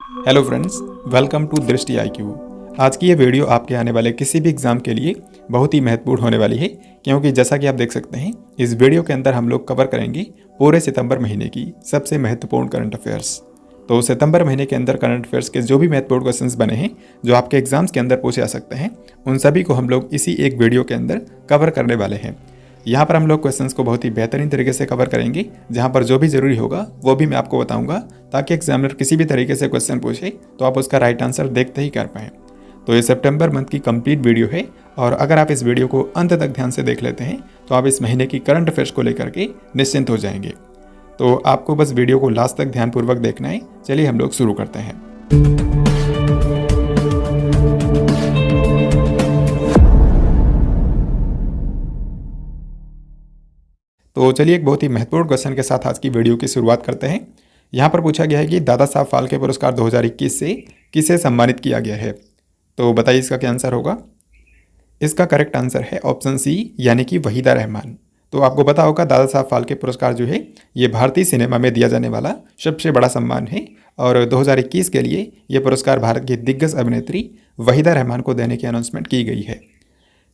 Hello friends, welcome to दृष्टि IQ। आज की ये वीडियो आपके आने वाले किसी भी एग्ज़ाम के लिए बहुत ही महत्वपूर्ण होने वाली है, क्योंकि जैसा कि आप देख सकते हैं इस वीडियो के अंदर हम लोग कवर करेंगे पूरे सितंबर महीने की सबसे महत्वपूर्ण करंट अफेयर्स। तो सितंबर महीने के अंदर करंट अफेयर्स के जो भी महत्वपूर्ण क्वेश्चंस बने हैं जो आपके एग्जाम्स के अंदर पूछे जा सकते हैं, उन सभी को हम लोग इसी एक वीडियो के अंदर कवर करने वाले हैं। यहाँ पर हम लोग क्वेश्चंस को बहुत ही बेहतरीन तरीके से कवर करेंगे, जहाँ पर जो भी ज़रूरी होगा वो भी मैं आपको बताऊंगा, ताकि एग्जामिनर किसी भी तरीके से क्वेश्चन पूछे तो आप उसका राइट आंसर देखते ही कर पाएँ। तो ये सितंबर मंथ की कंप्लीट वीडियो है, और अगर आप इस वीडियो को अंत तक ध्यान से देख लेते हैं तो आप इस महीने की करंट अफेयर्स को लेकर के निश्चिंत हो जाएंगे। तो आपको बस वीडियो को लास्ट तक ध्यानपूर्वक देखना है। चलिए हम लोग शुरू करते हैं। तो चलिए एक बहुत ही महत्वपूर्ण क्वेश्चन के साथ आज की वीडियो की शुरुआत करते हैं। यहाँ पर पूछा गया है कि दादा साहब फाल्के पुरस्कार 2021 से किसे सम्मानित किया गया है। तो बताइए इसका क्या आंसर होगा। इसका करेक्ट आंसर है ऑप्शन सी, यानी कि वहीदा रहमान। तो आपको पता होगा दादा साहब फाल्के पुरस्कार जो है ये भारतीय सिनेमा में दिया जाने वाला सबसे बड़ा सम्मान है, और 2021 के लिए ये पुरस्कार भारत की दिग्गज अभिनेत्री वहीदा रहमान को देने की अनाउंसमेंट की गई है।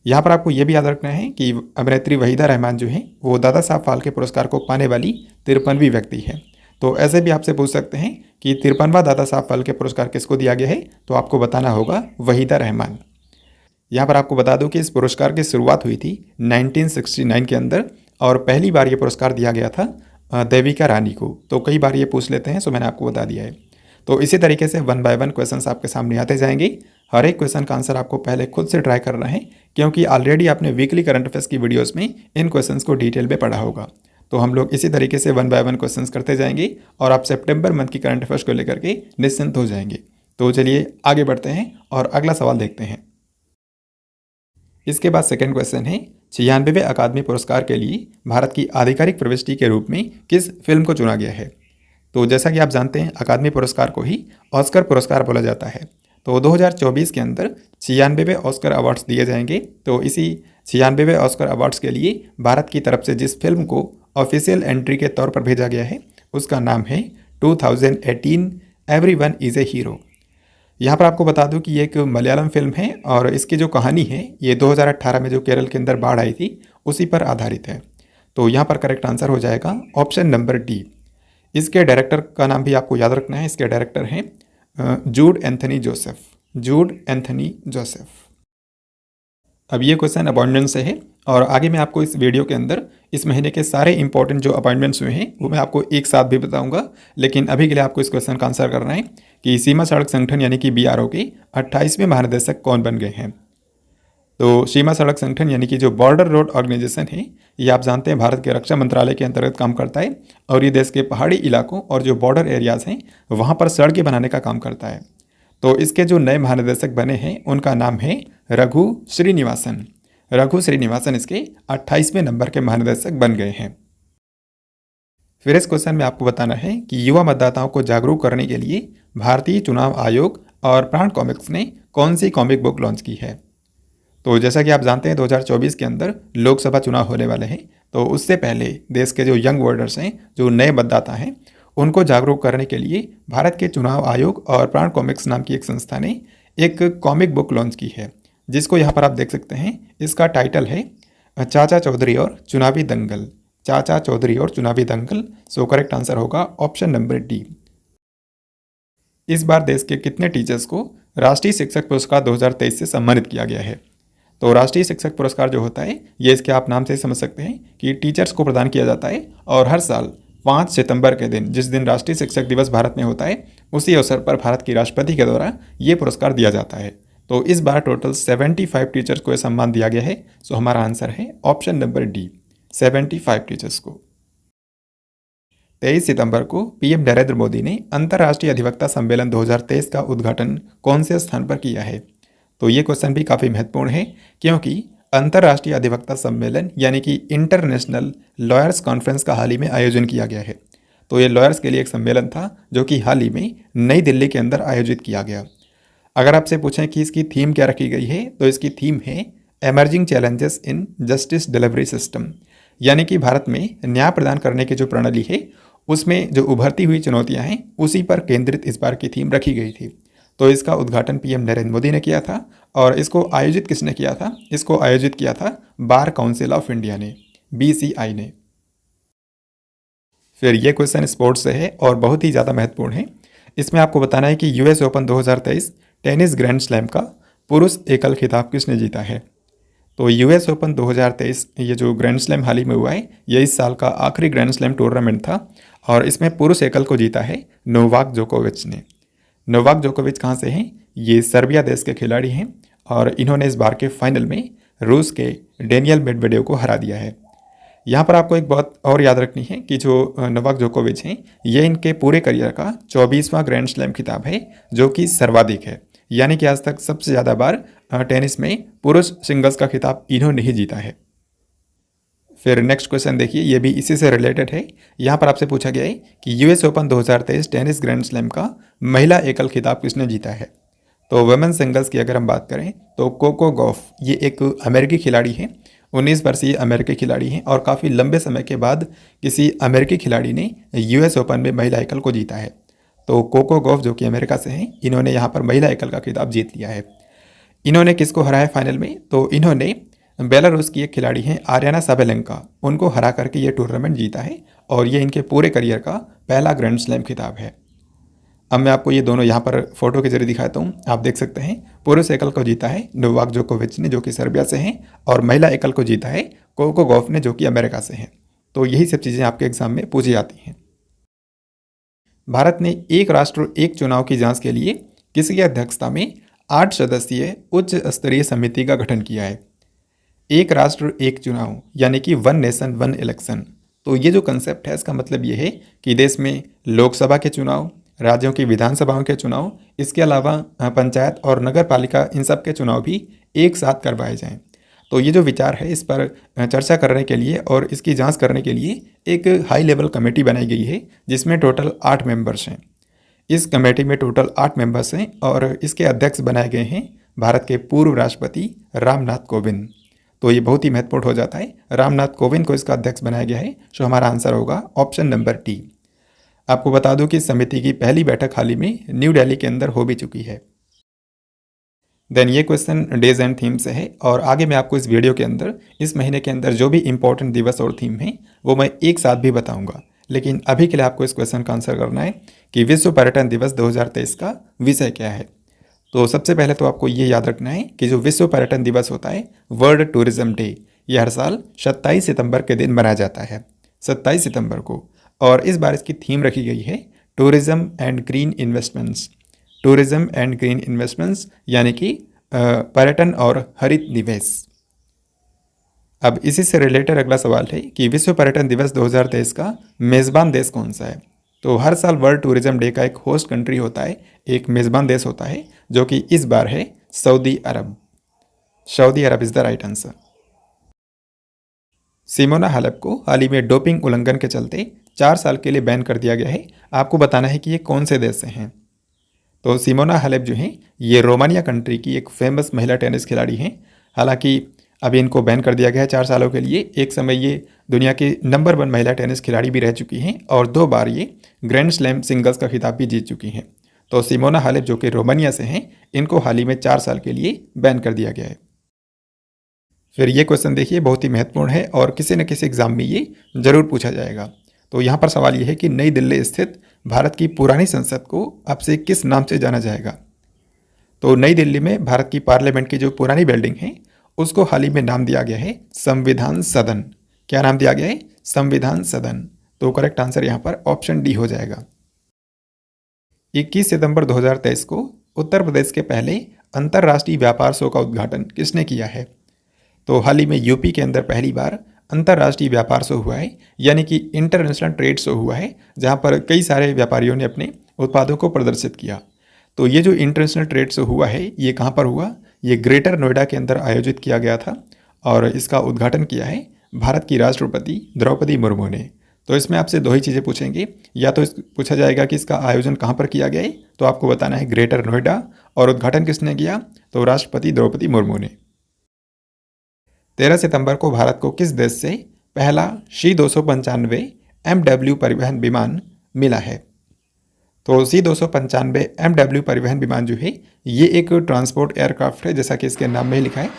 यहाँ पर आपको ये भी याद रखना है कि अभिनेत्री वहीदा रहमान जो है वो दादा साहब फाल्के पुरस्कार को पाने वाली 53वीं व्यक्ति है। तो ऐसे भी आपसे पूछ सकते हैं कि 53वां दादा साहब फाल्के पुरस्कार किसको दिया गया है, तो आपको बताना होगा वहीदा रहमान। यहाँ पर आपको बता दूं कि इस पुरस्कार की शुरुआत हुई थी 1969 के अंदर, और पहली बार ये पुरस्कार दिया गया था देविका रानी को। तो कई बार ये पूछ लेते हैं, सो मैंने आपको बता दिया है। तो इसी तरीके से 1 बाय 1 क्वेश्चंस आपके सामने आते जाएंगे। हर एक क्वेश्चन का आंसर आपको पहले खुद से ट्राई करना है, क्योंकि ऑलरेडी आपने वीकली करंट अफेयर्स की वीडियोस में इन क्वेश्चंस को डिटेल में पढ़ा होगा। तो हम लोग इसी तरीके से 1 बाय 1 क्वेश्चंस करते जाएंगे, और आप सितंबर मंथ की करंट अफेयर्स को लेकर के निश्चिंत हो जाएंगे। तो चलिए आगे बढ़ते हैं और अगला सवाल देखते हैं। इसके बाद सेकंड क्वेश्चन है, 96वें अकादमी पुरस्कार के लिए भारत की आधिकारिक प्रविष्टि के रूप में किस फिल्म को चुना गया है। तो जैसा कि आप जानते हैं अकादमी पुरस्कार को ही ऑस्कर पुरस्कार बोला जाता है। तो 2024 के अंदर 96वें ऑस्कर अवार्ड्स दिए जाएंगे। तो इसी 96वें ऑस्कर अवार्ड्स के लिए भारत की तरफ से जिस फिल्म को ऑफिशियल एंट्री के तौर पर भेजा गया है उसका नाम है 2018 एवरीवन इज़ ए हीरो। यहाँ पर आपको बता दूं कि ये एक मलयालम फिल्म है, और इसकी जो कहानी है ये 2018 में जो केरल के अंदर बाढ़ आई थी उसी पर आधारित है। तो यहाँ पर करेक्ट आंसर हो जाएगा ऑप्शन नंबर डी। इसके डायरेक्टर का नाम भी आपको याद रखना है। इसके डायरेक्टर हैं जूड एंथनी जोसेफ। जूड एंथनी जोसेफ। अब ये क्वेश्चन अपॉइंटमेंट से है, और आगे मैं आपको इस वीडियो के अंदर इस महीने के सारे इंपॉर्टेंट जो अपॉइंटमेंट्स हुए हैं वो मैं आपको एक साथ भी बताऊंगा। लेकिन अभी के लिए आपको इस क्वेश्चन का आंसर करना है कि सीमा सड़क संगठन यानी कि BRO के 28वें महानिदेशक कौन बन गए हैं। तो सीमा सड़क संगठन यानी कि जो बॉर्डर रोड ऑर्गेनाइजेशन है, ये आप जानते हैं भारत के रक्षा मंत्रालय के अंतर्गत काम करता है, और ये देश के पहाड़ी इलाकों और जो बॉर्डर एरियाज़ हैं वहाँ पर सड़कें बनाने का काम करता है। तो इसके जो नए महानिदेशक बने हैं उनका नाम है रघु श्रीनिवासन। रघु श्रीनिवासन इसके 28वें नंबर के महानिदेशक बन गए हैं। फिर इस क्वेश्चन में आपको बताना है कि युवा मतदाताओं को जागरूक करने के लिए भारतीय चुनाव आयोग और प्राण कॉमिक्स ने कौन सी कॉमिक बुक लॉन्च की है। तो जैसा कि आप जानते हैं 2024 के अंदर लोकसभा चुनाव होने वाले हैं। तो उससे पहले देश के जो यंग वोटर्स हैं, जो नए मतदाता हैं, उनको जागरूक करने के लिए भारत के चुनाव आयोग और प्राण कॉमिक्स नाम की एक संस्था ने एक कॉमिक बुक लॉन्च की है, जिसको यहाँ पर आप देख सकते हैं। इसका टाइटल है चाचा चौधरी और चुनावी दंगल। चाचा चौधरी और चुनावी दंगल। सो करेक्ट आंसर होगा ऑप्शन नंबर डी। इस बार देश के कितने टीचर्स को राष्ट्रीय शिक्षक पुरस्कार 2023 से सम्मानित किया गया है। तो राष्ट्रीय शिक्षक पुरस्कार जो होता है ये इसके आप नाम से समझ सकते हैं कि टीचर्स को प्रदान किया जाता है, और हर साल 5 सितंबर के दिन, जिस दिन राष्ट्रीय शिक्षक दिवस भारत में होता है, उसी अवसर पर भारत की राष्ट्रपति के द्वारा ये पुरस्कार दिया जाता है। तो इस बार टोटल 75 टीचर्स को यह सम्मान दिया गया है। सो हमारा आंसर है ऑप्शन नंबर डी, 75 टीचर्स को। 23 सितंबर को PM नरेंद्र मोदी ने अंतर्राष्ट्रीय अधिवक्ता सम्मेलन 2023 का उद्घाटन कौन से स्थान पर किया है। तो ये क्वेश्चन भी काफ़ी महत्वपूर्ण है, क्योंकि अंतर्राष्ट्रीय अधिवक्ता सम्मेलन यानी कि इंटरनेशनल लॉयर्स कॉन्फ्रेंस का हाल ही में आयोजन किया गया है। तो ये लॉयर्स के लिए एक सम्मेलन था जो कि हाल ही में नई दिल्ली के अंदर आयोजित किया गया। अगर आपसे पूछें कि इसकी थीम क्या रखी गई है, तो इसकी थीम है emerging challenges in justice delivery system, यानी कि भारत में न्याय प्रदान करने की जो प्रणाली है उसमें जो उभरती हुई चुनौतियां हैं उसी पर केंद्रित इस बार की थीम रखी गई थी। तो इसका उद्घाटन पीएम नरेंद्र मोदी ने किया था और इसको आयोजित किसने किया था? इसको आयोजित किया था बार काउंसिल ऑफ इंडिया ने, BCI ने। फिर ये क्वेश्चन स्पोर्ट्स से है और बहुत ही ज़्यादा महत्वपूर्ण है। इसमें आपको बताना है कि US open 2023 tennis grand slam का पुरुष एकल खिताब किसने जीता है? तो US ओपन 2023 ये जो ग्रैंड स्लैम हाल ही में हुआ है, ये इस साल का आखिरी ग्रैंड स्लैम टूर्नामेंट था और इसमें पुरुष एकल को जीता है नोवाक जोकोविच ने। नोवाक जोकोविच कहाँ से हैं? ये सर्बिया देश के खिलाड़ी हैं और इन्होंने इस बार के फाइनल में रूस के डेनियल मेडवेडेव को हरा दिया है। यहाँ पर आपको एक बात और याद रखनी है कि जो नोवाक जोकोविच हैं, ये इनके पूरे करियर का 24वां ग्रैंड स्लैम खिताब है, जो कि सर्वाधिक है। यानी कि आज तक सबसे ज़्यादा बार टेनिस में पुरुष सिंगल्स का खिताब इन्होंने ही जीता है। फिर नेक्स्ट क्वेश्चन देखिए, ये भी इसी से रिलेटेड है। यहाँ पर आपसे पूछा गया है कि US open 2023 tennis grand slam का महिला एकल खिताब किसने जीता है? तो वुमेन सिंगल्स की अगर हम बात करें तो कोको गॉफ, ये एक अमेरिकी खिलाड़ी हैं, 19 वर्षीय अमेरिकी खिलाड़ी हैं और काफ़ी लंबे समय के बाद किसी अमेरिकी खिलाड़ी ने US ओपन में महिला एकल को जीता है। तो कोको गॉफ जो कि अमेरिका से हैं, इन्होंने यहाँ पर महिला एकल का खिताब जीत लिया है। इन्होंने किसको हराया फाइनल में? तो इन्होंने बेलारूस की एक खिलाड़ी हैं आर्याना साबेलेंका, उनको हरा करके ये टूर्नामेंट जीता है और ये इनके पूरे करियर का पहला ग्रैंड स्लैम खिताब है। अब मैं आपको ये दोनों यहाँ पर फोटो के जरिए दिखाता हूँ, आप देख सकते हैं। पुरुष एकल को जीता है नोवाक जोकोविच ने, जो कि सर्बिया से हैं, और महिला एकल को जीता है कोको गॉफ ने, जो कि अमेरिका से हैं। तो यही सब चीज़ें आपके एग्जाम में पूछी जाती हैं। भारत ने एक राष्ट्र एक चुनाव की जांच के लिए किसकी अध्यक्षता में 8 सदस्यीय उच्च स्तरीय समिति का गठन किया है? एक राष्ट्र एक चुनाव यानी कि वन नेशन वन इलेक्शन। तो ये जो कंसेप्ट है, इसका मतलब ये है कि देश में लोकसभा के चुनाव, राज्यों की विधानसभाओं के चुनाव, इसके अलावा पंचायत और नगर पालिका, इन सब के चुनाव भी एक साथ करवाए जाएं। तो ये जो विचार है, इस पर चर्चा करने के लिए और इसकी जांच करने के लिए एक हाई लेवल कमेटी बनाई गई है, जिसमें टोटल 8 मेंबर्स हैं। इस कमेटी में टोटल 8 मेंबर्स हैं और इसके अध्यक्ष बनाए गए हैं भारत के पूर्व राष्ट्रपति रामनाथ कोविंद। तो ये बहुत ही महत्वपूर्ण हो जाता है, रामनाथ कोविंद को इसका अध्यक्ष बनाया गया है। तो हमारा आंसर होगा ऑप्शन नंबर डी। आपको बता दूं कि समिति की पहली बैठक हाल ही में न्यू दिल्ली के अंदर हो भी चुकी है। देन ये क्वेश्चन डेज एंड थीम से है और आगे मैं आपको इस वीडियो के अंदर इस महीने के अंदर जो भी इंपॉर्टेंट दिवस और थीम है वो मैं एक साथ भी बताऊंगा। लेकिन अभी के लिए आपको इस क्वेश्चन का आंसर करना है कि विश्व पर्यटन दिवस 2023 का विषय क्या है। तो सबसे पहले तो आपको ये याद रखना है कि जो विश्व पर्यटन दिवस होता है, वर्ल्ड टूरिज्म डे, ये हर साल 27 सितंबर के दिन मनाया जाता है, 27 सितंबर को। और इस बार इसकी थीम रखी गई है tourism and green investments. Tourism and green investments यानी कि पर्यटन और हरित निवेश। अब इसी से रिलेटेड अगला सवाल है कि विश्व पर्यटन दिवस 2023 का मेज़बान देश कौन सा है? तो हर साल वर्ल्ड टूरिज्म डे का एक होस्ट कंट्री होता है, एक मेज़बान देश होता है, जो कि इस बार है Saudi Arab. Saudi Arab is the right answer. Simona Halep को हाल ही में डोपिंग उल्लंघन के चलते 4 साल के लिए बैन कर दिया गया है। आपको बताना है कि ये कौन से देश से हैं। तो सिमोना हालेप जो हैं, ये रोमानिया कंट्री की एक फेमस महिला टेनिस खिलाड़ी हैं। हालांकि अभी इनको बैन कर दिया गया है 4 सालों के लिए। एक समय ये दुनिया की नंबर 1 महिला टेनिस खिलाड़ी भी रह चुकी हैं और 2 बार ये ग्रैंड स्लैम सिंगल्स का खिताब भी जीत चुकी हैं। तो सिमोना हालेप जो कि रोमानिया से हैं, इनको हाल ही में 4 साल के लिए बैन कर दिया गया है। फिर ये क्वेश्चन देखिए, बहुत ही महत्वपूर्ण है और किसी न किसी एग्जाम में ये जरूर पूछा जाएगा। तो यहाँ पर सवाल ये है कि नई दिल्ली स्थित भारत की पुरानी संसद को अब से किस नाम से जाना जाएगा? तो नई दिल्ली में भारत की पार्लियामेंट की जो पुरानी बिल्डिंग है, उसको हाल ही में नाम दिया गया है संविधान सदन। क्या नाम दिया गया है? संविधान सदन। तो करेक्ट आंसर यहाँ पर ऑप्शन डी हो जाएगा। 21 सितंबर 2023 को उत्तर प्रदेश के पहले अंतर्राष्ट्रीय व्यापार शो का उद्घाटन किसने किया है? तो हाल ही में यूपी के अंदर पहली बार अंतर्राष्ट्रीय व्यापार शो हुआ है, यानी कि इंटरनेशनल ट्रेड शो हुआ है, जहां पर कई सारे व्यापारियों ने अपने उत्पादों को प्रदर्शित किया। तो ये जो इंटरनेशनल ट्रेड शो हुआ है, ये कहां पर हुआ? ये ग्रेटर नोएडा के अंदर आयोजित किया गया था और इसका उद्घाटन किया है भारत की राष्ट्रपति द्रौपदी मुर्मू ने। तो इसमें आपसे 2 ही चीज़ें पूछेंगे, या तो पूछा जाएगा कि इसका आयोजन कहाँ पर किया गया है, तो आपको बताना है ग्रेटर नोएडा, और उद्घाटन किसने किया? तो राष्ट्रपति द्रौपदी मुर्मू ने। 13 सितंबर को भारत को किस देश से पहला C-295 MW परिवहन विमान मिला है। तो C-295 MW परिवहन विमान जो है ये एक ट्रांसपोर्ट एयरक्राफ्ट है, जैसा कि इसके नाम में ही लिखा है।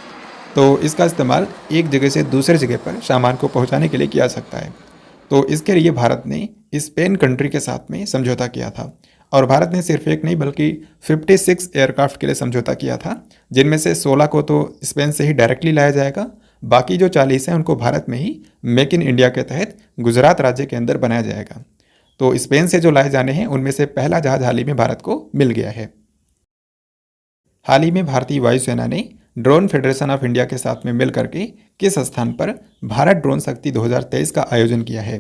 तो इसका इस्तेमाल एक जगह से दूसरे जगह पर सामान को पहुंचाने के लिए किया सकता है। तो इसके लिए भारत ने स्पेन कंट्री के साथ में समझौता किया था, और भारत ने सिर्फ एक नहीं बल्कि 56 एयरक्राफ्ट के लिए समझौता किया था, जिनमें से 16 को तो स्पेन से ही डायरेक्टली लाया जाएगा, बाकी जो 40 हैं उनको भारत में ही मेक इन इंडिया के तहत गुजरात राज्य के अंदर बनाया जाएगा। तो स्पेन से जो लाए जाने हैं उनमें से पहला जहाज हाल ही में भारत को मिल गया है। हाल ही में भारतीय वायुसेना ने ड्रोन फेडरेशन ऑफ इंडिया के साथ में मिल करके किस स्थान पर भारत ड्रोन शक्ति 2023 का आयोजन किया है?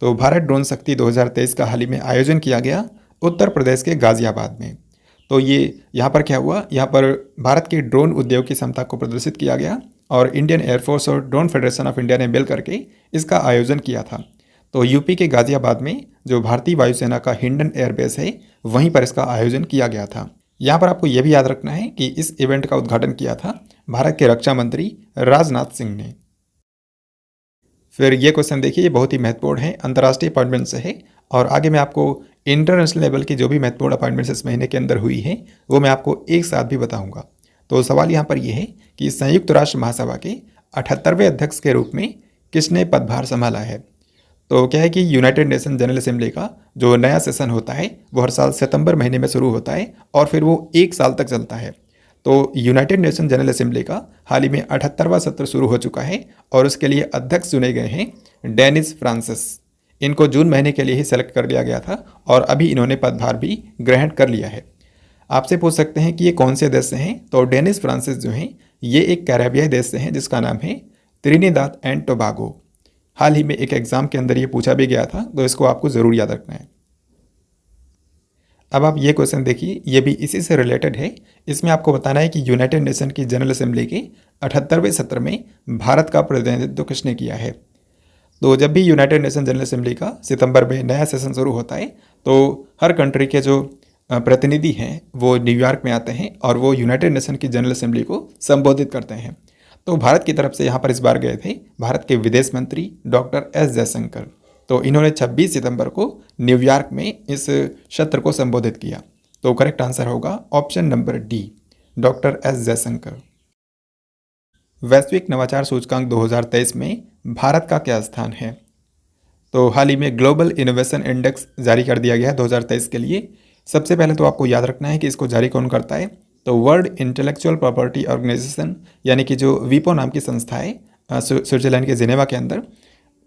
तो भारत ड्रोन शक्ति 2023 का हाल ही में आयोजन किया गया उत्तर प्रदेश के गाजियाबाद में। तो ये यहाँ पर क्या हुआ, यहाँ पर भारत के ड्रोन उद्योग की क्षमता को प्रदर्शित किया गया, और इंडियन एयरफोर्स और ड्रोन फेडरेशन ऑफ इंडिया ने मिल करके इसका आयोजन किया था। तो यूपी के गाजियाबाद में जो भारतीय वायुसेना का हिंडन एयरबेस है वहीं पर इसका आयोजन किया गया था। यहाँ पर आपको यह भी याद रखना है कि इस इवेंट का उद्घाटन किया था भारत के रक्षा मंत्री राजनाथ सिंह ने। फिर ये क्वेश्चन देखिए, ये बहुत ही महत्वपूर्ण है, अंतर्राष्ट्रीय अपॉइंटमेंट से है, और आगे मैं आपको इंटरनेशनल लेवल की जो भी महत्वपूर्ण अपॉइंटमेंट्स इस महीने के अंदर हुई है वो मैं आपको एक साथ भी बताऊंगा। तो सवाल यहाँ पर यह है कि संयुक्त राष्ट्र महासभा के 78वें अध्यक्ष के रूप में किसने पदभार संभाला है? तो क्या है कि यूनाइटेड नेशन जनरल असेंबली का जो नया सेशन होता है वो हर साल सितंबर महीने में शुरू होता है और फिर वो एक साल तक चलता है। तो यूनाइटेड नेशन जनरल असेंबली का हाल ही में 78वां सत्र शुरू हो चुका है, और उसके लिए अध्यक्ष चुने गए हैं डेनिस फ्रांसिस। इनको जून महीने के लिए ही सेलेक्ट कर लिया गया था, और अभी इन्होंने पदभार भी ग्रहण कर लिया है। आपसे पूछ सकते हैं कि ये कौन से देश से हैं? तो डेनिस फ्रांसिस जो हैं ये एक कैरेबियाई देश से हैं जिसका नाम है त्रिनिदाद एंड टोबागो। हाल ही में एक एग्जाम के अंदर ये पूछा भी गया था, तो इसको आपको ज़रूर याद रखना है। अब आप ये क्वेश्चन देखिए, ये भी इसी से रिलेटेड है। इसमें आपको बताना है कि यूनाइटेड नेशन की जनरल असेंबली के 78वें सत्र में भारत का प्रतिनिधित्व किसने किया है? तो जब भी यूनाइटेड नेशन जनरल असेंबली का सितंबर में नया सेशन शुरू होता है तो हर कंट्री के जो प्रतिनिधि हैं वो न्यूयॉर्क में आते हैं और वो यूनाइटेड नेशन की जनरल असेंबली को संबोधित करते हैं। तो भारत की तरफ से यहाँ पर इस बार गए थे भारत के विदेश मंत्री डॉक्टर एस जयशंकर। तो इन्होंने 26 सितंबर को न्यूयॉर्क में इस सत्र को संबोधित किया। तो करेक्ट आंसर होगा option number D, doctor S Jaishankar. वैश्विक नवाचार सूचकांक 2023 में भारत का क्या स्थान है? तो हाल ही में ग्लोबल इनोवेशन इंडेक्स जारी कर दिया गया है 2023 के लिए। सबसे पहले तो आपको याद रखना है कि इसको जारी कौन करता है। तो वर्ल्ड इंटेलेक्चुअल प्रॉपर्टी ऑर्गेनाइजेशन यानी कि जो वीपो नाम की संस्था है स्विट्जरलैंड के जिनेवा के अंदर,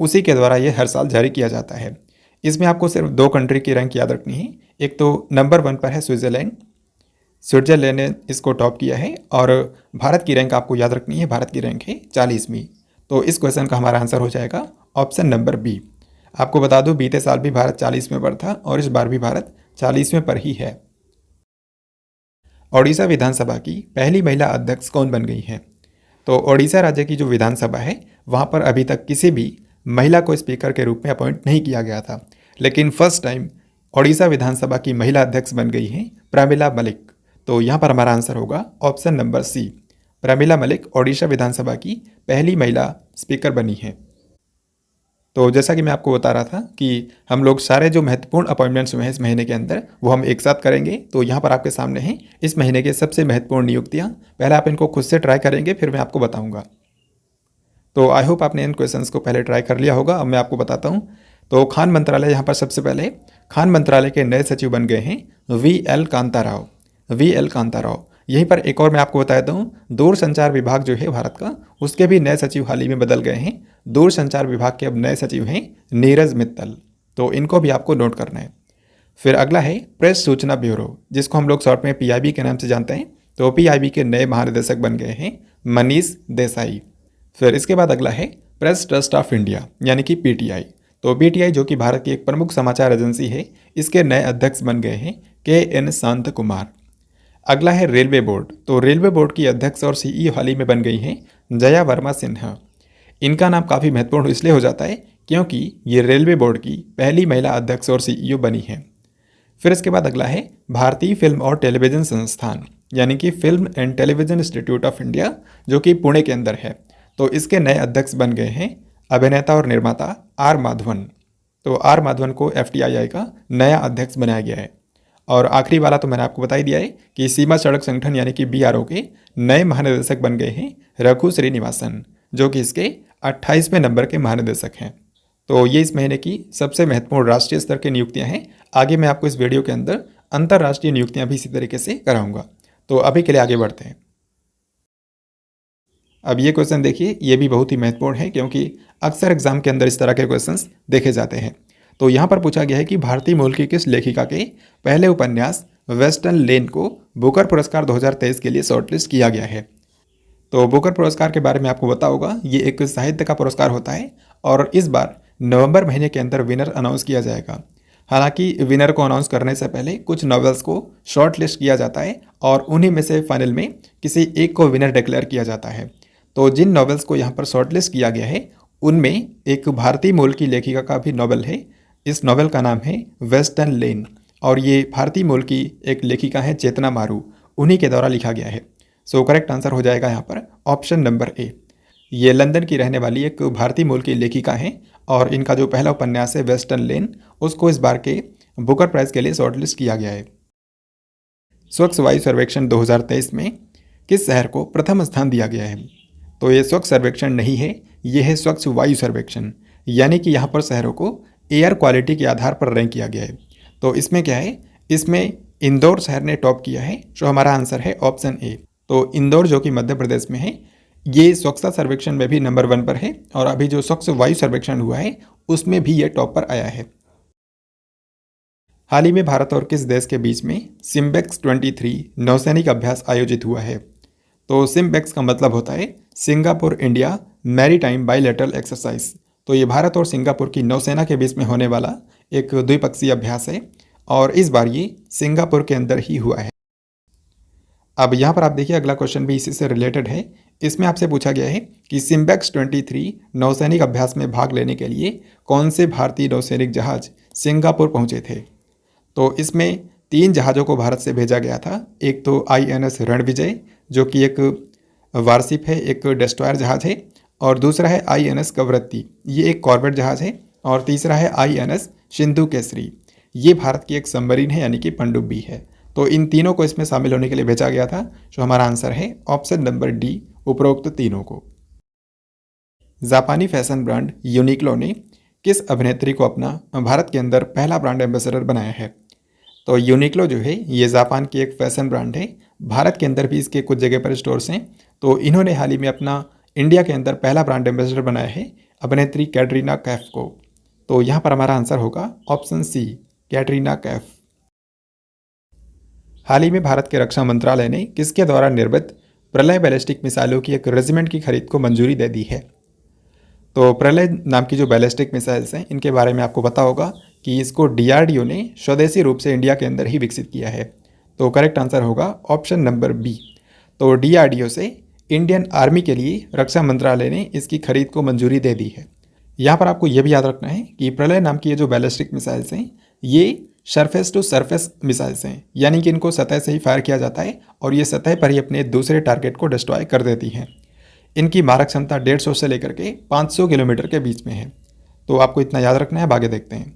उसी के द्वारा ये हर साल जारी किया जाता है। इसमें आपको सिर्फ 2 कंट्री की रैंक याद रखनी है। एक तो नंबर 1 पर है स्विट्जरलैंड ने इसको टॉप किया है, और भारत की रैंक आपको याद रखनी है, भारत की रैंक है 40वीं। तो इस क्वेश्चन का हमारा आंसर हो जाएगा ऑप्शन नंबर बी। आपको बता दूं बीते साल भी भारत 40वें पर था और इस बार भी भारत 40वें पर ही है। ओडिशा विधानसभा की पहली महिला अध्यक्ष कौन बन गई हैं? तो ओडिशा राज्य की जो विधानसभा है वहाँ पर अभी तक किसी भी महिला को स्पीकर के रूप में अपॉइंट नहीं किया गया था, लेकिन फर्स्ट टाइम ओडिशा विधानसभा की महिला अध्यक्ष बन गई हैं प्रमिला मलिक। तो यहाँ पर हमारा आंसर होगा option number C, Pramila Malik Odisha Vidhan Sabha की पहली महिला स्पीकर बनी हैं। तो जैसा कि मैं आपको बता रहा था कि हम लोग सारे जो महत्वपूर्ण अपॉइंटमेंट्स हुए हैं इस महीने के अंदर वो हम एक साथ करेंगे। तो यहाँ पर आपके सामने हैं इस महीने के सबसे महत्वपूर्ण नियुक्तियाँ। पहले आप इनको खुद से ट्राई करेंगे, फिर मैं आपको बताऊँगा। तो आई होप आपने इन क्वेश्चंस को पहले ट्राई कर लिया होगा। अब मैं आपको बताता हूँ। तो खान मंत्रालय, यहाँ पर सबसे पहले खान मंत्रालय के नए सचिव बन गए हैं VL कांता राव। यहीं पर एक और मैं आपको बताता हूँ, दूरसंचार विभाग जो है भारत का, उसके भी नए सचिव हाल ही में बदल गए हैं। दूरसंचार विभाग के अब नए सचिव हैं नीरज मित्तल। तो इनको भी आपको नोट करना है। फिर अगला है प्रेस सूचना ब्यूरो, जिसको हम लोग शॉर्ट में PIB के नाम से जानते हैं। तो PIB के नए महानिदेशक बन गए हैं मनीष देसाई। फिर इसके बाद अगला है प्रेस ट्रस्ट ऑफ इंडिया यानी कि PTI। तो PTI जो कि भारत की एक प्रमुख समाचार एजेंसी है, इसके नए अध्यक्ष बन गए हैं KN शांत कुमार। अगला है रेलवे बोर्ड। तो रेलवे बोर्ड की अध्यक्ष और CEO हाल ही में बन गई हैं जया वर्मा सिन्हा। इनका नाम काफ़ी महत्वपूर्ण इसलिए हो जाता है क्योंकि ये रेलवे बोर्ड की पहली महिला अध्यक्ष और CEO बनी हैं। फिर इसके बाद अगला है भारतीय फिल्म और टेलीविज़न संस्थान यानी कि film and television institute of India, जो कि पुणे के अंदर है। तो इसके नए अध्यक्ष बन गए हैं अभिनेता और निर्माता R माधवन। तो आर माधवन को FTII का नया अध्यक्ष बनाया गया है। और आखिरी वाला तो मैंने आपको बता ही दिया है कि सीमा सड़क संगठन यानी कि BRO के नए महानिदेशक बन गए हैं रघु श्रीनिवासन, जो कि इसके 28वें नंबर के महानिदेशक हैं। तो ये इस महीने की सबसे महत्वपूर्ण राष्ट्रीय स्तर की नियुक्तियां हैं। आगे मैं आपको इस वीडियो के अंदर अंतर्राष्ट्रीय नियुक्तियां भी इसी तरीके से कराऊंगा। तो अभी के लिए आगे बढ़ते हैं। अब ये क्वेश्चन देखिए, ये भी बहुत ही महत्वपूर्ण है क्योंकि अक्सर एग्जाम के अंदर इस तरह के क्वेश्चंस देखे जाते हैं। तो यहाँ पर पूछा गया है कि भारतीय मूल की किस लेखिका के पहले उपन्यास वेस्टर्न लेन को बुकर पुरस्कार 2023 के लिए शॉर्टलिस्ट किया गया है। तो बुकर पुरस्कार के बारे में आपको पता होगा, ये एक साहित्य का पुरस्कार होता है और इस बार नवंबर महीने के अंदर विनर अनाउंस किया जाएगा। हालांकि विनर को अनाउंस करने से पहले कुछ नॉवेल्स को शॉर्ट लिस्ट किया जाता है और उन्हीं में से फाइनल में किसी एक को विनर डिक्लेयर किया जाता है। तो जिन नॉवेल्स को यहाँ पर शॉर्ट लिस्ट किया गया है उनमें एक भारतीय मूल की लेखिका का भी नॉवेल है। इस नॉवेल का नाम है वेस्टर्न लेन और ये भारतीय मूल की एक लेखिका है चेतना मारू, उन्हीं के द्वारा लिखा गया है। सो करेक्ट आंसर हो जाएगा यहाँ पर ऑप्शन नंबर ए। ये लंदन की रहने वाली एक भारतीय मूल की लेखिका हैं और इनका जो पहला उपन्यास है वेस्टर्न लेन, उसको इस बार के बुकर प्राइज के लिए शॉर्टलिस्ट किया गया है। स्वच्छ वायु सर्वेक्षण 2023 में किस शहर को प्रथम स्थान दिया गया है? तो ये स्वच्छ सर्वेक्षण नहीं है, ये है स्वच्छ वायु सर्वेक्षण, यानी कि यहाँ पर शहरों को एयर क्वालिटी के आधार पर रैंक किया गया है। तो इसमें क्या है, इसमें इंदौर शहर ने टॉप किया है, जो हमारा आंसर है ऑप्शन ए। तो इंदौर जो कि मध्य प्रदेश में है, ये स्वच्छता सर्वेक्षण में भी नंबर 1 पर है और अभी जो स्वच्छ वायु सर्वेक्षण हुआ है उसमें भी ये टॉप पर आया है। हाल ही में भारत और किस देश के बीच में सिम्बेक्स 23 नौसैनिक अभ्यास आयोजित हुआ है? तो सिम्बेक्स का मतलब होता है Singapore India maritime bilateral exercise. तो ये भारत और सिंगापुर की नौसेना के बीच में होने वाला एक द्विपक्षीय अभ्यास है और इस बार ये सिंगापुर के अंदर ही हुआ है। अब यहाँ पर आप देखिए, अगला क्वेश्चन भी इसी से रिलेटेड है। इसमें आपसे पूछा गया है कि सिम्बेक्स 23 नौसैनिक अभ्यास में भाग लेने के लिए कौन से भारतीय नौसैनिक जहाज सिंगापुर पहुँचे थे? तो इसमें 3 जहाज़ों को भारत से भेजा गया था। एक तो INS रणविजय, जो कि एक वारशिप है, एक डेस्ट्रॉयर जहाज़ है, और दूसरा है INS कवरत्ती, ये एक कॉर्वेट जहाज़ है, और तीसरा है INS सिंधु केसरी, ये भारत की एक सबमरीन है यानी कि पनडुब्बी है। तो इन तीनों को इसमें शामिल होने के लिए भेजा गया था, जो हमारा आंसर है ऑप्शन नंबर डी, उपरोक्त तीनों को। जापानी फैशन ब्रांड यूनिक्लो ने किस अभिनेत्री को अपना भारत के अंदर पहला ब्रांड एम्बेसडर बनाया है? तो यूनिक्लो जो है ये जापान की एक फैशन ब्रांड है, भारत के अंदर भी इसके कुछ जगह पर स्टोर्स हैं। तो इन्होंने हाल ही में अपना इंडिया के अंदर पहला ब्रांड एम्बेसडर बनाया है अभिनेत्री कैटरीना कैफ को। तो यहाँ पर हमारा आंसर होगा ऑप्शन सी, कैटरीना कैफ। हाल ही में भारत के रक्षा मंत्रालय ने किसके द्वारा निर्मित प्रलय बैलिस्टिक मिसाइलों की एक रेजिमेंट की खरीद को मंजूरी दे दी है? तो प्रलय नाम की जो बैलिस्टिक मिसाइल्स हैं, इनके बारे में आपको पता होगा कि इसको DRDO ने स्वदेशी रूप से इंडिया के अंदर ही विकसित किया है। तो करेक्ट आंसर होगा ऑप्शन नंबर बी। तो DRDO से इंडियन आर्मी के लिए रक्षा मंत्रालय ने इसकी खरीद को मंजूरी दे दी है। यहाँ पर आपको यह भी याद रखना है कि प्रलय नाम की ये जो बैलिस्टिक मिसाइल्स हैं, ये सरफेस टू सरफेस मिसाइल्स हैं, यानी कि इनको सतह से ही फायर किया जाता है और ये सतह पर ही अपने दूसरे टारगेट को डिस्ट्रॉय कर देती हैं। इनकी मारक क्षमता 150 से लेकर के 500 किलोमीटर के बीच में है। तो आपको इतना याद रखना है। अब आगे देखते हैं।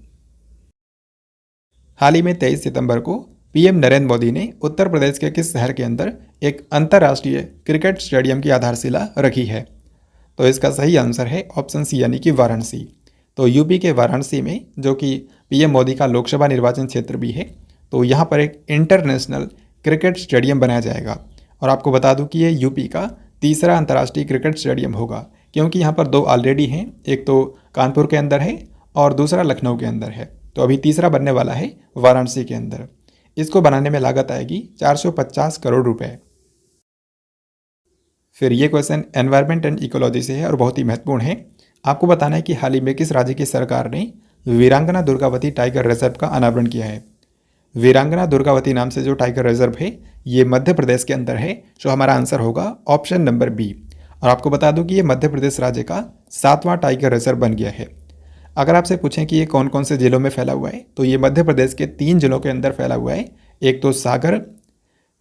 हाल ही में 23 सितंबर को PM नरेंद्र मोदी ने उत्तर प्रदेश के किस शहर के अंदर एक अंतर्राष्ट्रीय क्रिकेट स्टेडियम की आधारशिला रखी है? तो इसका सही आंसर है ऑप्शन सी, यानी कि वाराणसी। तो यूपी के वाराणसी में, जो कि PM मोदी का लोकसभा निर्वाचन क्षेत्र भी है, तो यहाँ पर एक इंटरनेशनल क्रिकेट स्टेडियम बनाया जाएगा। और आपको बता दूं कि ये यूपी का तीसरा अंतर्राष्ट्रीय क्रिकेट स्टेडियम होगा, क्योंकि यहाँ पर 2 ऑलरेडी हैं, एक तो कानपुर के अंदर है और दूसरा लखनऊ के अंदर है। तो अभी तीसरा बनने वाला है वाराणसी के अंदर। इसको बनाने में लागत आएगी 450 करोड़ रुपए। फिर ये क्वेश्चन एनवायरनमेंट एंड इकोलॉजी से है और बहुत ही महत्वपूर्ण है। आपको बताना है कि हाल ही में किस राज्य की सरकार ने वीरांगना दुर्गावती टाइगर रिजर्व का अनावरण किया है? वीरांगना दुर्गावती नाम से जो टाइगर रिजर्व है, ये मध्य प्रदेश के अंदर है, जो हमारा आंसर होगा ऑप्शन नंबर बी। और आपको बता दूं कि ये मध्य प्रदेश राज्य का 7वां टाइगर रिजर्व बन गया है। अगर आपसे पूछें कि ये कौन कौन से जिलों में फैला हुआ है, तो ये मध्य प्रदेश के 3 जिलों के अंदर फैला हुआ है। एक तो सागर,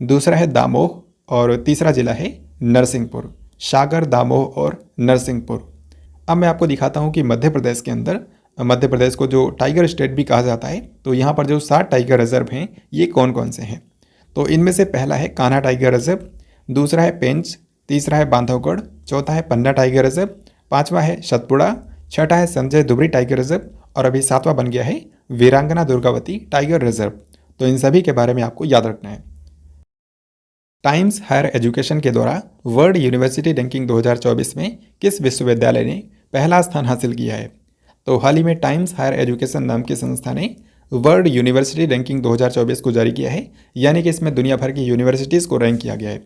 दूसरा है दामोह और तीसरा जिला है नरसिंहपुर। सागर, दामोह और नरसिंहपुर। अब मैं आपको दिखाता हूँ कि मध्य प्रदेश के अंदर मध्य प्रदेश को जो टाइगर स्टेट भी कहा जाता है, तो यहाँ पर जो 7 टाइगर रिजर्व हैं ये कौन कौन से हैं? तो इनमें से पहला है कान्हा टाइगर रिजर्व, दूसरा है पेंच, तीसरा है बांधवगढ़, चौथा है पन्ना टाइगर रिजर्व, पांचवा है सतपुड़ा, छठा है संजय दुबरी टाइगर रिजर्व और अभी 7वां बन गया है वीरांगना दुर्गावती टाइगर रिजर्व। तो इन सभी के बारे में आपको याद रखना है। टाइम्स हायर एजुकेशन के द्वारा वर्ल्ड यूनिवर्सिटी रैंकिंग 2024 में किस विश्वविद्यालय ने पहला स्थान हासिल किया है? तो हाल ही में टाइम्स हायर एजुकेशन नाम की संस्था ने वर्ल्ड यूनिवर्सिटी रैंकिंग 2024 को जारी किया है, यानी कि इसमें दुनिया भर की यूनिवर्सिटीज़ को रैंक किया गया है।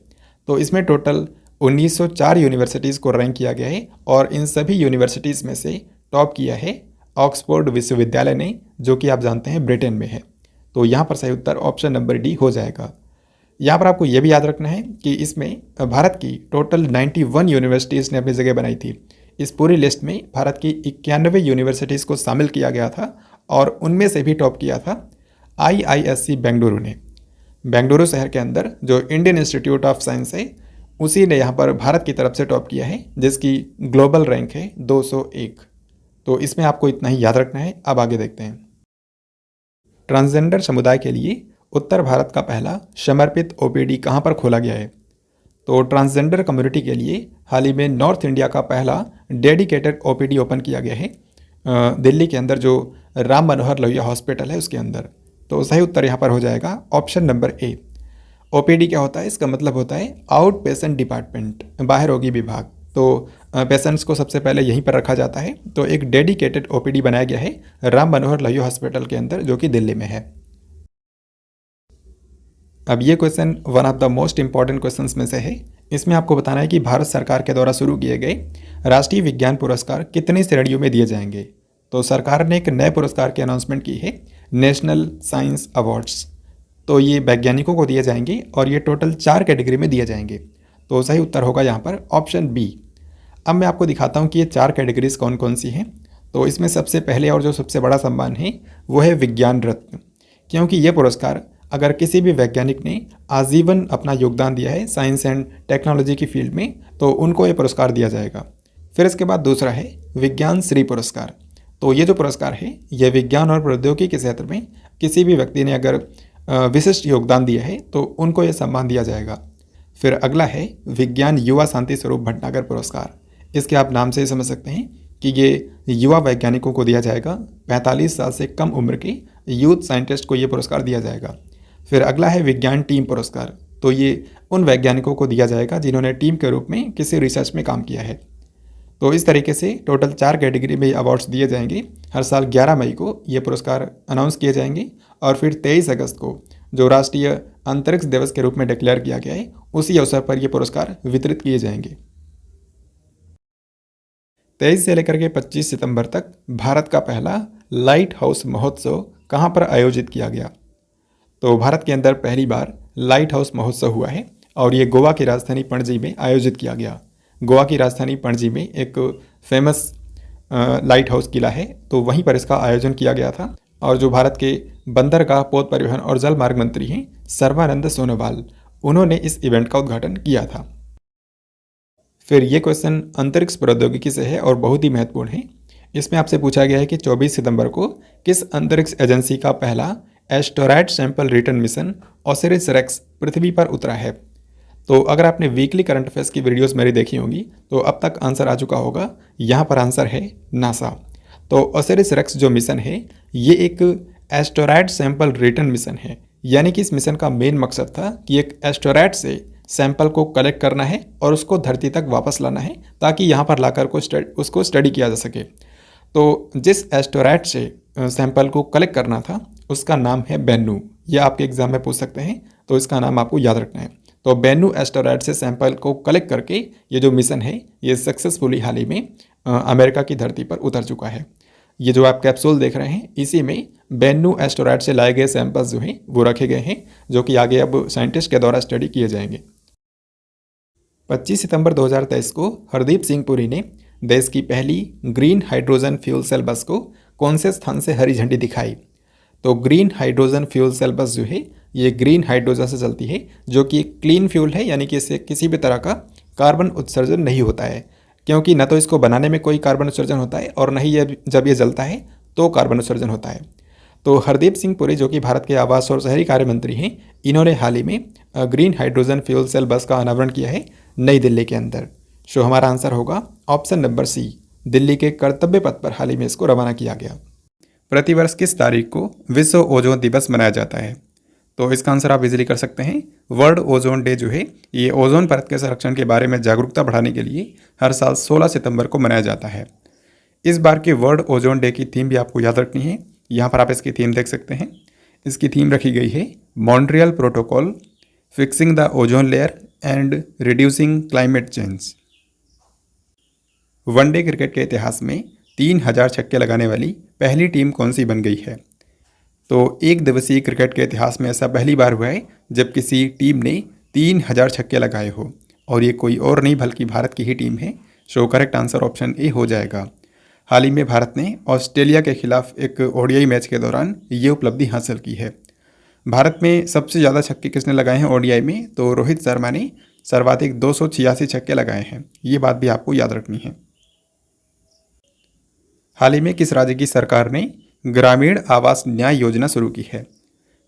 तो इसमें टोटल 1904 यूनिवर्सिटीज़ को रैंक किया गया है और इन सभी यूनिवर्सिटीज़ में से टॉप किया है ऑक्सफोर्ड विश्वविद्यालय ने, जो कि आप जानते हैं ब्रिटेन में है। तो यहाँ पर सही उत्तर ऑप्शन नंबर डी हो जाएगा। यहाँ पर आपको यह भी याद रखना है कि इसमें भारत की टोटल 91 यूनिवर्सिटीज़ ने अपनी जगह बनाई थी। इस पूरी लिस्ट में भारत की 91 यूनिवर्सिटीज़ को शामिल किया गया था और उनमें से भी टॉप किया था IISc बेंगलुरु ने। बेंगलुरु शहर के अंदर जो इंडियन इंस्टीट्यूट ऑफ साइंस है, उसी ने यहाँ पर भारत की तरफ से टॉप किया है, जिसकी ग्लोबल रैंक है 201। तो इसमें आपको इतना ही याद रखना है। अब आगे देखते हैं। ट्रांसजेंडर समुदाय के लिए उत्तर भारत का पहला समर्पित OPD कहाँ पर खोला गया है? तो ट्रांसजेंडर कम्युनिटी के लिए हाल ही में नॉर्थ इंडिया का पहला डेडिकेटेड OPD ओपन किया गया है, दिल्ली के अंदर जो राम मनोहर लोहिया हॉस्पिटल है उसके अंदर। तो सही उत्तर यहाँ पर हो जाएगा ऑप्शन नंबर ए। OPD क्या होता है? इसका मतलब होता है आउट पेशेंट डिपार्टमेंट, बाहर रोगी विभाग। तो पेशेंट्स को सबसे पहले यहीं पर रखा जाता है। तो एक डेडिकेटेड OPD बनाया गया है राम मनोहर लोहिया हॉस्पिटल के अंदर, जो कि दिल्ली में है। अब ये question one of the most important questions में से है। इसमें आपको बताना है कि भारत सरकार के द्वारा शुरू किए गए राष्ट्रीय विज्ञान पुरस्कार कितनी श्रेणियों में दिए जाएंगे? तो सरकार ने एक नए पुरस्कार की अनाउंसमेंट की है, नेशनल साइंस अवार्ड्स। तो ये वैज्ञानिकों को दिए जाएंगे और ये टोटल 4 कैटेगरी में दिए जाएंगे। तो सही उत्तर होगा यहाँ पर ऑप्शन बी। अब मैं आपको दिखाता हूँ कि ये 4 कैटेगरीज कौन कौन सी हैं। तो इसमें सबसे पहले और जो सबसे बड़ा सम्मान है वो है विज्ञान रत्न, क्योंकि ये पुरस्कार अगर किसी भी वैज्ञानिक ने आजीवन अपना योगदान दिया है साइंस एंड टेक्नोलॉजी की फील्ड में, तो उनको ये पुरस्कार दिया जाएगा। फिर इसके बाद दूसरा है विज्ञान श्री पुरस्कार। तो ये जो पुरस्कार है ये विज्ञान और प्रौद्योगिकी के क्षेत्र में किसी भी व्यक्ति ने अगर विशिष्ट योगदान दिया है तो उनको ये सम्मान दिया जाएगा। फिर अगला है विज्ञान युवा शांति स्वरूप भटनागर पुरस्कार। इसके आप नाम से ही समझ सकते हैं कि ये युवा वैज्ञानिकों को दिया जाएगा, 45 साल से कम उम्र के यूथ साइंटिस्ट को ये पुरस्कार दिया जाएगा। फिर अगला है विज्ञान टीम पुरस्कार। तो ये उन वैज्ञानिकों को दिया जाएगा जिन्होंने टीम के रूप में किसी रिसर्च में काम किया है। तो इस तरीके से टोटल 4 कैटेगरी में अवार्ड्स दिए जाएंगे। हर साल 11 मई को ये पुरस्कार अनाउंस किए जाएंगे और फिर 23 अगस्त को जो राष्ट्रीय अंतरिक्ष दिवस के रूप में डिक्लेयर किया गया है, उसी अवसर पर ये पुरस्कार वितरित किए जाएंगे। 23 से लेकर के 25 सितंबर तक भारत का पहला लाइट हाउस महोत्सव कहाँ पर आयोजित किया गया? तो भारत के अंदर पहली बार लाइट हाउस महोत्सव हुआ है और ये गोवा की राजधानी पणजी में आयोजित किया गया। गोवा की राजधानी पणजी में एक फेमस लाइट हाउस किला है, तो वहीं पर इसका आयोजन किया गया था। और जो भारत के बंदरगाह, पोत परिवहन और जल मार्ग मंत्री हैं सर्बानंद सोनोवाल, उन्होंने इस इवेंट का उद्घाटन किया था। फिर ये क्वेश्चन अंतरिक्ष प्रौद्योगिकी से है और बहुत ही महत्वपूर्ण है। इसमें आपसे पूछा गया है कि 24 सितंबर को किस अंतरिक्ष एजेंसी का पहला asteroid sample return mission Osiris Rex पृथ्वी पर उतरा है? तो अगर आपने वीकली करंट अफेयर्स की वीडियोस मेरी देखी होंगी तो अब तक आंसर आ चुका होगा। यहाँ पर आंसर है नासा। तो ओसिरिस रेक्स जो मिशन है ये एक एस्टेरॉयड सैंपल रिटर्न मिशन है, यानी कि इस मिशन का मेन मकसद था कि एक एस्टेरॉयड से सैंपल को कलेक्ट करना है और उसको धरती तक वापस लाना है, ताकि यहाँ पर लाकर उसको स्टडी किया जा सके। तो जिस एस्टेरॉयड से सैंपल को कलेक्ट करना था उसका नाम है बेन्नू। ये आपके एग्जाम में पूछ सकते हैं, तो इसका नाम आपको याद रखना है। तो बेन्नू एस्टेरॉयड से सैंपल को कलेक्ट करके ये जो मिशन है ये सक्सेसफुली हाल ही में अमेरिका की धरती पर उतर चुका है। ये जो आप कैप्सूल देख रहे हैं इसी में बेन्नू एस्टेरॉयड से लाए गए सैंपल्स जो हैं वो रखे गए हैं, जो कि आगे अब साइंटिस्ट के द्वारा स्टडी किए जाएंगे। 25 सितंबर 2023 को हरदीप सिंह पुरी ने देश की पहली ग्रीन हाइड्रोजन फ्यूल सेल बस को कौन से स्थान से हरी झंडी दिखाई? तो ग्रीन हाइड्रोजन फ्यूल सेल बस जो है ये ग्रीन हाइड्रोजन से चलती है, जो कि एक क्लीन फ्यूल है, यानी कि इससे किसी भी तरह का कार्बन उत्सर्जन नहीं होता है, क्योंकि न तो इसको बनाने में कोई कार्बन उत्सर्जन होता है और न ही ये जब ये जलता है तो कार्बन उत्सर्जन होता है। तो हरदीप सिंह पुरी जो कि भारत के आवास और शहरी कार्य मंत्री हैं, इन्होंने हाल ही में ग्रीन हाइड्रोजन फ्यूल सेल बस का अनावरण किया है नई दिल्ली के अंदर। सो हमारा आंसर होगा ऑप्शन नंबर सी, दिल्ली के कर्तव्य पथ पर हाल ही में इसको रवाना किया गया। प्रतिवर्ष किस तारीख को विश्व ओजोन दिवस मनाया जाता है? तो इसका आंसर आप इजीली कर सकते हैं। वर्ल्ड ओजोन डे जो है ये ओजोन परत के संरक्षण के बारे में जागरूकता बढ़ाने के लिए हर साल 16 सितंबर को मनाया जाता है। इस बार के वर्ल्ड ओजोन डे की थीम भी आपको याद रखनी है। यहाँ पर आप इसकी थीम देख सकते हैं। इसकी थीम रखी गई है Montreal protocol, fixing the ozone layer and reducing climate change. One day cricket के इतिहास में 3000 छक्के लगाने वाली पहली टीम कौन सी बन गई है? तो एक दिवसीय क्रिकेट के इतिहास में ऐसा पहली बार हुआ है जब किसी टीम ने 3000 छक्के लगाए हो, और ये कोई और नहीं बल्कि भारत की ही टीम है। So correct answer option A हो जाएगा। हाल ही में भारत ने ऑस्ट्रेलिया के खिलाफ एक ओडीआई मैच के दौरान ये उपलब्धि हासिल की है। भारत में सबसे ज़्यादा छक्के किसने लगाए हैं ओडीआई में? तो रोहित शर्मा ने सर्वाधिक 286 छक्के लगाए हैं। ये बात भी आपको याद रखनी है। हाल ही में किस राज्य की सरकार ने ग्रामीण आवास न्याय योजना शुरू की है?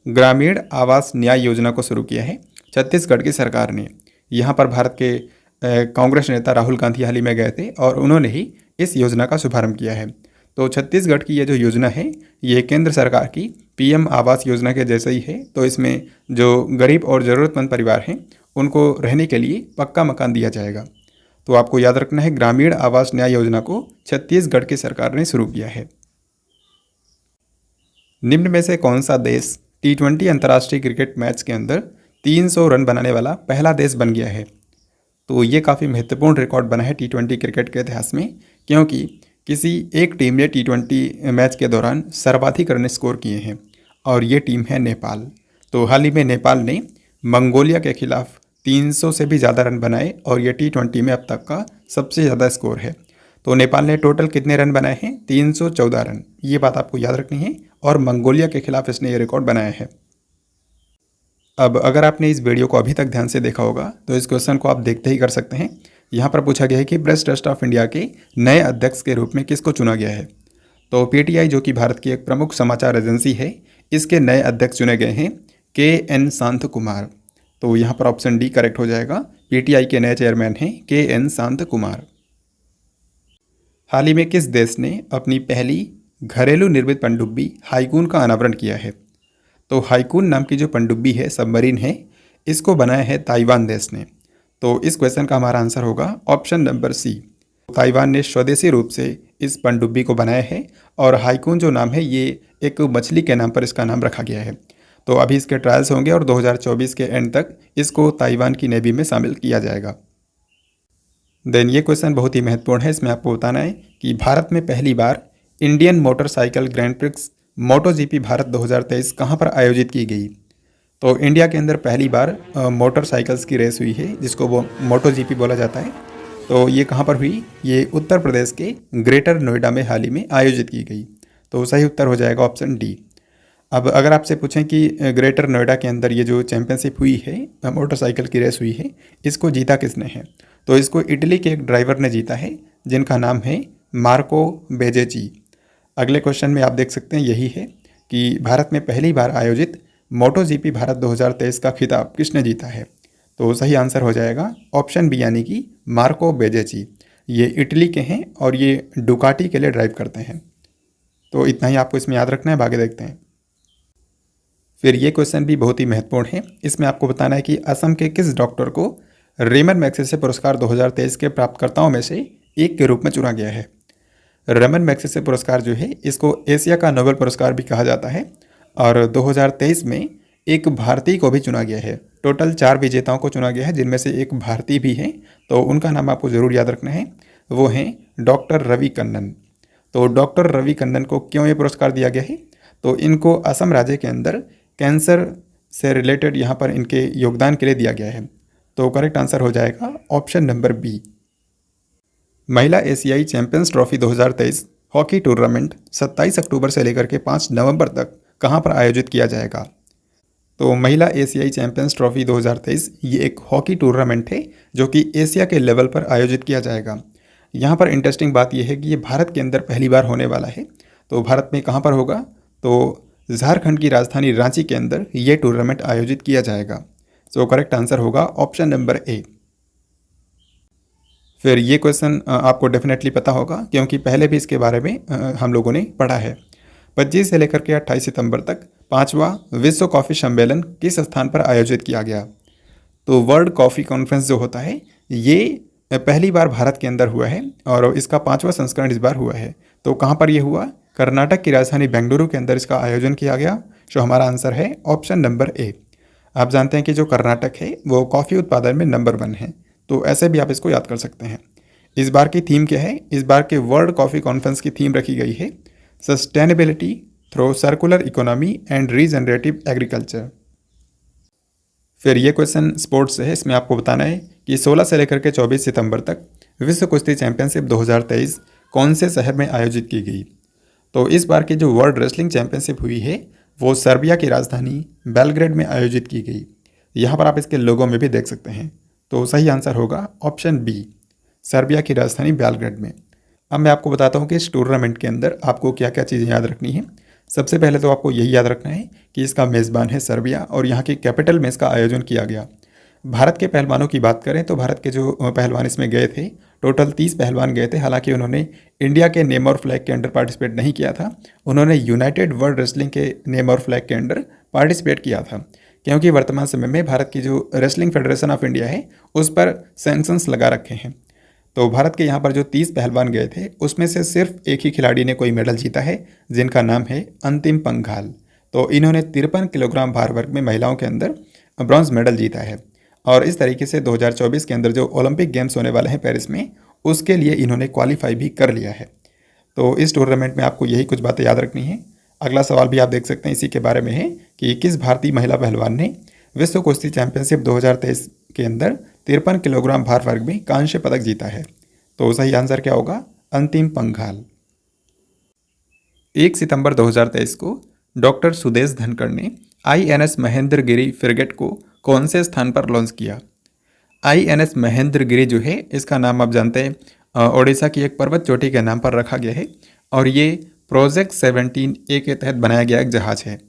ग्रामीण आवास न्याय योजना को शुरू किया है छत्तीसगढ़ की सरकार ने। यहाँ पर भारत के कांग्रेस नेता राहुल गांधी हाल ही में गए थे और उन्होंने ही इस योजना का शुभारंभ किया है। तो छत्तीसगढ़ की ये जो योजना है ये केंद्र सरकार की पीएम आवास योजना के जैसे ही है। तो इसमें जो गरीब और ज़रूरतमंद परिवार हैं उनको रहने के लिए पक्का मकान दिया जाएगा। तो आपको याद रखना है ग्रामीण आवास न्याय योजना को छत्तीसगढ़ की सरकार ने शुरू किया है। निम्न में से कौन सा देश T20 अंतर्राष्ट्रीय क्रिकेट मैच के अंदर 300 रन बनाने वाला पहला देश बन गया है? तो ये काफ़ी महत्वपूर्ण रिकॉर्ड बना है T20 क्रिकेट के इतिहास में, क्योंकि किसी एक टीम ने T20 मैच के दौरान सर्वाधिक रन स्कोर किए हैं और ये टीम है नेपाल। तो हाल ही में नेपाल ने मंगोलिया के खिलाफ 300 से भी ज़्यादा रन बनाए और ये T20 में अब तक का सबसे ज़्यादा स्कोर है। तो नेपाल ने टोटल कितने रन बनाए हैं? 314 रन। ये बात आपको याद रखनी है और मंगोलिया के खिलाफ इसने ये रिकॉर्ड बनाया है। अब अगर आपने इस वीडियो को अभी तक ध्यान से देखा होगा तो इस क्वेश्चन को आप देखते ही कर सकते हैं। यहाँ पर पूछा गया है कि प्रेस ट्रस्ट ऑफ इंडिया के नए अध्यक्ष के रूप में किसको चुना गया है? तो पीटीआई जो कि भारत की एक प्रमुख समाचार एजेंसी है, इसके नए अध्यक्ष चुने गए हैं KN शांत कुमार। तो यहाँ पर ऑप्शन डी करेक्ट हो जाएगा। पीटीआई के नए चेयरमैन हैं KN शांत कुमार। हाल ही में किस देश ने अपनी पहली घरेलू निर्मित पनडुब्बी हाईकून का अनावरण किया है? तो हाईकून नाम की जो पनडुब्बी है, सबमरीन है, इसको बनाया है ताइवान देश ने। तो इस क्वेश्चन का हमारा आंसर होगा ऑप्शन नंबर सी। ताइवान ने स्वदेशी रूप से इस पनडुब्बी को बनाया है और हाईकून जो नाम है ये एक मछली के नाम पर इसका नाम रखा गया है। तो अभी इसके ट्रायल्स होंगे और 2024 के एंड तक इसको ताइवान की नेवी में शामिल किया जाएगा। देन ये क्वेश्चन बहुत ही महत्वपूर्ण है। इसमें आपको बताना है कि भारत में पहली बार Indian motorcycle grand prix MotoGP Bharat 2023 कहाँ पर आयोजित की गई? तो इंडिया के अंदर पहली बार मोटरसाइकिल्स की रेस हुई है जिसको वो MotoGP बोला जाता है। तो ये कहाँ पर हुई? ये उत्तर प्रदेश के ग्रेटर नोएडा में हाल ही में आयोजित की गई। तो सही उत्तर हो जाएगा ऑप्शन डी। अब अगर आपसे पूछें कि ग्रेटर नोएडा के अंदर ये जो चैंपियनशिप हुई है, मोटरसाइकिल की रेस हुई है, इसको जीता किसने है? तो इसको इटली के एक ड्राइवर ने जीता है जिनका नाम है मार्को बेजेची। अगले क्वेश्चन में आप देख सकते हैं यही है कि भारत में पहली बार आयोजित MotoGP भारत 2023 का खिताब किसने जीता है? तो सही आंसर हो जाएगा ऑप्शन बी यानी कि मार्को बेजेची। ये इटली के हैं और ये डुकाटी के लिए ड्राइव करते हैं। तो इतना ही आपको इसमें याद रखना है। आगे देखते हैं। फिर ये क्वेश्चन भी बहुत ही महत्वपूर्ण है। इसमें आपको बताना है कि असम के किस डॉक्टर को रेमन मैग्सेसे पुरस्कार 2023 के प्राप्तकर्ताओं में से एक के रूप में चुना गया है? रेमन मैग्सेसे पुरस्कार जो है इसको एशिया का नोबेल पुरस्कार भी कहा जाता है और 2023 में एक भारतीय को भी चुना गया है। टोटल 4 विजेताओं को चुना गया है जिनमें से एक भारतीय भी हैं। तो उनका नाम आपको ज़रूर याद रखना है। वो हैं डॉक्टर रवि कन्नन। तो डॉक्टर रवि कन्नन को क्यों ये पुरस्कार दिया गया है? तो इनको असम राज्य के अंदर कैंसर से रिलेटेड यहाँ पर इनके योगदान के लिए दिया गया है। तो करेक्ट आंसर हो जाएगा ऑप्शन नंबर बी। महिला एशियाई चैंपियंस ट्रॉफी 2023 हॉकी टूर्नामेंट 27 अक्टूबर से लेकर के 5 नवंबर तक कहां पर आयोजित किया जाएगा? तो महिला एशियाई चैंपियंस ट्रॉफी 2023 ये एक हॉकी टूर्नामेंट है जो कि एशिया के लेवल पर आयोजित किया जाएगा। यहाँ पर इंटरेस्टिंग बात यह है कि ये भारत के अंदर पहली बार होने वाला है। तो भारत में कहाँ पर होगा? तो झारखंड की राजधानी रांची के अंदर ये टूर्नामेंट आयोजित किया जाएगा। सो करेक्ट आंसर होगा ऑप्शन नंबर ए। फिर ये क्वेश्चन आपको डेफिनेटली पता होगा क्योंकि पहले भी इसके बारे में हम लोगों ने पढ़ा है। 25 से लेकर के 28 सितंबर तक 5वां विश्व कॉफ़ी सम्मेलन किस स्थान पर आयोजित किया गया? तो वर्ल्ड कॉफ़ी कॉन्फ्रेंस जो होता है ये पहली बार भारत के अंदर हुआ है और इसका 5वां संस्करण इस बार हुआ है। तो कहाँ पर यह हुआ? कर्नाटक की राजधानी बेंगलुरु के अंदर इसका आयोजन किया गया। तो हमारा आंसर है ऑप्शन नंबर ए। आप जानते हैं कि जो कर्नाटक है वो कॉफ़ी उत्पादन में नंबर 1 है, तो ऐसे भी आप इसको याद कर सकते हैं। इस बार की थीम क्या है? इस बार के वर्ल्ड कॉफ़ी कॉन्फ्रेंस की थीम रखी गई है sustainability through circular economy and regenerative agriculture. फिर ये क्वेश्चन स्पोर्ट्स से है। इसमें आपको बताना है कि 16 से लेकर के 24 सितंबर तक विश्व कुश्ती चैंपियनशिप 2023 कौन से शहर में आयोजित की गई? तो इस बार की जो वर्ल्ड रेसलिंग चैंपियनशिप हुई है वो सर्बिया की राजधानी बेलग्रेड में आयोजित की गई। यहाँ पर आप इसके लोगों में भी देख सकते हैं। तो सही आंसर होगा ऑप्शन बी, सर्बिया की राजधानी बेलग्रेड में। अब मैं आपको बताता हूँ कि इस टूर्नामेंट के अंदर आपको क्या क्या चीज़ें याद रखनी है। सबसे पहले तो आपको यही याद रखना है कि इसका मेज़बान है सर्बिया और यहाँ की कैपिटल में इसका आयोजन किया गया। भारत के पहलवानों की बात करें तो भारत के जो पहलवान इसमें गए थे, टोटल 30 पहलवान गए थे। हालांकि उन्होंने इंडिया के नेम और फ्लैग के अंडर पार्टिसिपेट नहीं किया था, उन्होंने यूनाइटेड वर्ल्ड रेसलिंग के नेम और फ्लैग के अंडर पार्टिसिपेट किया था, क्योंकि वर्तमान समय में भारत की जो रेसलिंग फेडरेशन ऑफ इंडिया है उस पर सैंक्शंस लगा रखे हैं। तो भारत के यहाँ पर जो 30 पहलवान गए थे उसमें से सिर्फ एक ही खिलाड़ी ने कोई मेडल जीता है, जिनका नाम है अंतिम पंघाल। तो इन्होंने 53 किलोग्राम भार वर्ग में महिलाओं के अंदर ब्रॉन्ज मेडल जीता है और इस तरीके से 2024 के अंदर जो ओलंपिक गेम्स होने वाले हैं पेरिस में, उसके लिए इन्होंने क्वालिफाई भी कर लिया है। तो इस टूर्नामेंट में आपको यही कुछ बातें याद रखनी है। अगला सवाल भी आप देख सकते हैं इसी के बारे में है कि किस भारतीय महिला पहलवान ने विश्व कुश्ती चैंपियनशिप 2023 के अंदर 53 किलोग्राम भार वर्ग में कांस्य पदक जीता है? तो सही आंसर क्या होगा? अंतिम पंघाल। 1 सितंबर 2023 को डॉक्टर सुदेश धनखड़ ने INS महेंद्रगिरी फ्रिगेट को कौन से स्थान पर लॉन्च किया? INS महेंद्रगिरी जो है इसका नाम आप जानते हैं ओडिशा की एक पर्वत चोटी के नाम पर रखा गया है और ये प्रोजेक्ट 17A के तहत बनाया गया एक जहाज है।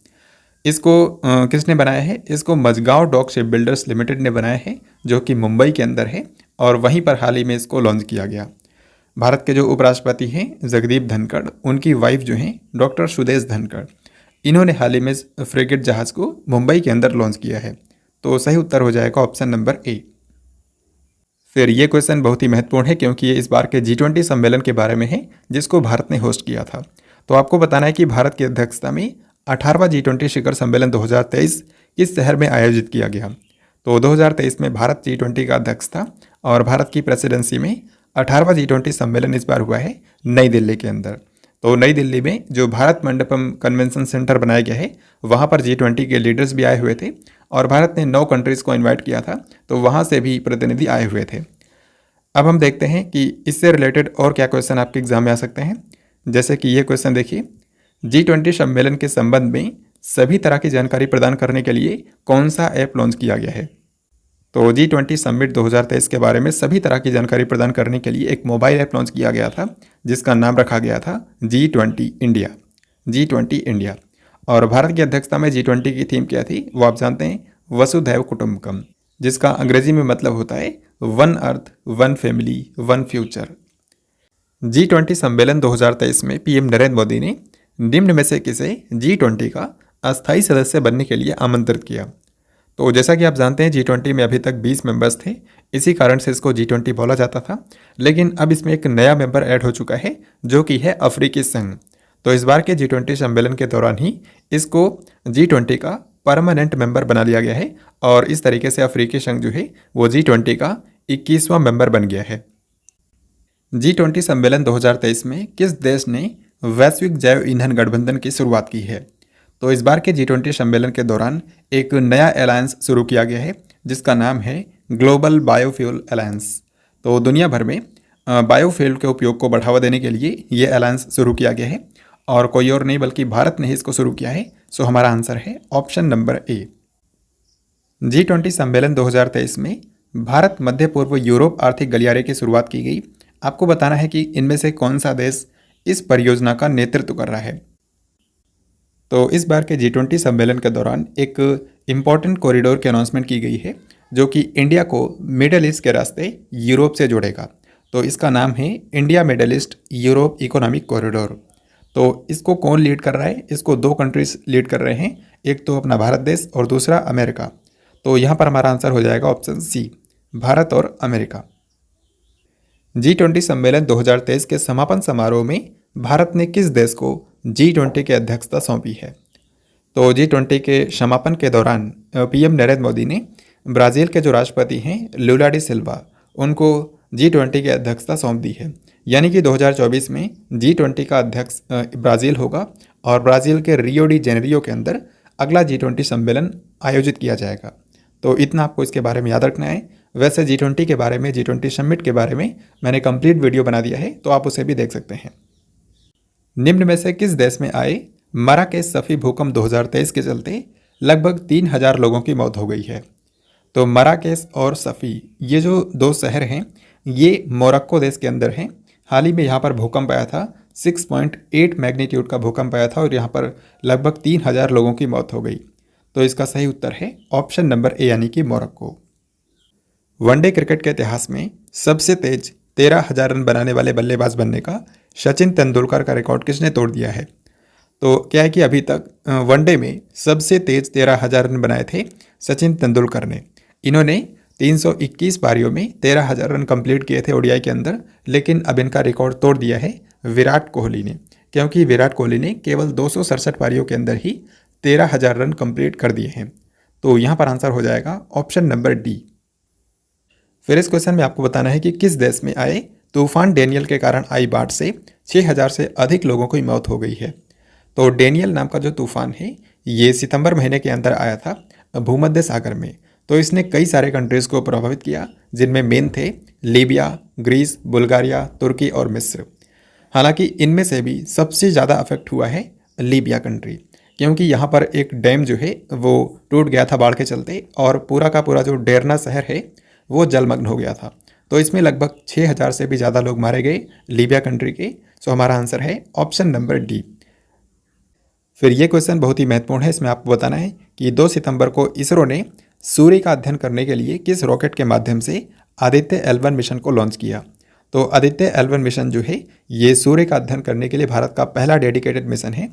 इसको किसने बनाया है? इसको Mazagon dock ship builders limited ने बनाया है, जो कि मुंबई के अंदर है और वहीं पर हाल ही में इसको लॉन्च किया गया। भारत के जो उपराष्ट्रपति हैं जगदीप धनखड़, उनकी वाइफ जो हैं डॉक्टर सुदेश धनखड़, इन्होंने हाल ही में फ्रिगेट जहाज़ को मुंबई के अंदर लॉन्च किया है। तो सही उत्तर हो जाएगा ऑप्शन नंबर ए। फिर ये क्वेश्चन बहुत ही महत्वपूर्ण है क्योंकि ये इस बार के G20 सम्मेलन के बारे में है जिसको भारत ने होस्ट किया था। तो आपको बताना है कि भारत की अध्यक्षता में 18वां G20 शिखर सम्मेलन 2023 किस शहर में आयोजित किया गया? तो 2023 में भारत G20 का अध्यक्ष था और भारत की प्रेसिडेंसी में 18वां G20 सम्मेलन इस बार हुआ है नई दिल्ली के अंदर। तो नई दिल्ली में जो भारत मंडपम कन्वेंशन सेंटर बनाया गया है वहाँ पर G20 के लीडर्स भी आए हुए थे और भारत ने 9 कंट्रीज़ को इनवाइट किया था, तो वहाँ से भी प्रतिनिधि आए हुए थे। अब हम देखते हैं कि इससे रिलेटेड और क्या क्वेश्चन आपके एग्जाम में आ सकते हैं। जैसे कि ये क्वेश्चन देखिए, G20 सम्मेलन के संबंध में सभी तरह की जानकारी प्रदान करने के लिए कौन सा ऐप लॉन्च किया गया है? तो G20 समिट 2023 के बारे में सभी तरह की जानकारी प्रदान करने के लिए एक मोबाइल ऐप लॉन्च किया गया था जिसका नाम रखा गया था G20 इंडिया। G20 India. और भारत की अध्यक्षता में G20 की थीम क्या थी वो आप जानते हैं, वसुधैव कुटुंबकम, जिसका अंग्रेजी में मतलब होता है one earth, one family, one future. G20 सम्मेलन 2023 में पीएम नरेंद्र मोदी ने निम्न में से किसे G20 का अस्थायी सदस्य बनने के लिए आमंत्रित किया? तो जैसा कि आप जानते हैं G20 में अभी तक 20 मेंबर्स थे, इसी कारण से इसको G20 बोला जाता था, लेकिन अब इसमें एक नया मेंबर ऐड हो चुका है जो कि है अफ्रीकी संघ। तो इस बार के G20 सम्मेलन के दौरान ही इसको G20 का परमानेंट मेंबर बना लिया गया है और इस तरीके से अफ्रीकी संघ जो है वो G20 का 21वां मेंबर बन गया है। G20 सम्मेलन 2023 में किस देश ने वैश्विक जैव ईंधन गठबंधन की शुरुआत की है? तो इस बार के G20 सम्मेलन के दौरान एक नया अलायंस शुरू किया गया है जिसका नाम है ग्लोबल बायोफ्यूल अलायंस। तो दुनिया भर में बायोफ्यूल के उपयोग को बढ़ावा देने के लिए ये अलायंस शुरू किया गया है और कोई और नहीं बल्कि भारत ने ही इसको शुरू किया है। सो हमारा आंसर है ऑप्शन नंबर ए। G20 सम्मेलन 2023 में भारत मध्य पूर्व यूरोप आर्थिक गलियारे की शुरुआत की गई। आपको बताना है कि इनमें से कौन सा देश इस परियोजना का नेतृत्व कर रहा है। तो इस बार के G20 सम्मेलन के दौरान एक इम्पॉर्टेंट कॉरिडोर की अनाउंसमेंट की गई है जो कि इंडिया को मिडल ईस्ट के रास्ते यूरोप से जोड़ेगा। तो इसका नाम है India middle east Europe economic corridor. तो इसको कौन लीड कर रहा है? इसको दो कंट्रीज लीड कर रहे हैं, एक तो अपना भारत देश और दूसरा अमेरिका। तो यहाँ पर हमारा आंसर हो जाएगा ऑप्शन सी, भारत और अमेरिका। G20 सम्मेलन 2023 के समापन समारोह में भारत ने किस देश को G20 की अध्यक्षता सौंपी है? तो G20 के समापन के दौरान पीएम नरेंद्र मोदी ने ब्राज़ील के जो राष्ट्रपति हैं लुला डी सिल्वा, उनको G20 की अध्यक्षता सौंप दी है। यानी कि 2024 में G20 का अध्यक्ष ब्राज़ील होगा और ब्राज़ील के रियो डी जेनेरियो के अंदर अगला G20 सम्मेलन आयोजित किया जाएगा। तो इतना आपको इसके बारे में याद रखना है। वैसे G20 के बारे में, G20 समिट के बारे में मैंने कंप्लीट वीडियो बना दिया है, तो आप उसे भी देख सकते हैं। निम्न में से किस देश में आए मराकेश सफ़ी भूकंप 2023 के चलते लगभग 3000 लोगों की मौत हो गई है? तो मराकेश और सफ़ी ये जो दो शहर हैं ये मोरक्को देश के अंदर हैं। हाल ही में यहाँ पर भूकंप आया था, 6.8 मैग्नीट्यूड का भूकंप आया था और यहाँ पर लगभग 3000 लोगों की मौत हो गई। तो इसका सही उत्तर है ऑप्शन नंबर ए यानी कि मोरक्को। वनडे क्रिकेट के इतिहास में सबसे तेज 13,000 रन बनाने वाले बल्लेबाज बनने का सचिन तेंदुलकर का रिकॉर्ड किसने तोड़ दिया है? तो क्या है कि अभी तक वनडे में सबसे तेज 13,000 रन बनाए थे सचिन तेंदुलकर ने। इन्होंने 321 पारियों में 13,000 रन कंप्लीट किए थे ओडीआई के अंदर, लेकिन अब इनका रिकॉर्ड तोड़ दिया है विराट कोहली ने, क्योंकि विराट कोहली ने केवल 267 पारियों के अंदर ही 13,000 रन कंप्लीट कर दिए हैं। तो यहाँ पर आंसर हो जाएगा ऑप्शन नंबर डी। फिर इस क्वेश्चन में आपको बताना है कि किस देश में आए तूफान डेनियल के कारण आई बाढ़ से 6,000 से अधिक लोगों की मौत हो गई है? तो डेनियल नाम का जो तूफान है ये सितंबर महीने के अंदर आया था भूमध्य सागर में। तो इसने कई सारे कंट्रीज़ को प्रभावित किया, जिनमें मेन थे लीबिया, ग्रीस, बुल्गारिया, तुर्की और मिस्र। हालांकि इनमें से भी सबसे ज़्यादा अफेक्ट हुआ है लीबिया कंट्री, क्योंकि यहाँ पर एक डैम जो है वो टूट गया था बाढ़ के चलते और पूरा का पूरा जो डेरना शहर है वो जलमग्न हो गया था। तो इसमें लगभग 6,000 से भी ज़्यादा लोग मारे गए लीबिया कंट्री के। सो हमारा आंसर है ऑप्शन नंबर डी। फिर ये क्वेश्चन बहुत ही महत्वपूर्ण है। इसमें आपको बताना है कि 2 सितंबर को इसरो ने सूर्य का अध्ययन करने के लिए किस रॉकेट के माध्यम से आदित्य L1 मिशन को लॉन्च किया? तो आदित्य L1 मिशन जो है ये सूर्य का अध्ययन करने के लिए भारत का पहला डेडिकेटेड मिशन है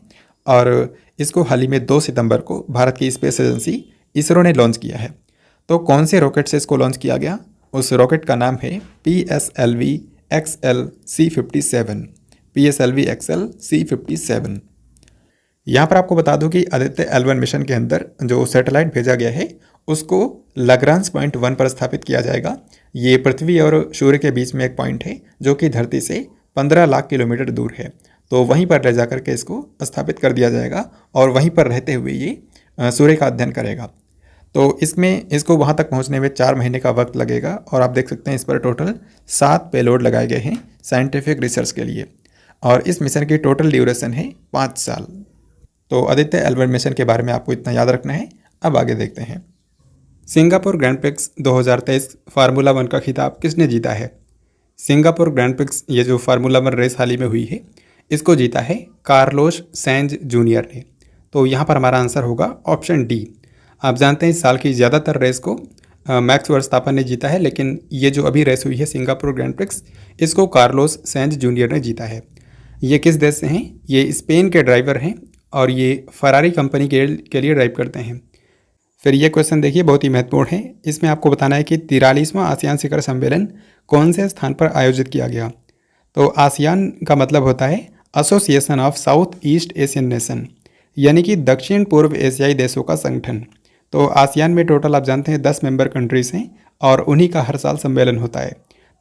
और इसको हाल ही में 2 सितंबर को भारत की स्पेस एजेंसी इसरो ने लॉन्च किया है। तो कौन से रॉकेट से इसको लॉन्च किया गया? उस रॉकेट का नाम है PSLV XL C57। PSLV XL C57। यहाँ पर आपको बता दूं कि आदित्य L1 मिशन के अंदर जो सैटेलाइट भेजा गया है उसको लाग्रांज पॉइंट 1 पर स्थापित किया जाएगा। ये पृथ्वी और सूर्य के बीच में एक पॉइंट है जो कि धरती से 15 लाख किलोमीटर दूर है। तो वहीं पर ले जाकर के इसको स्थापित कर दिया जाएगा और वहीं पर रहते हुए ये सूर्य का अध्ययन करेगा। तो इसमें इसको वहाँ तक पहुँचने में 4 महीने का वक्त लगेगा और आप देख सकते हैं इस पर टोटल 7 पेलोड लगाए गए हैं साइंटिफिक रिसर्च के लिए और इस मिशन की टोटल ड्यूरेशन है 5 साल। तो आदित्य L1 मिशन के बारे में आपको इतना याद रखना है। अब आगे देखते हैं। सिंगापुर ग्रैंड प्रिक्स 2023 फार्मूला 1 का खिताब किसने जीता है? सिंगापुर ग्रैंड प्रिक्स ये जो फार्मूला 1 रेस हाल ही में हुई है इसको जीता है कार्लोस सैंज जूनियर ने। तो यहाँ पर हमारा आंसर होगा ऑप्शन डी। आप जानते हैं इस साल की ज़्यादातर रेस को मैक्स वर्स्तापन ने जीता है, लेकिन ये जो अभी रेस हुई है सिंगापुर ग्रैंड प्रिक्स इसको कार्लोस सैंज जूनियर ने जीता है। ये किस देश से हैं? ये स्पेन के ड्राइवर हैं और ये फरारी कंपनी के लिए ड्राइव करते हैं। फिर ये क्वेश्चन देखिए बहुत ही महत्वपूर्ण है। इसमें आपको बताना है कि 43वां आसियान शिखर सम्मेलन कौन से स्थान पर आयोजित किया गया? तो आसियान का मतलब होता है association of south east Asian nation, यानी कि दक्षिण पूर्व एशियाई देशों का संगठन। तो आसियान में टोटल आप जानते हैं 10 मेंबर कंट्रीज़ हैं और उन्हीं का हर साल सम्मेलन होता है।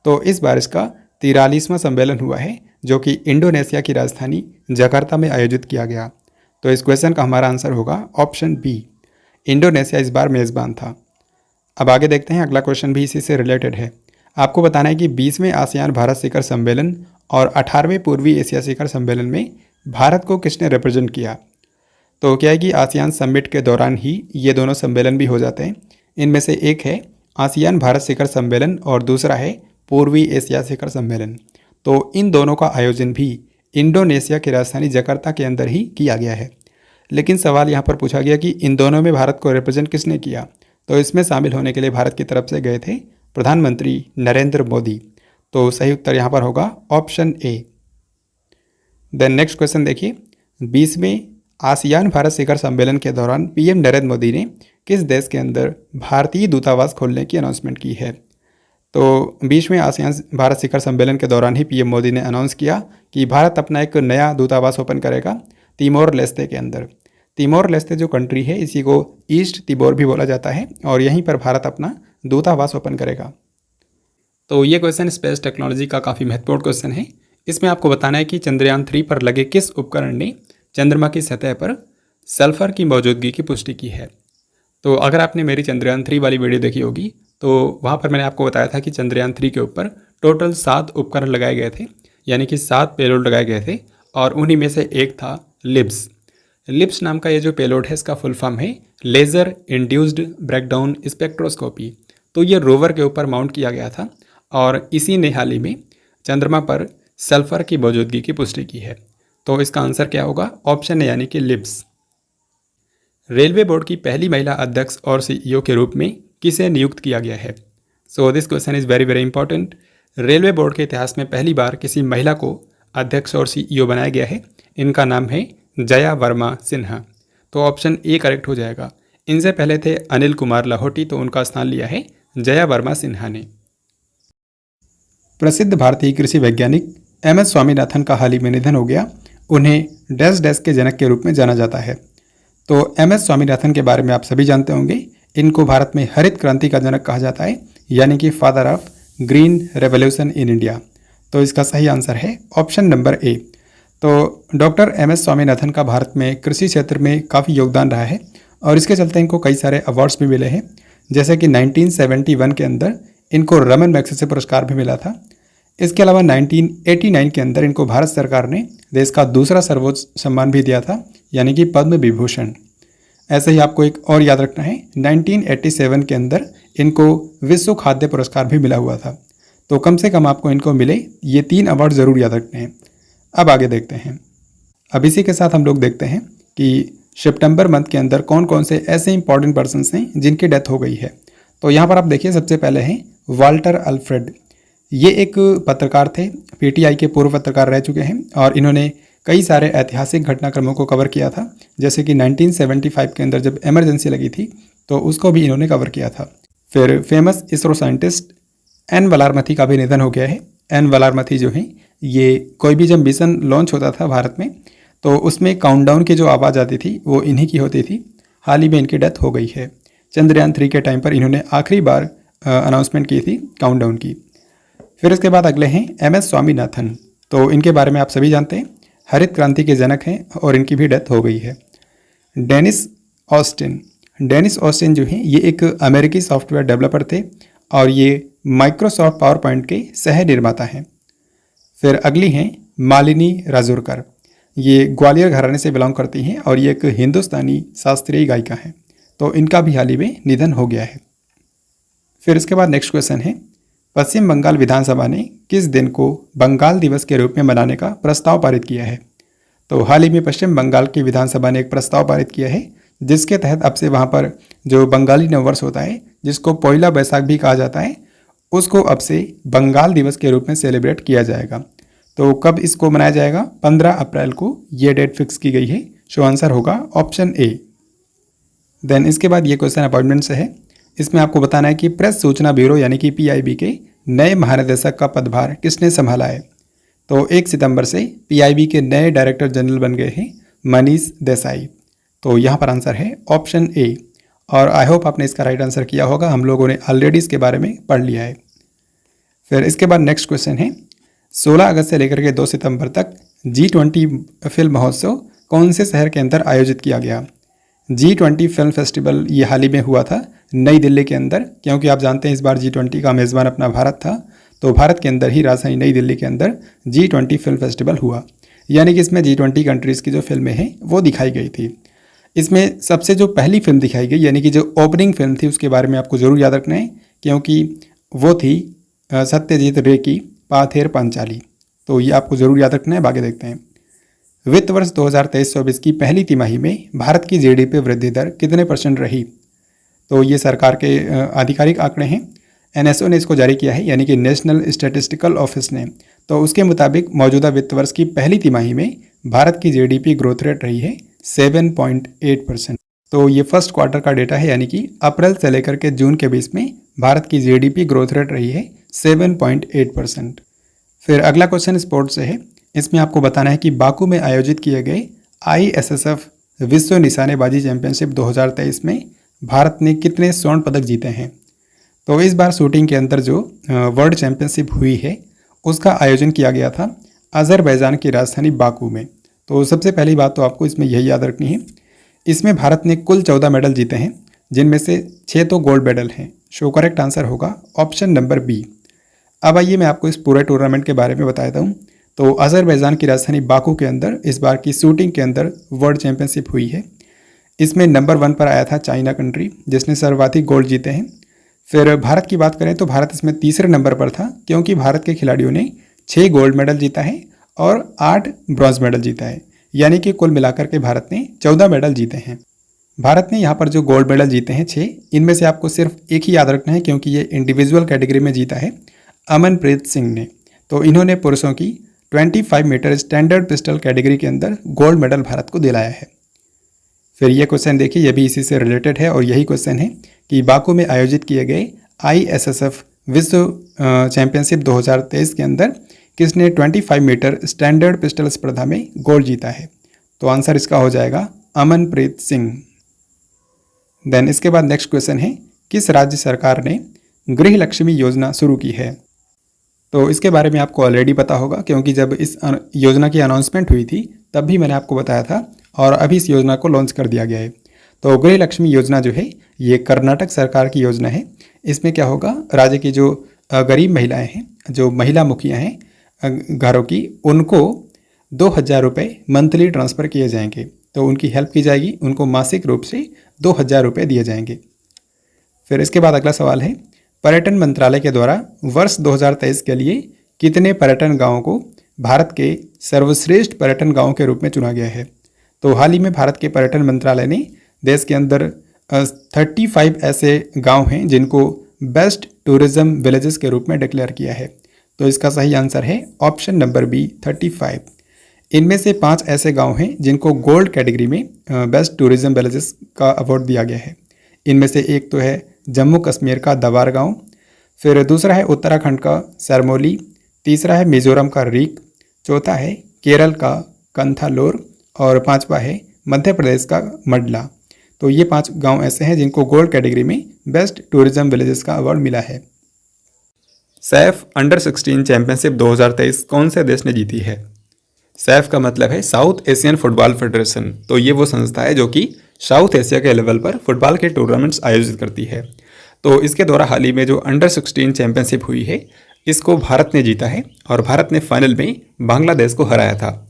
तो इस बार इसका 43वां सम्मेलन हुआ है जो कि इंडोनेशिया की राजधानी जकार्ता में आयोजित किया गया। तो इस क्वेश्चन का हमारा आंसर होगा ऑप्शन बी, इंडोनेशिया इस बार मेज़बान था। अब आगे देखते हैं, अगला क्वेश्चन भी इसी से रिलेटेड है। आपको बताना है कि 20वें आसियान भारत शिखर सम्मेलन और 18वें पूर्वी एशिया शिखर सम्मेलन में भारत को किसने रिप्रेजेंट किया? तो क्या है कि आसियान समिट के दौरान ही ये दोनों सम्मेलन भी हो जाते हैं। इनमें से एक है आसियान भारत शिखर सम्मेलन और दूसरा है पूर्वी एशिया शिखर सम्मेलन। तो इन दोनों का आयोजन भी इंडोनेशिया की राजधानी जकार्ता के अंदर ही किया गया है। लेकिन सवाल यहाँ पर पूछा गया कि इन दोनों में भारत को रिप्रेजेंट किसने किया, तो इसमें शामिल होने के लिए भारत की तरफ से गए थे प्रधानमंत्री नरेंद्र मोदी। तो सही उत्तर यहाँ पर होगा option A. Then next question देखिए, 20वें आसियान भारत शिखर सम्मेलन के दौरान पीएम नरेंद्र मोदी ने किस देश के अंदर भारतीय दूतावास खोलने की अनाउंसमेंट की है। तो 20वें आसियान भारत शिखर सम्मेलन के दौरान ही पीएम मोदी ने अनाउंस किया कि भारत अपना एक नया दूतावास ओपन करेगा तिमोर लेस्ते के अंदर। तिमोर लेस्ते जो कंट्री है इसी को ईस्ट तिमोर भी बोला जाता है और यहीं पर भारत अपना दूतावास ओपन करेगा। तो ये क्वेश्चन स्पेस टेक्नोलॉजी का काफ़ी महत्वपूर्ण क्वेश्चन है। इसमें आपको बताना है कि चंद्रयान 3 पर लगे किस उपकरण ने चंद्रमा की सतह पर सल्फर की मौजूदगी की पुष्टि की है। तो अगर आपने मेरी चंद्रयान 3 वाली वीडियो देखी होगी तो वहाँ पर मैंने आपको बताया था कि चंद्रयान 3 के ऊपर टोटल 7 उपकरण लगाए गए थे, यानी कि 7 पेलोड लगाए गए थे और उन्हीं में से एक था लिब्स। लिब्स नाम का ये जो पेलोड है इसका फुल फॉर्म है लेज़र इंड्यूस्ड ब्रेकडाउन स्पेक्ट्रोस्कोपी। तो ये रोवर के ऊपर माउंट किया गया था और इसी ने हाल ही में चंद्रमा पर सल्फर की मौजूदगी की पुष्टि की है। तो इसका आंसर क्या होगा, ऑप्शन है यानी कि लिब्स। रेलवे बोर्ड की पहली महिला अध्यक्ष और सीईओ के रूप में किसे नियुक्त किया गया है। So this question is very very important. Railway board के इतिहास में पहली बार किसी महिला को अध्यक्ष और सीईओ बनाया गया है। इनका नाम है जया वर्मा सिन्हा। तो ऑप्शन ए करेक्ट हो जाएगा। इनसे पहले थे अनिल कुमार लाहौटी, तो उनका स्थान लिया है जया वर्मा सिन्हा ने। प्रसिद्ध भारतीय कृषि वैज्ञानिक एम.एस. स्वामीनाथन का हाल ही में निधन हो गया। उन्हें डैश डैश के जनक के रूप में जाना जाता है। तो एम.एस. स्वामीनाथन के बारे में आप सभी जानते होंगे। इनको भारत में हरित क्रांति का जनक कहा जाता है, यानी कि father of green revolution in India. तो इसका सही आंसर है ऑप्शन नंबर ए। तो डॉक्टर एम.एस. स्वामीनाथन का भारत में कृषि क्षेत्र में काफ़ी योगदान रहा है और इसके चलते इनको कई सारे अवार्ड्स भी मिले हैं। जैसे कि 1971 के अंदर इनको रमन मैग्सेसे पुरस्कार भी मिला था। इसके अलावा 1989 के अंदर इनको भारत सरकार ने देश का दूसरा सर्वोच्च सम्मान भी दिया था, यानी कि पद्म विभूषण। ऐसे ही आपको एक और याद रखना है, 1987 के अंदर इनको विश्व खाद्य पुरस्कार भी मिला हुआ था। तो कम से कम आपको इनको मिले ये 3 अवार्ड ज़रूर याद रखने हैं। अब आगे देखते हैं। अब इसी के साथ हम लोग देखते हैं कि सितंबर मंथ के अंदर कौन कौन से ऐसे इंपॉर्टेंट पर्सन्स हैं जिनकी डेथ हो गई है। तो यहाँ पर आप देखिए, सबसे पहले हैं वाल्टर अल्फ्रेड। ये एक पत्रकार थे, पीटीआई के पूर्व पत्रकार रह चुके हैं और इन्होंने कई सारे ऐतिहासिक घटनाक्रमों को कवर किया था। जैसे कि 1975 के अंदर जब इमरजेंसी लगी थी तो उसको भी इन्होंने कवर किया था। फिर famous ISRO scientist N Valarmathi का भी निधन हो गया है। एन वलारमथी जो हैं, ये कोई भी जब मिशन लॉन्च होता था भारत में तो उसमें काउंटडाउन की जो आवाज़ आती थी वो इन्हीं की होती थी। हाल ही में इनकी डेथ हो गई है। चंद्रयान 3 के टाइम पर इन्होंने आखिरी बार अनाउंसमेंट की थी काउंटडाउन की। फिर इसके बाद अगले हैं एम.एस. स्वामीनाथन। तो इनके बारे में आप सभी जानते हैं, हरित क्रांति के जनक हैं और इनकी भी डेथ हो गई है। डेनिस ऑस्टिन जो हैं, ये एक अमेरिकी सॉफ्टवेयर डेवलपर थे और ये माइक्रोसॉफ्ट पावर पॉइंट के सह निर्माता हैं। फिर अगली हैं मालिनी राजूरकर। ये ग्वालियर घराने से बिलोंग करती हैं और ये एक हिंदुस्तानी शास्त्रीय गायिका हैं। तो इनका भी हाल ही में निधन हो गया है। फिर इसके बाद नेक्स्ट क्वेश्चन है, पश्चिम बंगाल विधानसभा ने किस दिन को बंगाल दिवस के रूप में मनाने का प्रस्ताव पारित किया है। तो हाल ही में पश्चिम बंगाल की विधानसभा ने एक प्रस्ताव पारित किया है जिसके तहत अब से वहाँ पर जो बंगाली नववर्ष होता है, जिसको पोइला बैसाख भी कहा जाता है, उसको अब से बंगाल दिवस के रूप में सेलिब्रेट किया जाएगा। तो कब इसको मनाया जाएगा, 15 अप्रैल को ये डेट फिक्स की गई है। सो आंसर होगा ऑप्शन ए। देन इसके बाद ये क्वेश्चन अपॉइंटमेंट से है। इसमें आपको बताना है कि प्रेस सूचना ब्यूरो यानी कि पीआईबी के नए महानिदेशक का पदभार किसने संभाला है। तो 1 सितंबर से पीआईबी के नए डायरेक्टर जनरल बन गए हैं मनीष देसाई। तो यहाँ पर आंसर है ऑप्शन ए। और आई होप आपने इसका राइट आंसर किया होगा, हम लोगों ने ऑलरेडी इसके बारे में पढ़ लिया है। फिर इसके बाद नेक्स्ट क्वेश्चन है, 16 अगस्त से लेकर के 2 सितंबर तक G20 फिल्म महोत्सव कौन से शहर के अंदर आयोजित किया गया। G20 फिल्म फेस्टिवल ये हाल ही में हुआ था नई दिल्ली के अंदर, क्योंकि आप जानते हैं इस बार G20 का मेज़बान अपना भारत था। तो भारत के अंदर ही राजधानी नई दिल्ली के अंदर G20 फिल्म फेस्टिवल हुआ, यानी कि इसमें G20 कंट्रीज़ की जो फिल्में हैं वो दिखाई गई थी। इसमें सबसे जो पहली फिल्म दिखाई गई, यानी कि जो ओपनिंग फिल्म थी, उसके बारे में आपको ज़रूर याद रखना है, क्योंकि वो थी सत्यजीत रे की पाथेर पांचाली। तो ये आपको जरूर याद रखना है। आगे देखते हैं। वित्त वर्ष 2023-24 की पहली तिमाही में भारत की जीडीपी वृद्धि दर कितने % रही? तो ये सरकार के आधिकारिक आंकड़े हैं। एनएसओ ने इसको जारी किया है, यानी कि नेशनल स्टैटिस्टिकल ऑफिस ने। तो उसके मुताबिक मौजूदा वित्त वर्ष की पहली तिमाही में भारत की जीडीपी ग्रोथ रेट रही है 7.8%। तो ये फर्स्ट क्वार्टर का डेटा है, यानी कि अप्रैल से लेकर के जून के बीच में भारत की जीडीपी ग्रोथ रेट रही है 7.8%। फिर अगला क्वेश्चन स्पोर्ट्स से है। इसमें आपको बताना है कि बाकू में आयोजित किए गए ISSF विश्व निशानेबाजी चैंपियनशिप 2023 में भारत ने कितने स्वर्ण पदक जीते हैं? तो इस बार शूटिंग के अंदर जो वर्ल्ड चैंपियनशिप हुई है उसका आयोजन किया गया था अजरबैजान की राजधानी बाकू में। तो सबसे पहली बात तो आपको इसमें यही याद रखनी है, इसमें भारत ने कुल 14 मेडल जीते हैं, जिनमें से 6 तो गोल्ड मेडल हैं। सो करेक्ट आंसर होगा ऑप्शन नंबर बी। अब आइए मैं आपको इस पूरे टूर्नामेंट के बारे में बता देता हूँ। तो अजरबैजान की राजधानी बाकू के अंदर इस बार की शूटिंग के अंदर वर्ल्ड चैंपियनशिप हुई है। इसमें नंबर 1 पर आया था चाइना कंट्री, जिसने सर्वाधिक गोल्ड जीते हैं। फिर भारत की बात करें तो भारत इसमें तीसरे नंबर पर था, क्योंकि भारत के खिलाड़ियों ने 6 गोल्ड मेडल जीता है और 8 ब्रॉन्ज मेडल जीता है, यानी कि कुल मिलाकर के भारत ने 14 मेडल जीते हैं। भारत ने यहाँ पर जो गोल्ड मेडल जीते हैं 6, इनमें से आपको सिर्फ एक ही याद रखना है, क्योंकि ये इंडिविजुअल कैटेगरी में जीता है अमनप्रीत सिंह ने। तो इन्होंने पुरुषों की 25 मीटर स्टैंडर्ड पिस्टल कैटेगरी के अंदर गोल्ड मेडल भारत को दिलाया है। फिर ये क्वेश्चन देखिए, ये भी इसी से रिलेटेड है और यही क्वेश्चन है कि बाकू में आयोजित किए गए ISSF विश्व चैंपियनशिप 2023 के अंदर किसने 25 मीटर स्टैंडर्ड पिस्टल स्पर्धा में गोल्ड जीता है? तो आंसर इसका हो जाएगा अमनप्रीत सिंह। देन इसके बाद नेक्स्ट क्वेश्चन है, किस राज्य सरकार ने गृह लक्ष्मी योजना शुरू की है? तो इसके बारे में आपको ऑलरेडी पता होगा, क्योंकि जब इस योजना की अनाउंसमेंट हुई थी तब भी मैंने आपको बताया था और अभी इस योजना को लॉन्च कर दिया गया है। तो गृह लक्ष्मी योजना जो है ये कर्नाटक सरकार की योजना है। इसमें क्या होगा, राज्य की जो गरीब महिलाएं हैं, जो महिला मुखिया हैं घरों की, उनको 2000 रुपये मंथली ट्रांसफ़र किए जाएंगे। तो उनकी हेल्प की जाएगी, उनको मासिक रूप से 2000 रुपये दिए जाएंगे। फिर इसके बाद अगला सवाल है, पर्यटन मंत्रालय के द्वारा वर्ष 2023 के लिए कितने पर्यटन गांवों को भारत के सर्वश्रेष्ठ पर्यटन गांवों के रूप में चुना गया है? तो हाल ही में भारत के पर्यटन मंत्रालय ने देश के अंदर 35 ऐसे गांव हैं जिनको बेस्ट टूरिज्म विलेजेस के रूप में डिक्लेयर किया है। तो इसका सही आंसर है ऑप्शन नंबर बी 35। इनमें से 5 ऐसे गांव हैं जिनको गोल्ड कैटेगरी में बेस्ट टूरिज्म विलेजेस का अवार्ड दिया गया है। इनमें से एक तो है जम्मू कश्मीर का दवार गांव, फिर दूसरा है उत्तराखंड का सरमौली, तीसरा है मिजोरम का रीक, चौथा है केरल का कंथालोर और 5वां है मध्य प्रदेश का मडला। तो ये 5 गांव ऐसे हैं जिनको गोल्ड कैटेगरी में बेस्ट टूरिज्म विलेजेस का अवार्ड मिला है। सैफ अंडर 16 चैंपियनशिप 2023 कौन से देश ने जीती है? सैफ का मतलब है साउथ एशियन फुटबॉल फेडरेशन। तो ये वो संस्था है जो कि साउथ एशिया के लेवल पर फुटबॉल के टूर्नामेंट्स आयोजित करती है। तो इसके द्वारा हाल ही में जो अंडर 16 चैंपियनशिप हुई है इसको भारत ने जीता है और भारत ने फाइनल में बांग्लादेश को हराया था।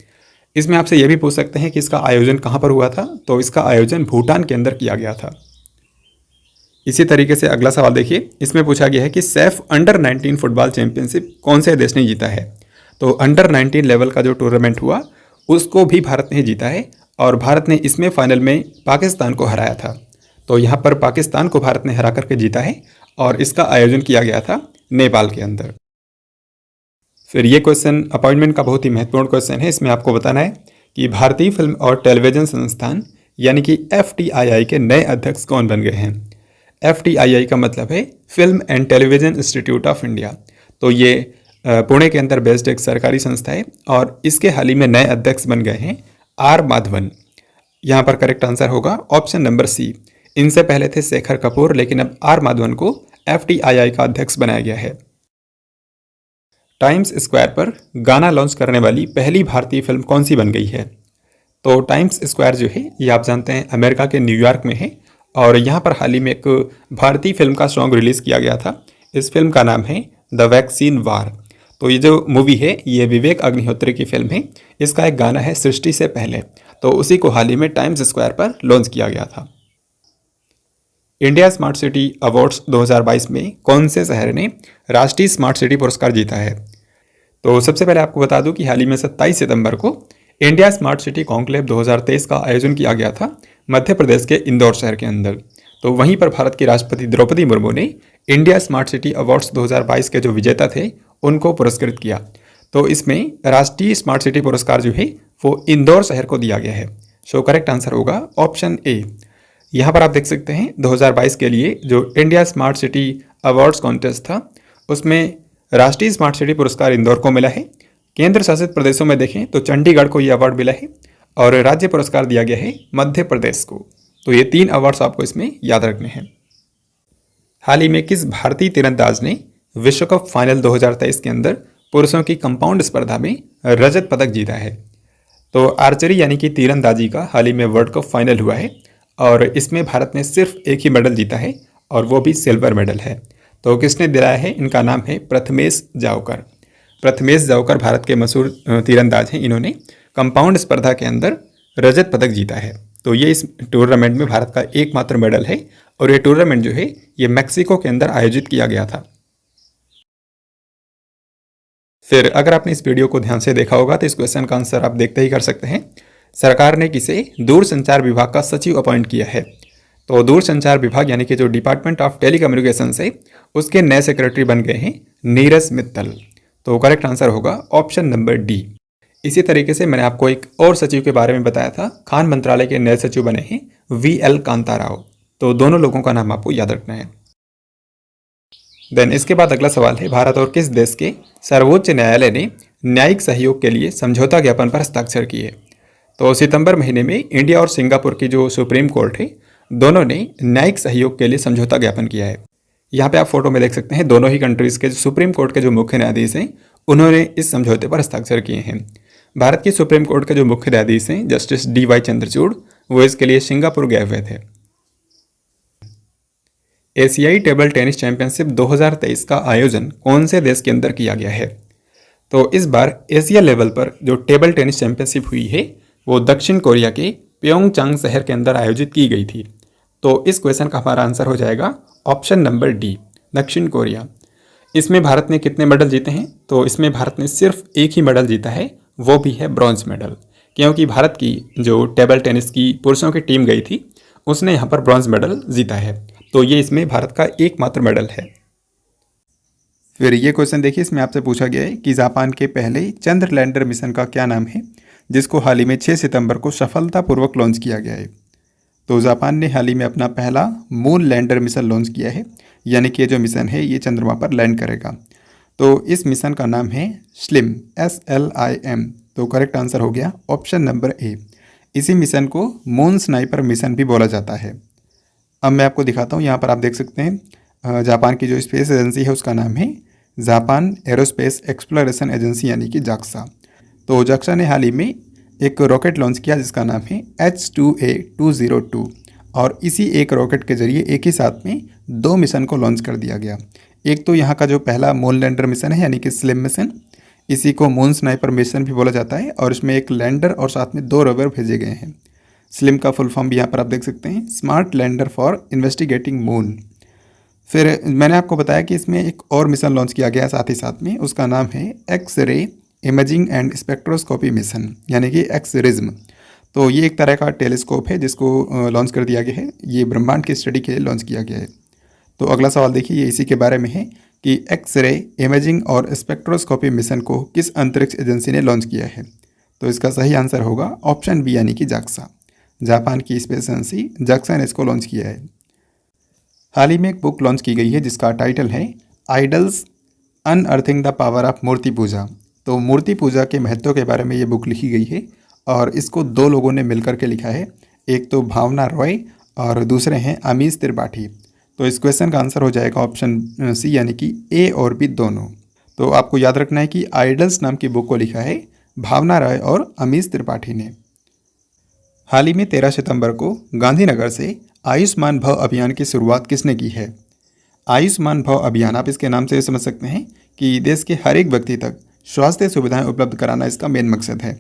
इसमें आपसे ये भी पूछ सकते हैं कि इसका आयोजन कहाँ पर हुआ था? तो इसका आयोजन भूटान के अंदर किया गया था। इसी तरीके से अगला सवाल देखिए, इसमें पूछा गया है कि सैफ अंडर 19 फुटबॉल चैंपियनशिप कौन से देश ने जीता है? तो अंडर 19 लेवल का जो टूर्नामेंट हुआ उसको भी भारत ने जीता है और भारत ने इसमें फाइनल में पाकिस्तान को हराया था। तो यहाँ पर पाकिस्तान को भारत ने हरा करके जीता है और इसका आयोजन किया गया था नेपाल के अंदर। फिर ये क्वेश्चन अपॉइंटमेंट का बहुत ही महत्वपूर्ण क्वेश्चन है। इसमें आपको बताना है कि भारतीय फिल्म और टेलीविज़न संस्थान यानी कि FTII के नए अध्यक्ष कौन बन गए हैं? FTII का मतलब है film and television institute of India. तो ये पुणे के अंदर बेस्ड एक सरकारी संस्था है और इसके हाल ही में नए अध्यक्ष बन गए हैं R माधवन। यहाँ पर करेक्ट आंसर होगा ऑप्शन नंबर सी। इनसे पहले थे शेखर कपूर, लेकिन अब R माधवन को FTII का अध्यक्ष बनाया गया है। टाइम्स स्क्वायर पर गाना लॉन्च करने वाली पहली भारतीय फिल्म कौन सी बन गई है? तो टाइम्स स्क्वायर जो है ये आप जानते हैं अमेरिका के न्यूयॉर्क में है और यहाँ पर हाल ही में एक भारतीय फिल्म का सॉन्ग रिलीज़ किया गया था। इस फिल्म का नाम है द वैक्सीन वार। तो ये जो मूवी है ये विवेक अग्निहोत्री की फिल्म है। इसका एक गाना है सृष्टि से पहले, तो उसी को हाल ही में टाइम्स स्क्वायर पर लॉन्च किया गया था। इंडिया स्मार्ट सिटी अवार्ड्स 2022 में कौन से शहर ने राष्ट्रीय स्मार्ट सिटी पुरस्कार जीता है? तो सबसे पहले आपको बता दूं कि हाल ही में 27 सितंबर को इंडिया स्मार्ट सिटी कॉन्क्लेव 2023 का आयोजन किया गया था मध्य प्रदेश के इंदौर शहर के अंदर। तो वहीं पर भारत की राष्ट्रपति द्रौपदी मुर्मू ने इंडिया स्मार्ट सिटी अवार्ड्स 2022 के जो विजेता थे उनको पुरस्कृत किया। तो इसमें राष्ट्रीय स्मार्ट सिटी पुरस्कार जो है वो इंदौर शहर को दिया गया है। सो करेक्ट आंसर होगा ऑप्शन ए। यहाँ पर आप देख सकते हैं 2022 के लिए जो India smart city awards contest था उसमें राष्ट्रीय स्मार्ट सिटी पुरस्कार इंदौर को मिला है। केंद्र शासित प्रदेशों में देखें तो चंडीगढ़ को ये अवार्ड मिला है और राज्य पुरस्कार दिया गया है मध्य प्रदेश को। तो ये 3 अवार्ड्स आपको इसमें याद रखने हैं। हाल ही में किस भारतीय तीरंदाज ने विश्व कप फाइनल 2023 के अंदर पुरुषों की कंपाउंड स्पर्धा में रजत पदक जीता है? तो आर्चरी यानी कि तीरंदाजी का हाल ही में वर्ल्ड कप फाइनल हुआ है और इसमें भारत ने सिर्फ एक ही मेडल जीता है और वो भी सिल्वर मेडल है। तो किसने दिलाया है? इनका नाम है प्रथमेश जावकर। प्रथमेश जावकर भारत के मशहूर तीरंदाज हैं। इन्होंने कंपाउंड स्पर्धा के अंदर रजत पदक जीता है। तो ये इस टूर्नामेंट में भारत का एकमात्र मेडल है और ये टूर्नामेंट जो है ये मैक्सिको के अंदर आयोजित किया गया था। फिर अगर आपने इस वीडियो को ध्यान से देखा होगा तो इस क्वेश्चन का आंसर आप देखते ही कर सकते हैं। सरकार ने किसे दूरसंचार विभाग का सचिव अपॉइंट किया है? तो दूरसंचार विभाग यानी कि जो डिपार्टमेंट ऑफ टेलीकम्युनिकेशन है उसके नए सेक्रेटरी बन गए हैं नीरज मित्तल। तो करेक्ट आंसर होगा ऑप्शन नंबर डी। इसी तरीके से मैंने आपको एक और सचिव के बारे में बताया था। खान मंत्रालय के नए सचिव बने हैं VL कांता राव। तो दोनों लोगों का नाम आपको याद रखना है। देन इसके बाद अगला सवाल है, भारत और किस देश के सर्वोच्च न्यायालय ने न्यायिक सहयोग के लिए समझौता ज्ञापन पर हस्ताक्षर किए? तो सितंबर महीने में इंडिया और सिंगापुर की जो सुप्रीम कोर्ट है दोनों ने न्यायिक सहयोग के लिए समझौता ज्ञापन किया है। यहाँ पे आप फोटो में देख सकते हैं दोनों ही कंट्रीज़ के सुप्रीम कोर्ट के जो मुख्य न्यायाधीश हैं उन्होंने इस समझौते पर हस्ताक्षर किए हैं। भारत की सुप्रीम कोर्ट के जो मुख्य न्यायाधीश हैं जस्टिस DY चंद्रचूड़ वो इसके लिए सिंगापुर गए हुए थे। एशियाई टेबल टेनिस चैंपियनशिप 2023 का आयोजन कौन से देश के अंदर किया गया है? तो इस बार एशिया लेवल पर जो टेबल टेनिस चैंपियनशिप हुई है वो दक्षिण कोरिया के प्योंगचांग शहर के अंदर आयोजित की गई थी। तो इस क्वेश्चन का हमारा आंसर हो जाएगा ऑप्शन नंबर डी, दक्षिण कोरिया। इसमें भारत ने कितने मेडल जीते हैं? तो इसमें भारत ने सिर्फ एक ही मेडल जीता है, वो भी है ब्रॉन्ज मेडल। क्योंकि भारत की जो टेबल टेनिस की पुरुषों की टीम गई थी उसने यहाँ पर ब्रॉन्ज मेडल जीता है। तो ये इसमें भारत का एकमात्र मेडल है। फिर ये क्वेश्चन देखिए, इसमें आपसे पूछा गया है कि जापान के पहले चंद्र लैंडर मिशन का क्या नाम है जिसको हाल ही में 6 सितंबर को सफलतापूर्वक लॉन्च किया गया है? तो जापान ने हाल ही में अपना पहला मून लैंडर मिशन लॉन्च किया है, यानी कि ये जो मिशन है ये चंद्रमा पर लैंड करेगा। तो इस मिशन का नाम है स्लिम, SLIM। तो करेक्ट आंसर हो गया ऑप्शन नंबर ए। इसी मिशन को मून स्नाइपर मिशन भी बोला जाता है। अब मैं आपको दिखाता हूँ, यहाँ पर आप देख सकते हैं जापान की जो स्पेस एजेंसी है उसका नाम है जापान एरोस्पेस एक्सप्लोरेशन एजेंसी यानी कि जाक्सा। तो जाक्सा ने हाल ही में एक रॉकेट लॉन्च किया जिसका नाम है H2A-202 और इसी एक रॉकेट के जरिए एक ही साथ में 2 मिशन को लॉन्च कर दिया गया। एक तो यहाँ का जो पहला मून लैंडर मिशन है यानी कि स्लिम मिशन, इसी को मून स्नाइपर मिशन भी बोला जाता है और इसमें एक लैंडर और साथ में 2 रोवर भेजे गए हैं। स्लिम का फुल फॉर्म भी यहाँ पर आप देख सकते हैं, smart lander for investigating moon. फिर मैंने आपको बताया कि इसमें एक और मिशन लॉन्च किया गया साथ ही साथ में, उसका नाम है X-ray imaging and spectroscopy mission यानी कि एक्स-रिज्म। तो ये एक तरह का टेलीस्कोप है जिसको लॉन्च कर दिया गया है। ये ब्रह्मांड की स्टडी के लिए लॉन्च किया गया है। तो अगला सवाल देखिए, ये इसी के बारे में है कि एक्स-रे इमेजिंग और स्पेक्ट्रोस्कोपी मिशन को किस अंतरिक्ष एजेंसी ने लॉन्च किया है? तो इसका सही आंसर होगा ऑप्शन बी यानी कि जाक्सा। जापान की स्पेस एजेंसी जाक्सा ने इसको लॉन्च किया है। हाल ही में एक बुक लॉन्च की गई है जिसका टाइटल है आइडल्स अनअर्थिंग द पावर ऑफ मूर्ति पूजा। तो मूर्ति पूजा के महत्व के बारे में ये बुक लिखी गई है और इसको 2 लोगों ने मिलकर के लिखा है, एक तो भावना रॉय और दूसरे हैं अमीश त्रिपाठी। तो इस क्वेश्चन का आंसर हो जाएगा ऑप्शन सी यानी कि ए और बी दोनों। तो आपको याद रखना है कि आइडल्स नाम की बुक को लिखा है भावना रॉय और अमीश त्रिपाठी ने। हाल ही में 13 सितंबर को गांधीनगर से आयुष्मान भव अभियान की शुरुआत किसने की है? आयुष्मान भव अभियान, आप इसके नाम से समझ सकते हैं कि देश के हर एक व्यक्ति तक स्वास्थ्य सुविधाएं उपलब्ध कराना इसका मेन मकसद है।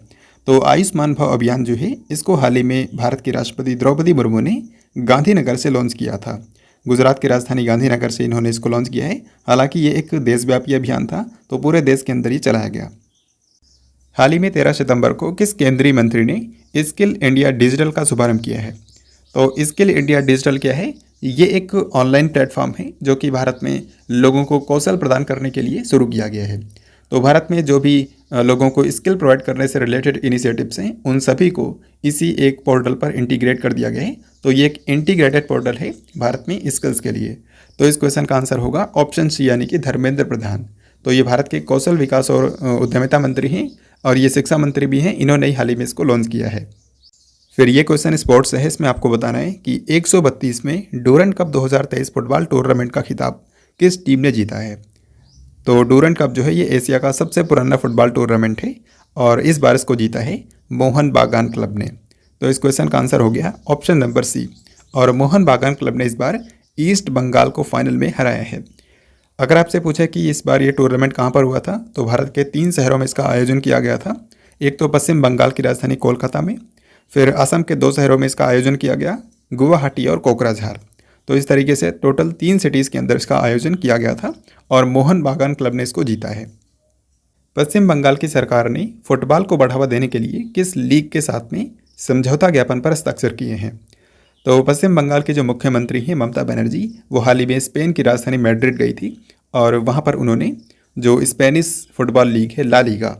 तो आयुष्मान भव अभियान जो है इसको हाल ही में भारत की राष्ट्रपति द्रौपदी मुर्मू ने गांधीनगर से लॉन्च किया था। गुजरात की राजधानी गांधीनगर से इन्होंने इसको लॉन्च किया है। हालांकि ये एक देशव्यापी अभियान था, तो पूरे देश के अंदर ही चलाया गया। हाल ही में 13 सितंबर को किस केंद्रीय मंत्री ने स्किल इंडिया डिजिटल का शुभारंभ किया है? तो स्किल इंडिया डिजिटल क्या है? ये एक ऑनलाइन प्लेटफॉर्म है जो कि भारत में लोगों को कौशल प्रदान करने के लिए शुरू किया गया है। तो भारत में जो भी लोगों को स्किल प्रोवाइड करने से रिलेटेड इनिशिएटिव्स हैं, उन सभी को इसी एक पोर्टल पर इंटीग्रेट कर दिया गया है। तो ये एक इंटीग्रेटेड पोर्टल है भारत में स्किल्स के लिए। तो इस क्वेश्चन का आंसर होगा ऑप्शन सी, यानी कि धर्मेंद्र प्रधान। तो ये भारत के कौशल विकास और उद्यमिता मंत्री हैं और ये शिक्षा मंत्री भी हैं। इन्होंने हाल ही में इसको लॉन्च किया है। फिर ये क्वेश्चन स्पोर्ट्स से है। इसमें आपको बताना है कि 132 में डूरंड कप 2023 फुटबॉल टूर्नामेंट का खिताब किस टीम ने जीता है? तो डूरंड कप जो है ये एशिया का सबसे पुराना फुटबॉल टूर्नामेंट है और इस बार इसको जीता है मोहन बागान क्लब ने। तो इस क्वेश्चन का आंसर हो गया ऑप्शन नंबर सी। और मोहन बागान क्लब ने इस बार ईस्ट बंगाल को फाइनल में हराया है। अगर आपसे पूछे कि इस बार ये टूर्नामेंट कहाँ पर हुआ था, तो भारत के 3 शहरों में इसका आयोजन किया गया था। एक तो पश्चिम बंगाल की राजधानी कोलकाता में, फिर असम के 2 शहरों में इसका आयोजन किया गया, गुवाहाटी और कोकराझार। तो इस तरीके से टोटल 3 सिटीज़ के अंदर इसका आयोजन किया गया था और मोहन बागान क्लब ने इसको जीता है। पश्चिम बंगाल की सरकार ने फुटबॉल को बढ़ावा देने के लिए किस लीग के साथ में समझौता ज्ञापन पर हस्ताक्षर किए हैं? तो पश्चिम बंगाल के जो मुख्यमंत्री हैं ममता बनर्जी, वो हाल ही में स्पेन की राजधानी मैड्रिड गई थी और वहाँ पर उन्होंने जो स्पेनिश फुटबॉल लीग है ला लीगा,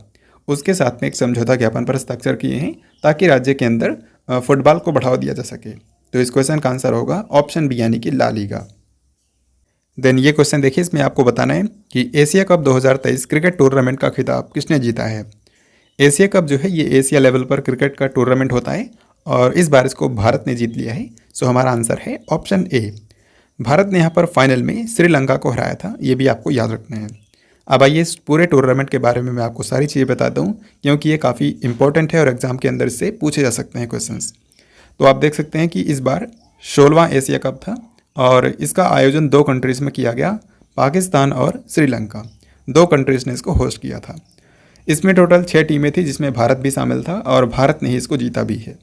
उसके साथ में एक समझौता ज्ञापन पर हस्ताक्षर किए हैं ताकि राज्य के अंदर फुटबॉल को बढ़ावा दिया जा सके। तो इस क्वेश्चन का आंसर होगा ऑप्शन बी, यानी कि ला लीगा। देन ये क्वेश्चन देखिए, इसमें आपको बताना है कि एशिया कप 2023 क्रिकेट टूर्नामेंट का खिताब किसने जीता है? एशिया कप जो है ये एशिया लेवल पर क्रिकेट का टूर्नामेंट होता है और इस बार इसको भारत ने जीत लिया है। सो हमारा आंसर है ऑप्शन ए। भारत ने यहाँ पर फाइनल में श्रीलंका को हराया था, ये भी आपको याद रखना है। अब आइए इस पूरे टूर्नामेंट के बारे में मैं आपको सारी चीज़ें बताता हूँ, क्योंकि ये काफ़ी इंपॉर्टेंट है और एग्जाम के अंदर इससे पूछे जा सकते हैं क्वेश्चंस। तो आप देख सकते हैं कि इस बार 16वां एशिया कप था और इसका आयोजन 2 कंट्रीज़ में किया गया, पाकिस्तान और श्रीलंका। 2 कंट्रीज़ ने इसको होस्ट किया था। इसमें टोटल 6 टीमें थी जिसमें भारत भी शामिल था और भारत ने ही इसको जीता भी है।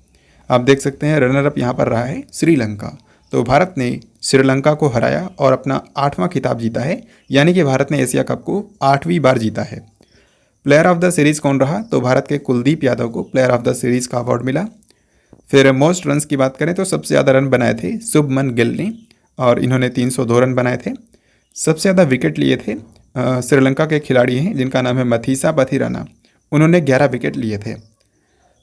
आप देख सकते हैं रनर अप यहाँ पर रहा है श्रीलंका। तो भारत ने श्रीलंका को हराया और अपना 8वां खिताब जीता है, यानी कि भारत ने एशिया कप को 8वीं बार जीता है। प्लेयर ऑफ द सीरीज़ कौन रहा? तो भारत के कुलदीप यादव को प्लेयर ऑफ द सीरीज़ का अवार्ड मिला। फिर मोस्ट रन्स की बात करें तो सबसे ज़्यादा रन बनाए थे शुभमन गिल ने और इन्होंने 302 रन बनाए थे। सबसे ज़्यादा विकेट लिए थे श्रीलंका के खिलाड़ी हैं जिनका नाम है मथीसा पथिराना, उन्होंने 11 विकेट लिए थे।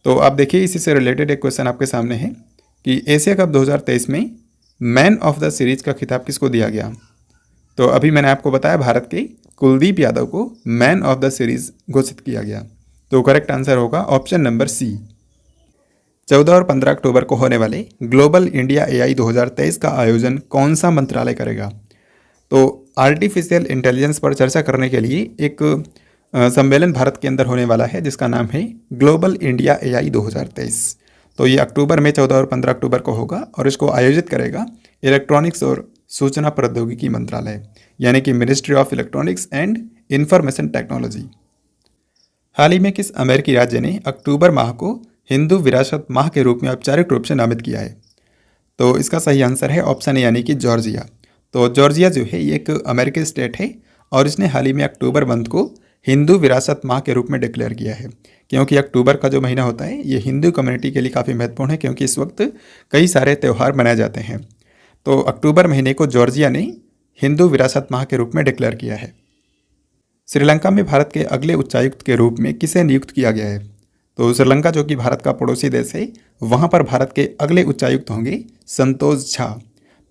तो आप देखिए इसी से रिलेटेड एक क्वेश्चन आपके सामने है कि एशिया कप 2023 में मैन ऑफ द सीरीज़ का खिताब किसको दिया गया? तो अभी मैंने आपको बताया भारत के कुलदीप यादव को मैन ऑफ द सीरीज़ घोषित किया गया। तो करेक्ट आंसर होगा ऑप्शन नंबर सी। 14 और 15 अक्टूबर को होने वाले ग्लोबल इंडिया AI 2023 का आयोजन कौन सा मंत्रालय करेगा? तो आर्टिफिशियल इंटेलिजेंस पर चर्चा करने के लिए एक सम्मेलन भारत के अंदर होने वाला है जिसका नाम है ग्लोबल इंडिया AI 2023। तो ये अक्टूबर में 14 और 15 अक्टूबर को होगा और इसको आयोजित करेगा इलेक्ट्रॉनिक्स और सूचना प्रौद्योगिकी मंत्रालय, यानी कि ministry of electronics and information technology. हाल ही में किस अमेरिकी राज्य ने अक्टूबर माह को हिंदू विरासत माह के रूप में औपचारिक रूप से नामित किया है? तो इसका सही आंसर है ऑप्शन ए, यानी कि जॉर्जिया। तो जॉर्जिया जो है ये एक अमेरिकी स्टेट है और इसने हाल ही में अक्टूबर मंथ को हिंदू विरासत माह के रूप में डिक्लेयर किया है, क्योंकि अक्टूबर का जो महीना होता है ये हिंदू कम्युनिटी के लिए काफ़ी महत्वपूर्ण है, क्योंकि इस वक्त कई सारे त्यौहार मनाए जाते हैं। तो अक्टूबर महीने को जॉर्जिया ने हिंदू विरासत माह के रूप में डिक्लेयर किया है। श्रीलंका में भारत के अगले उच्चायुक्त के रूप में किसे नियुक्त किया गया है? तो श्रीलंका जो कि भारत का पड़ोसी देश है, वहाँ पर भारत के अगले उच्चायुक्त होंगे संतोष झा।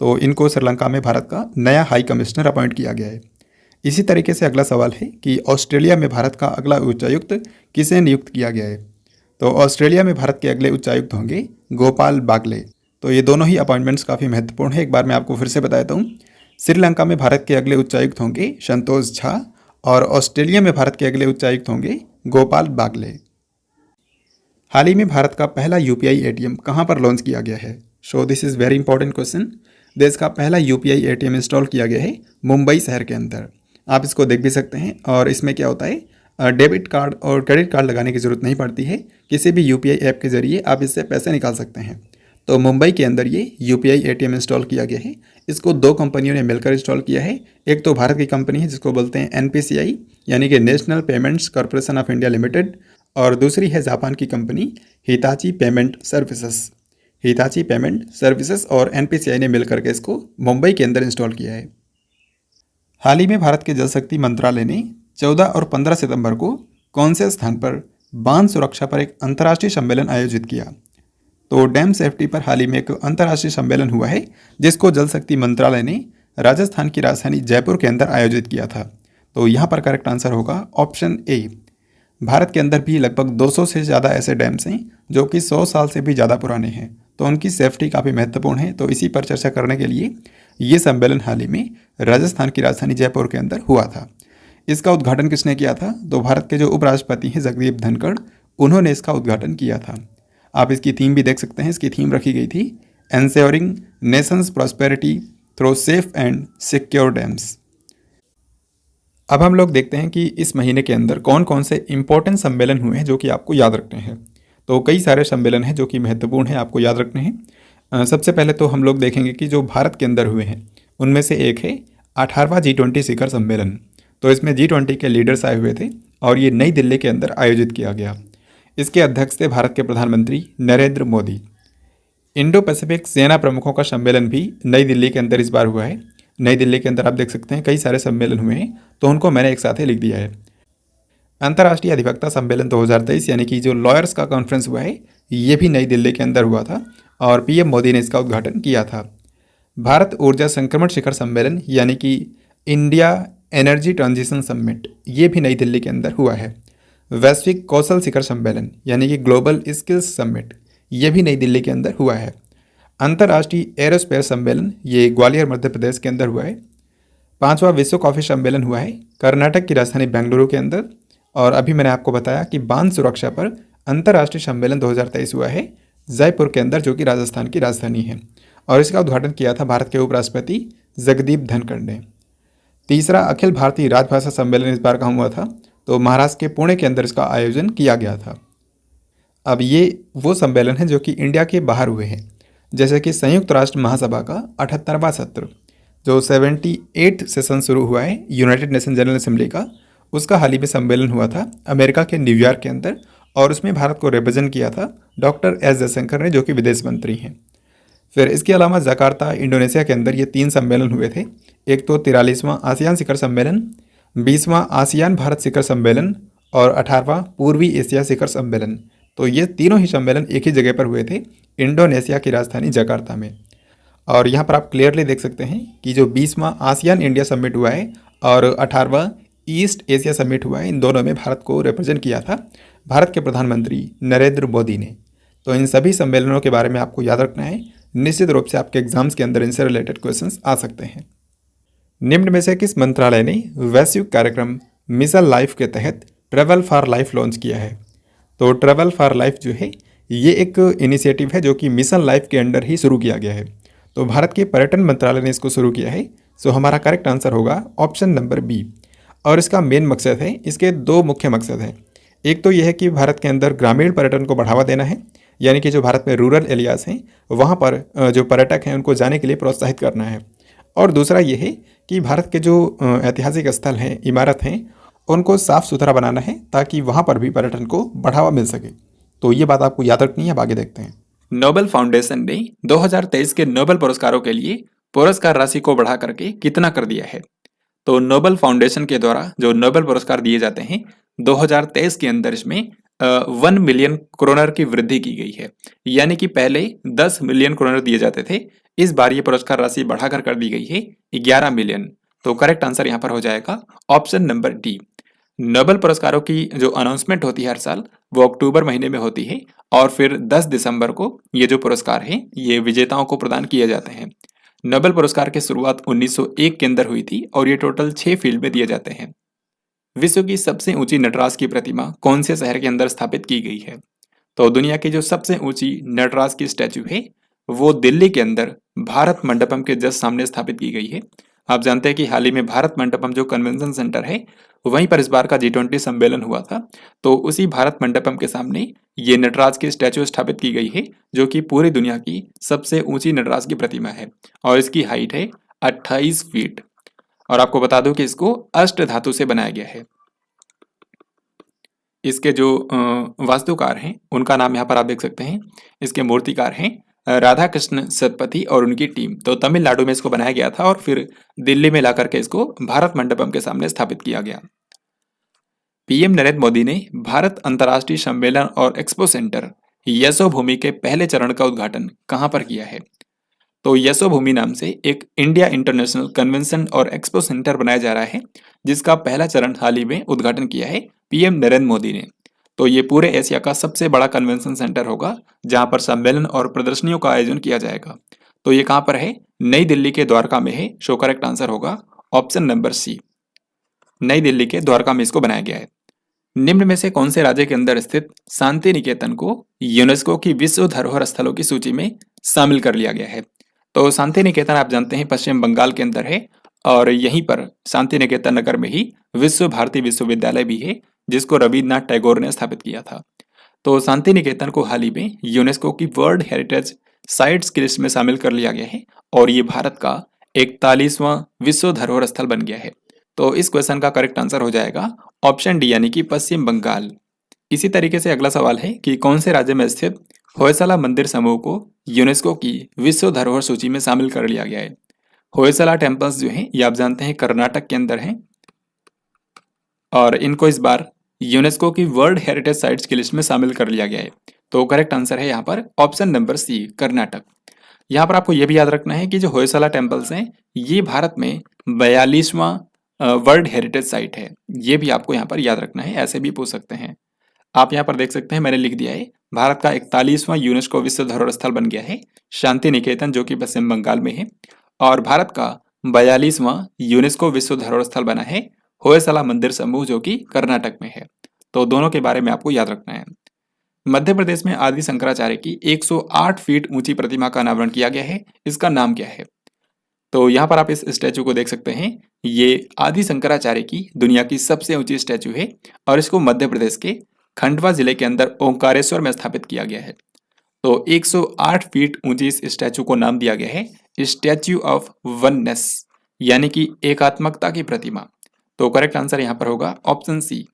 तो इनको श्रीलंका में भारत का नया हाई कमिश्नर अपॉइंट किया गया है। इसी तरीके से अगला सवाल है कि ऑस्ट्रेलिया में भारत का अगला उच्चायुक्त किसे नियुक्त किया गया है? तो ऑस्ट्रेलिया में भारत के अगले उच्चायुक्त होंगे गोपाल बागले। तो ये दोनों ही अपॉइंटमेंट्स काफ़ी महत्वपूर्ण है। एक बार मैं आपको फिर से बता देता हूँ। श्रीलंका में भारत के अगले उच्चायुक्त होंगे संतोष झा और ऑस्ट्रेलिया में भारत के अगले उच्चायुक्त होंगे गोपाल बागले। हाल ही में भारत का पहला UPI ATM कहाँ पर लॉन्च किया गया है? So this is very important question. देश का पहला UPI ATM इंस्टॉल किया गया है मुंबई शहर के अंदर। आप इसको देख भी सकते हैं और इसमें क्या होता है, डेबिट कार्ड और क्रेडिट कार्ड लगाने की ज़रूरत नहीं पड़ती है। किसी भी UPI ऐप के ज़रिए आप इससे पैसे निकाल सकते हैं। तो मुंबई के अंदर ये यूपीआई एटीएम इंस्टॉल किया गया है। इसको दो कंपनियों ने मिलकर इंस्टॉल किया है। एक तो भारत की कंपनी है जिसको बोलते हैं एनपीसीआई यानी कि national payments corporation of India limited, और दूसरी है जापान की company Hitachi payment services. Hitachi payment services और एनपीसीआई ने मिलकर के इसको मुंबई के अंदर इंस्टॉल किया है। हाल ही में भारत के जल शक्ति मंत्रालय ने 14 और 15 सितंबर को कौन से स्थान पर बांध सुरक्षा पर एक अंतर्राष्ट्रीय सम्मेलन आयोजित किया? तो डैम सेफ्टी पर हाल ही में एक अंतर्राष्ट्रीय सम्मेलन हुआ है जिसको जल शक्ति मंत्रालय ने राजस्थान की राजधानी जयपुर के अंदर आयोजित किया था। तो यहाँ पर करेक्ट आंसर होगा ऑप्शन ए। भारत के अंदर भी लगभग 200 से ज़्यादा ऐसे डैम्स हैं जो कि 100 साल से भी ज़्यादा पुराने हैं, तो उनकी सेफ्टी काफ़ी महत्वपूर्ण है। तो इसी पर चर्चा करने के लिए ये सम्मेलन हाल ही में राजस्थान की राजधानी जयपुर के अंदर हुआ था। इसका उद्घाटन किसने किया था? तो भारत के जो उपराष्ट्रपति हैं जगदीप धनखड़, उन्होंने इसका उद्घाटन किया था। आप इसकी थीम भी देख सकते हैं। इसकी थीम रखी गई थी ensuring Nations prosperity through safe and secure dams. अब हम लोग देखते हैं कि इस महीने के अंदर कौन कौन से इंपॉर्टेंट सम्मेलन हुए हैं जो कि आपको याद रखने हैं। तो कई सारे सम्मेलन हैं जो कि महत्वपूर्ण हैं, आपको याद रखने हैं। सबसे पहले तो हम लोग देखेंगे कि जो भारत के अंदर हुए हैं उनमें से एक है 18वां G20 शिखर सम्मेलन। तो इसमें G20 के लीडर्स आए हुए थे और ये नई दिल्ली के अंदर आयोजित किया गया। इसके अध्यक्ष थे भारत के प्रधानमंत्री नरेंद्र मोदी। इंडो पैसिफिक सेना प्रमुखों का सम्मेलन भी नई दिल्ली के अंदर इस बार हुआ है। नई दिल्ली के अंदर आप देख सकते हैं कई सारे सम्मेलन हुए हैं, तो उनको मैंने एक साथ ही लिख दिया है। अंतर्राष्ट्रीय अधिवक्ता सम्मेलन 2023 यानी कि जो लॉयर्स का कॉन्फ्रेंस हुआ है, ये भी नई दिल्ली के अंदर हुआ था और पीएम मोदी ने इसका उद्घाटन किया था। भारत ऊर्जा संक्रमण शिखर सम्मेलन यानी कि इंडिया एनर्जी ट्रांजिशन समिट, ये भी नई दिल्ली के अंदर हुआ है। वैश्विक कौशल शिखर सम्मेलन यानी कि ग्लोबल स्किल्स समिट, ये भी नई दिल्ली के अंदर हुआ है। अंतर्राष्ट्रीय एरोस्पेस सम्मेलन, ये ग्वालियर मध्य प्रदेश के अंदर हुआ है। 5वां विश्व कॉफ़ी सम्मेलन हुआ है कर्नाटक की राजधानी बेंगलुरु के अंदर। और अभी मैंने आपको बताया कि बांध सुरक्षा पर अंतर्राष्ट्रीय सम्मेलन 2023 हुआ है जयपुर के अंदर, जो कि राजस्थान की राजधानी है, और इसका उद्घाटन किया था भारत के उपराष्ट्रपति जगदीप धनखड़ ने। तीसरा अखिल भारतीय राजभाषा सम्मेलन इस बार कहाँ हुआ था? तो महाराष्ट्र के पुणे के अंदर इसका आयोजन किया गया था। अब ये वो सम्मेलन है जो कि इंडिया के बाहर हुए हैं, जैसे कि संयुक्त राष्ट्र महासभा का 78वां सत्र जो 78 सेशन शुरू हुआ है यूनाइटेड नेशन जनरल असेंबली का, उसका हाल ही में सम्मेलन हुआ था अमेरिका के न्यूयॉर्क के अंदर, और उसमें भारत को रिप्रेजेंट किया था डॉक्टर एस जयशंकर ने, जो कि विदेश मंत्री हैं। फिर इसके अलावा जकार्ता इंडोनेशिया के अंदर ये 3 सम्मेलन हुए थे। एक तो 43वां आसियान शिखर सम्मेलन, 20वां आसियान भारत शिखर सम्मेलन और 18वां पूर्वी एशिया शिखर सम्मेलन। तो ये तीनों ही सम्मेलन एक ही जगह पर हुए थे, इंडोनेशिया की राजधानी जकार्ता में। और यहाँ पर आप क्लियरली देख सकते हैं कि जो 20वां आसियान इंडिया समिट हुआ है और 18वां ईस्ट एशिया समिट हुआ है, इन दोनों में भारत को रिप्रेजेंट किया था भारत के प्रधानमंत्री नरेंद्र मोदी ने। तो इन सभी सम्मेलनों के बारे में आपको याद रखना है। निश्चित रूप से आपके एग्जाम्स के अंदर इनसे रिलेटेड क्वेश्चंस आ सकते हैं। निम्न में से किस मंत्रालय ने वैश्विक कार्यक्रम मिशन लाइफ के तहत ट्रैवल फॉर लाइफ लॉन्च किया है? तो ट्रैवल फॉर लाइफ जो है ये एक इनिशिएटिव है जो कि मिशन लाइफ के अंडर ही शुरू किया गया है। तो भारत के पर्यटन मंत्रालय ने इसको शुरू किया है। सो हमारा करेक्ट आंसर होगा ऑप्शन नंबर बी। और इसका मेन मकसद है, इसके 2 मुख्य मकसद हैं। एक तो यह है कि भारत के अंदर ग्रामीण पर्यटन को बढ़ावा देना है, यानी कि जो भारत में रूरल एरियाज हैं वहाँ पर जो पर्यटक हैं उनको जाने के लिए प्रोत्साहित करना है। और दूसरा ये है कि भारत के जो ऐतिहासिक स्थल हैं, इमारत हैं, उनको साफ़ सुथरा बनाना है ताकि वहाँ पर भी पर्यटन को बढ़ावा मिल सके। तो ये बात आपको याद रखनी है। अब आगे देखते हैं। नोबेल फाउंडेशन ने 2023 के नोबेल पुरस्कारों के लिए पुरस्कार राशि को बढ़ा करके कितना कर दिया है? तो नोबेल फाउंडेशन के द्वारा जो नोबेल पुरस्कार दिए जाते हैं 2023 के अंदर इसमें 1 मिलियन करोड़ की वृद्धि की गई है। यानी कि पहले 10 मिलियन करोड़ दिए जाते थे, इस बार ये पुरस्कार राशि बढ़ाकर कर दी गई है 11 मिलियन। तो करेक्ट आंसर यहाँ पर हो जाएगा ऑप्शन नंबर डी। नोबेल पुरस्कारों की जो अनाउंसमेंट होती है हर साल, वो अक्टूबर महीने में होती है और फिर 10 दिसंबर को ये जो पुरस्कार हैं ये विजेताओं को प्रदान किए जाते हैं। नोबेल पुरस्कार की शुरुआत 1901 के अंदर हुई थी और ये टोटल 6 फील्ड में दिए जाते हैं। विश्व की सबसे ऊंची नटराज की प्रतिमा कौन से शहर के अंदर स्थापित की गई है? तो दुनिया की जो सबसे ऊंची नटराज की स्टैचू है वो दिल्ली के अंदर भारत मंडपम के जस्ट सामने स्थापित की गई है। आप जानते हैं कि हाल ही में भारत मंडपम जो कन्वेंशन सेंटर है वहीं पर इस बार का G20 सम्मेलन हुआ था। तो उसी भारत मंडपम के सामने ये नटराज की स्टैचू स्थापित की गई है, जो कि पूरी दुनिया की सबसे ऊंची नटराज की प्रतिमा है और इसकी हाइट है 28 फीट। और आपको बता दूं कि इसको अष्ट धातु से बनाया गया है। इसके जो वास्तुकार हैं उनका नाम यहाँ पर आप देख सकते हैं। इसके मूर्तिकार हैं राधा कृष्ण सतपथी और उनकी टीम। तो तमिलनाडु में इसको बनाया गया था और फिर दिल्ली में ला करके इसको भारत मंडपम के सामने स्थापित किया गया। पीएम नरेंद्र मोदी ने भारत अंतर्राष्ट्रीय सम्मेलन और एक्सपो सेंटर यशोभूमि के पहले चरण का उद्घाटन कहाँ पर किया है? तो यशोभूमि नाम से एक इंडिया इंटरनेशनल कन्वेंशन और एक्सपो सेंटर बनाया जा रहा है, जिसका पहला चरण हाल ही में उद्घाटन किया है पीएम नरेंद्र मोदी ने। तो ये पूरे एशिया का सबसे बड़ा कन्वेंशन सेंटर होगा, जहां पर सम्मेलन और प्रदर्शनियों का आयोजन किया जाएगा। तो ये कहां पर है? नई दिल्ली के द्वारका में है। सो करेक्ट आंसर होगा ऑप्शन नंबर सी, नई दिल्ली के द्वारका में इसको बनाया गया है। निम्न में से कौन से राज्य के अंदर स्थित शांति निकेतन को यूनेस्को की विश्व धरोहर स्थलों की सूची में शामिल कर लिया गया है? तो शांति निकेतन आप जानते हैं पश्चिम बंगाल के अंदर है और यहीं पर शांति निकेतन नगर में ही विश्व भारती विश्वविद्यालय भी है, जिसको रविन्द्रनाथ टैगोर ने स्थापित किया था। तो शांति निकेतन को हाल ही में यूनेस्को की वर्ल्ड हेरिटेज साइट्स की लिस्ट में शामिल कर लिया गया है और ये भारत का 41वां विश्व धरोहर स्थल बन गया है। तो इस क्वेश्चन का करेक्ट आंसर हो जाएगा ऑप्शन डी यानी कि पश्चिम बंगाल। इसी तरीके से अगला सवाल है कि कौन से राज्य में स्थित होयसला मंदिर समूह को यूनेस्को की विश्व धरोहर सूची में शामिल कर लिया गया है? होयसला टेम्पल्स जो हैं ये आप जानते हैं कर्नाटक के अंदर हैं और इनको इस बार यूनेस्को की वर्ल्ड हेरिटेज साइट्स की लिस्ट में शामिल कर लिया गया है। तो करेक्ट आंसर है यहाँ पर ऑप्शन नंबर सी, कर्नाटक। यहाँ पर आपको यह भी याद रखना है कि जो होयसला टेम्पल्स हैं ये भारत में 42वां वर्ल्ड हेरिटेज साइट है। ये भी आपको यहाँ पर याद रखना है, ऐसे भी पूछ सकते हैं। आप यहाँ पर देख सकते हैं मैंने लिख दिया है भारत का 41वां यूनेस्को विश्व धरोहर स्थल बन गया है शांति निकेतन, जो कि पश्चिम बंगाल में है, और भारत का 42वां यूनेस्को विश्व धरोहर स्थल बना है होयसला मंदिर समूह, जो कि कर्नाटक में है। तो दोनों के बारे में आपको याद रखना है। मध्य प्रदेश में आदि शंकराचार्य की 108 फीट ऊंची प्रतिमा का अनावरण किया गया है, इसका नाम क्या है? तो यहाँ पर आप इस स्टैचू को देख सकते हैं। ये आदि शंकराचार्य की दुनिया की सबसे ऊंची स्टैचू है और इसको मध्य प्रदेश के खंडवा जिले के अंदर ओंकारेश्वर में स्थापित किया गया है। तो 108 फीट ऊंची इस स्टैचू को नाम दिया गया है स्टैच्यू ऑफ वननेस, यानी कि एकात्मकता की प्रतिमा। तो करेक्ट आंसर यहाँ पर होगा ऑप्शन सी।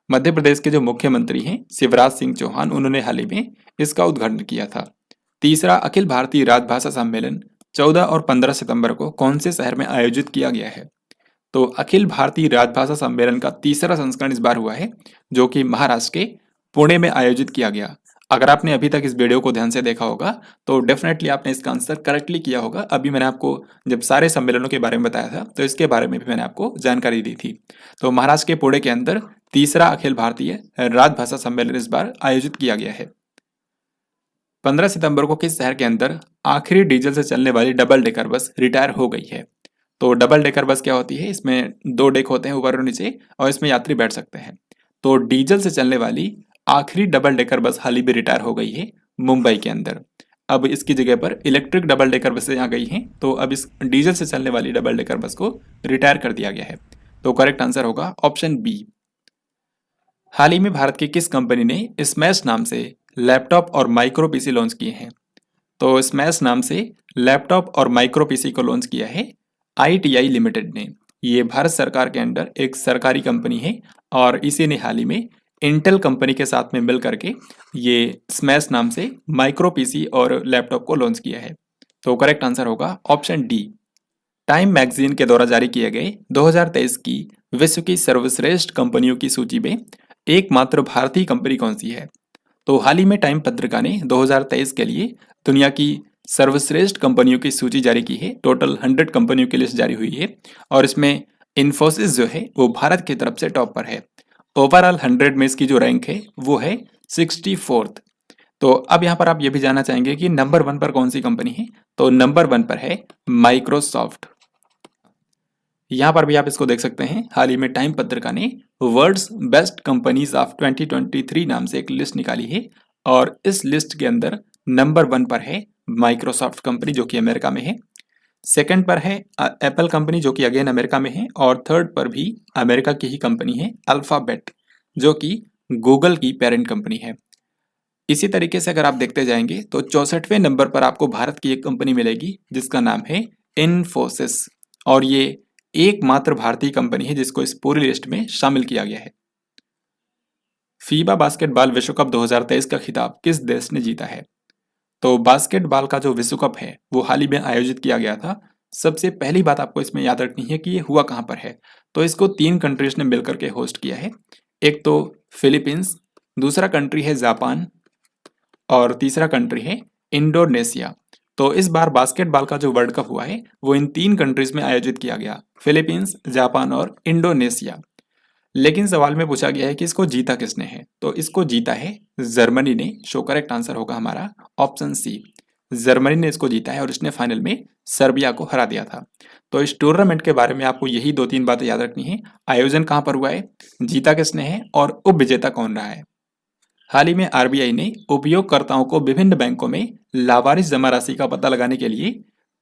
मध्य प्रदेश के जो मुख्यमंत्री हैं शिवराज सिंह चौहान, उन्होंने हाल ही में इसका उद्घाटन किया था। तीसरा अखिल भारतीय राजभाषा सम्मेलन 14 और 15 सितंबर को कौन से शहर में आयोजित किया गया है? तो अखिल भारतीय राजभाषा सम्मेलन का तीसरा संस्करण इस बार हुआ है, जो कि महाराष्ट्र के पुणे में आयोजित किया गया। अगर आपने अभी तक इस वीडियो को ध्यान से देखा होगा तो डेफिनेटली आपने इसका आंसर करेक्टली किया होगा। अभी मैंने आपको जब सारे सम्मेलनों के बारे में बताया था तो इसके बारे में भी मैंने आपको जानकारी दी थी। तो महाराष्ट्र के पुणे के अंदर तीसरा अखिल भारतीय राजभाषा सम्मेलन इस बार आयोजित किया गया है। 15 सितंबर को किस शहर के अंदर आखिरी डीजल से चलने वाली डबल डेकर बस रिटायर हो गई है? तो डबल डेकर बस क्या होती है? इसमें 2 डेक होते हैं ऊपर और नीचे और इसमें यात्री बैठ सकते हैं। तो डीजल से चलने वाली आखिरी डबल डेकर बस हाल ही में रिटायर हो गई है मुंबई के अंदर। अब इसकी जगह पर इलेक्ट्रिक डबल डेकर बसें आ गई हैं, तो अब इस डीजल से चलने वाली डबल डेकर बस को रिटायर कर दिया गया है। तो करेक्ट आंसर होगा ऑप्शन बी। हाल ही में भारत की किस कंपनी ने स्मैश नाम से लैपटॉप और माइक्रो पीसी लॉन्च किए हैं? तो स्मैश नाम से लैपटॉप और माइक्रो पीसी को लॉन्च किया है ITI लिमिटेड ने। ये भारत सरकार के अंडर एक सरकारी कंपनी है और इसी ने हाल ही में इंटेल कंपनी के साथ में मिल करके ये स्मैश नाम से माइक्रो पीसी और लैपटॉप को लॉन्च किया है। तो करेक्ट आंसर होगा ऑप्शन डी। टाइम मैगजीन के द्वारा जारी किए गए 2023 की विश्व की सर्वश्रेष्ठ कंपनियों की सूची में एकमात्र भारतीय कंपनी कौन सी है? तो हाल ही में टाइम पत्रिका ने 2023 के लिए दुनिया की सर्वश्रेष्ठ कंपनियों की सूची जारी की है। टोटल 100 कंपनियों की लिस्ट जारी हुई है और इसमें इन्फोसिस जो है वो भारत की तरफ से टॉप पर है। ओवरऑल 100 में इसकी जो रैंक है वो है 64th। तो अब यहाँ पर आप ये भी जानना चाहेंगे कि नंबर 1 पर कौन सी कंपनी है? तो नंबर 1 पर है माइक्रोसॉफ्ट। यहाँ पर भी आप इसको देख सकते हैं। हाल ही में टाइम पत्रिका ने वर्ल्ड्स बेस्ट कंपनीज ऑफ 2023 नाम से एक लिस्ट निकाली है और इस लिस्ट के अंदर नंबर 1 पर है माइक्रोसॉफ्ट कंपनी, जो कि अमेरिका में है। सेकंड पर है एप्पल कंपनी जो कि अगेन अमेरिका में है, और थर्ड पर भी अमेरिका की ही कंपनी है अल्फाबेट जो कि गूगल की पेरेंट कंपनी है। इसी तरीके से अगर आप देखते जाएंगे तो 64वें नंबर पर आपको भारत की एक कंपनी मिलेगी जिसका नाम है इन्फोसिस, और ये एकमात्र भारतीय कंपनी है जिसको इस पूरी लिस्ट में शामिल किया गया है। फीबा बास्केटबॉल विश्व कप 2023 का खिताब किस देश ने जीता है? तो बास्केटबॉल का जो विश्व कप है वो हाल ही में आयोजित किया गया था। सबसे पहली बात आपको इसमें याद रखनी है कि ये हुआ कहाँ पर है। तो इसको 3 कंट्रीज ने मिलकर के होस्ट किया है। एक तो फिलीपींस, दूसरा कंट्री है जापान, और तीसरा कंट्री है इंडोनेशिया। तो इस बार बास्केटबॉल का जो वर्ल्ड कप हुआ है वो इन 3 कंट्रीज में आयोजित किया गया, फिलीपींस, जापान और इंडोनेशिया। लेकिन सवाल में पूछा गया है कि इसको जीता किसने है, तो इसको जीता है जर्मनी ने। सो करेक्ट आंसर होगा हमारा ऑप्शन सी, जर्मनी ने इसको जीता है और इसने फाइनल में सर्बिया को हरा दिया था। तो इस टूर्नामेंट के बारे में आपको यही 2-3 बातें याद रखनी है। आयोजन कहाँ पर हुआ है, जीता किसने है, और उपविजेता कौन रहा है। हाल ही में आरबीआई ने उपयोगकर्ताओं को विभिन्न बैंकों में लावारिस जमा राशि का पता लगाने के लिए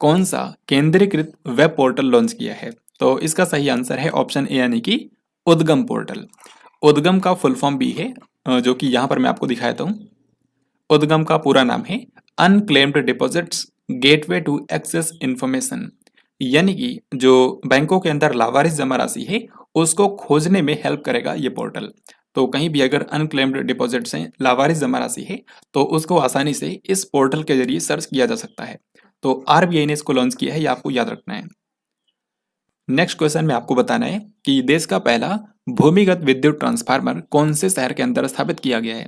कौन सा केंद्रीकृत वेब पोर्टल लॉन्च किया है? तो इसका सही आंसर है ऑप्शन ए यानी कि उद्गम पोर्टल। उद्गम का फुल फॉर्म भी है जो कि यहाँ पर मैं आपको दिखाता हूँ। उद्गम का पूरा नाम है unclaimed deposits gateway to access information, यानी कि जो बैंकों के अंदर लावारिस जमा राशि है उसको खोजने में हेल्प करेगा ये पोर्टल। तो कहीं भी अगर अनक्लेम्ड डिपॉजिट्स हैं, लावारिस जमा राशि है, तो उसको आसानी से इस पोर्टल के जरिए सर्च किया जा सकता है। तो आरबीआई ने इसको लॉन्च किया है, ये आपको याद रखना है। नेक्स्ट क्वेश्चन में आपको बताना है कि देश का पहला भूमिगत विद्युत ट्रांसफार्मर कौन से शहर के अंदर स्थापित किया गया है?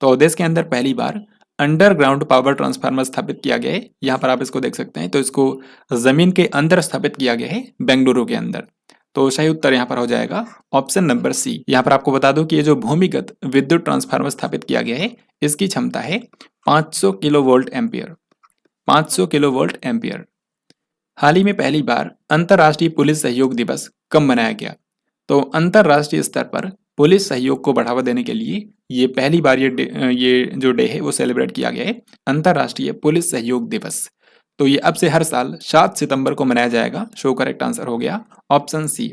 तो देश के अंदर पहली बार अंडरग्राउंड पावर ट्रांसफार्मर स्थापित किया गया है। यहाँ पर आप इसको देख सकते हैं। तो इसको जमीन के अंदर स्थापित किया गया है बेंगलुरु के अंदर। तो सही उत्तर यहाँ पर हो जाएगा ऑप्शन नंबर सी। यहाँ पर आपको बता दूं कि ये जो भूमिगत विद्युत ट्रांसफार्मर स्थापित किया गया है इसकी क्षमता है 500 किलोवोल्ट एम्पियर। 500 kilovolt ampere. हाल ही में पहली बार अंतर्राष्ट्रीय पुलिस सहयोग दिवस कब मनाया गया? तो अंतर्राष्ट्रीय स्तर पर पुलिस सहयोग को बढ़ावा देने के लिए ये पहली बार ये जो डे है वो सेलिब्रेट किया गया है, अंतर्राष्ट्रीय पुलिस सहयोग दिवस। तो ये अब से हर साल 7 सितंबर को मनाया जाएगा। सो करेक्ट आंसर हो गया ऑप्शन सी।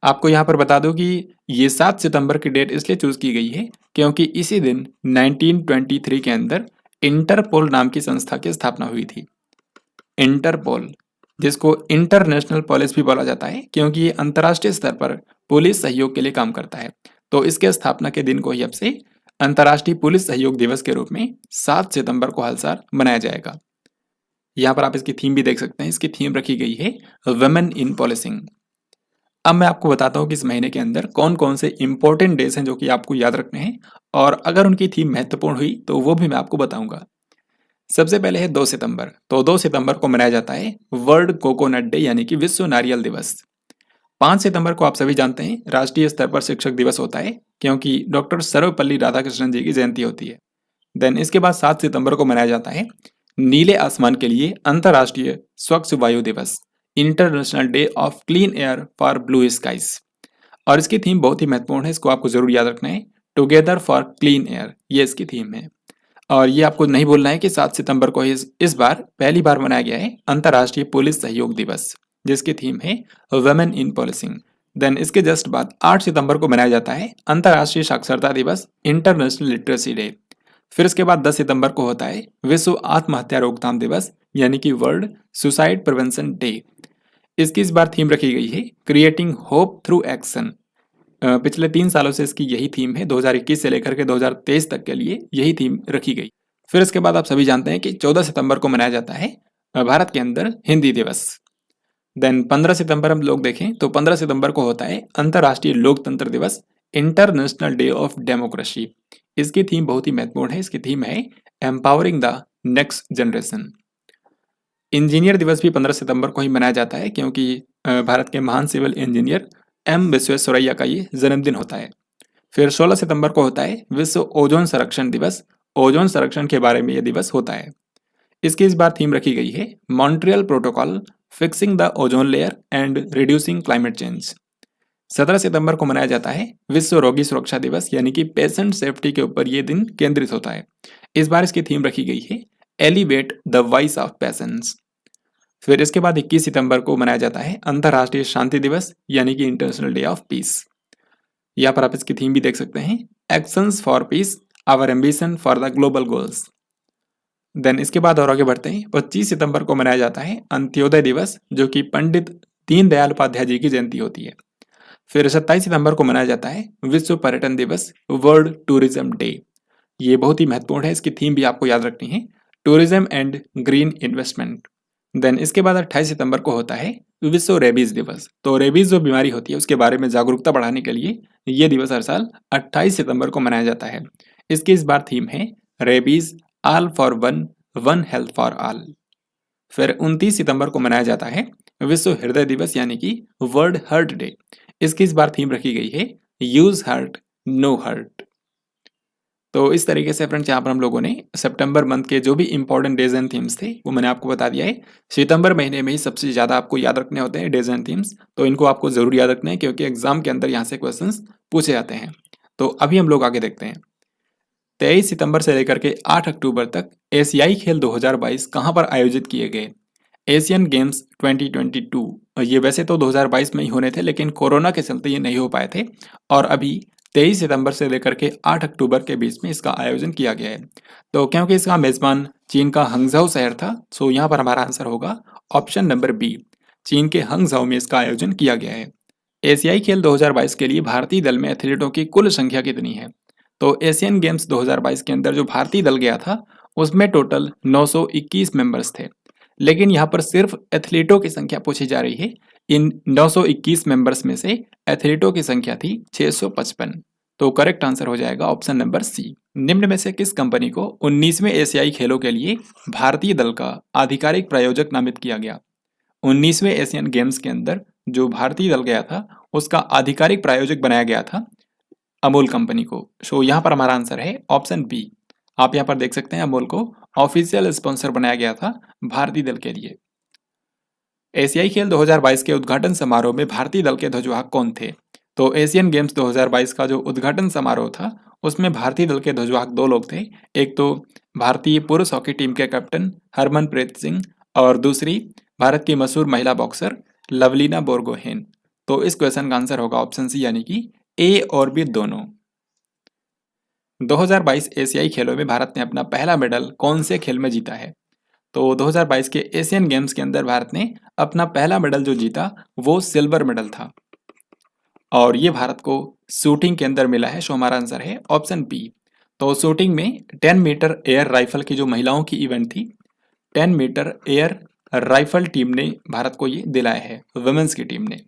आपको यहाँ पर बता दो कि ये 7 सितंबर की डेट इसलिए चूज की गई है क्योंकि इसी दिन 1923 के अंदर इंटरपोल नाम की संस्था की स्थापना हुई थी। इंटरपोल, जिसको इंटरनेशनल पुलिस भी बोला जाता है क्योंकि ये अंतर्राष्ट्रीय स्तर पर पुलिस सहयोग के लिए काम करता है। तो इसके स्थापना के दिन को ही अब से अंतर्राष्ट्रीय पुलिस सहयोग दिवस के रूप में 7 सितंबर को हर साल मनाया जाएगा। यहाँ पर आप इसकी थीम भी देख सकते हैं। इसकी थीम रखी गई है वुमेन इन पुलिसिंग। अब मैं आपको बताता हूँ कि इस महीने के अंदर कौन कौन से इंपॉर्टेंट डेज हैं जो कि आपको याद रखने हैं, और अगर उनकी थीम महत्वपूर्ण हुई तो वो भी मैं आपको बताऊंगा। सबसे पहले है 2 सितंबर। तो 2 सितंबर को मनाया जाता है वर्ल्ड कोकोनट डे यानी कि विश्व नारियल दिवस। 5 सितंबर को आप सभी जानते हैं राष्ट्रीय स्तर पर शिक्षक दिवस होता है क्योंकि डॉक्टर सर्वपल्ली राधाकृष्णन जी की जयंती होती है। देन इसके बाद 7 सितंबर को मनाया जाता है नीले आसमान के लिए अंतर्राष्ट्रीय स्वच्छ वायु दिवस, international day of clean air for blue skies. और इसकी थीम बहुत ही महत्वपूर्ण है, इसको आपको जरूर याद रखना है, टुगेदर फॉर क्लीन एयर, ये इसकी थीम है। और ये आपको नहीं बोलना है कि 7 सितंबर को इस बार पहली बार मनाया गया है अंतर्राष्ट्रीय पुलिस सहयोग दिवस, जिसकी थीम है वुमेन इन पुलिसिंग। देन इसके जस्ट बाद 8 सितंबर को मनाया जाता है अंतर्राष्ट्रीय साक्षरता दिवस, इंटरनेशनल लिटरेसी डे। फिर इसके बाद 10 सितंबर को होता है विश्व आत्महत्या रोकथाम दिवस यानी कि वर्ल्ड सुसाइड प्रिवेंशन डे। इसकी इस बार थीम रखी गई है क्रिएटिंग होप थ्रू एक्शन। पिछले 3 सालों से इसकी यही थीम है, 2021 से लेकर के 2023 तक के लिए यही थीम रखी गई। फिर इसके बाद आप सभी जानते हैं कि 14 सितंबर को मनाया जाता है भारत के अंदर हिंदी दिवस। देन 15 सितंबर हम लोग देखें तो 15 सितंबर को होता है अंतर्राष्ट्रीय लोकतंत्र दिवस, इंटरनेशनल डे ऑफ डेमोक्रेसी। इसकी थीम बहुत ही महत्वपूर्ण है, इसकी थीम है empowering the next generation. Engineer दिवस भी 15 सितंबर को ही मनाया जाता है क्योंकि भारत के महान सिविल इंजीनियर एम विश्वेश्वरैया का ये जन्मदिन होता है। फिर 16 सितंबर को होता है विश्व ओजोन संरक्षण दिवस। ओजोन संरक्षण के बारे में यह दिवस होता है। इसकी इस बार थीम रखी गई है Montreal protocol, fixing the ozone layer and reducing climate change. 17 सितंबर को मनाया जाता है विश्व रोगी सुरक्षा दिवस यानी कि पेशेंट सेफ्टी के ऊपर यह दिन केंद्रित होता है। इस बार इसकी थीम रखी गई है elevate the voice of patients. फिर इसके बाद 21 सितंबर को मनाया जाता है अंतर्राष्ट्रीय शांति दिवस यानी कि इंटरनेशनल डे ऑफ पीस। यहाँ पर आप इसकी थीम भी देख सकते हैं, actions for peace, our ambition for the global goals. Then इसके बाद और आगे बढ़ते हैं, 25 सितंबर को मनाया जाता है अंत्योदय दिवस, जो कि पंडित दीनदयाल उपाध्याय जी की जयंती होती है। फिर 27 सितंबर को मनाया जाता है विश्व पर्यटन दिवस, वर्ल्ड टूरिज्म डे। ये बहुत ही महत्वपूर्ण है, इसकी थीम भी आपको याद रखनी है, tourism and green investment. Then इसके बाद 28 सितंबर को होता है विश्व रेबीज दिवस। तो रेबीज जो बीमारी होती है उसके बारे में जागरूकता बढ़ाने के लिए ये दिवस हर साल 28 सितंबर को मनाया जाता है। इसकी इस बार थीम है rabies, all for one, one health for all. फिर 29 सितंबर को मनाया जाता है विश्व हृदय दिवस यानी कि वर्ल्ड हार्ट डे। इसकी इस बार थीम रखी गई है यूज हार्ट नो हार्ट। तो इस तरीके से फ्रेंड्स यहाँ पर हम लोगों ने सितंबर मंथ के जो भी इंपॉर्टेंट डेज एंड थीम्स थे वो मैंने आपको बता दिया है। सितंबर महीने में ही सबसे ज़्यादा आपको याद रखने होते हैं डेज एंड थीम्स, तो इनको आपको ज़रूर याद रखना है क्योंकि एग्जाम के अंदर यहाँ से क्वेश्चंस पूछे जाते हैं। तो अभी हम लोग आगे देखते हैं। 23 सितंबर से लेकर के 8 अक्टूबर तक एशियाई खेल 2022 कहाँ पर आयोजित किए गए? Asian games 2022। ये वैसे तो 2022 में ही होने थे लेकिन कोरोना के चलते ये नहीं हो पाए थे और अभी 23 सितंबर से लेकर के 8 अक्टूबर के बीच में इसका आयोजन किया गया है। तो क्योंकि इसका मेजबान चीन का हंगझाओ शहर था, सो यहाँ पर हमारा आंसर होगा ऑप्शन नंबर बी, चीन के हंगझाओ में इसका आयोजन किया गया है। एशियाई खेल 2022 के लिए भारतीय दल में एथलीटों की कुल संख्या कितनी है? तो एशियन गेम्स 2022 के अंदर जो भारतीय दल गया था उसमें टोटल 921 मेंबर्स थे, लेकिन यहाँ पर सिर्फ एथलीटों की संख्या पूछी जा रही है। इन 921 मेंबर्स में से एथलीटों की संख्या थी 655। तो करेक्ट आंसर हो जाएगा ऑप्शन नंबर सी। निम्न में से किस कंपनी को 19वें एशियाई खेलों के लिए भारतीय दल का आधिकारिक प्रायोजक नामित किया गया? 19वें एशियन गेम्स के अंदर जो भारतीय दल गया था उसका आधिकारिक प्रायोजक बनाया गया था अमूल कंपनी को। सो यहाँ पर हमारा आंसर है ऑप्शन बी। आप यहाँ पर देख सकते हैं अमूल को ऑफिशियल स्पॉन्सर बनाया गया था भारतीय दल के लिए। एशियाई खेल 2022 के उद्घाटन समारोह में भारतीय दल के ध्वजवाहक कौन थे? तो एशियन गेम्स 2022 का जो उद्घाटन समारोह था उसमें भारतीय दल के ध्वजवाहक दो लोग थे। एक तो भारतीय पुरुष हॉकी टीम के कैप्टन हरमनप्रीत सिंह और दूसरी भारत की मशहूर महिला बॉक्सर लवलीना बोरगोहेन। तो इस क्वेश्चन का आंसर होगा ऑप्शन सी यानी कि ए और बी दोनों। 2022 एशियाई खेलों में भारत ने अपना पहला मेडल कौन से खेल में जीता है? तो 2022 के एशियन गेम्स के अंदर भारत ने अपना पहला मेडल जो जीता वो सिल्वर मेडल था और ये भारत को शूटिंग के अंदर मिला है। सो हमारा आंसर है ऑप्शन बी। तो शूटिंग में 10 मीटर एयर राइफल की जो महिलाओं की इवेंट थी, 10 मीटर एयर राइफल टीम ने भारत को ये दिलाया है, वुमेन्स की टीम ने।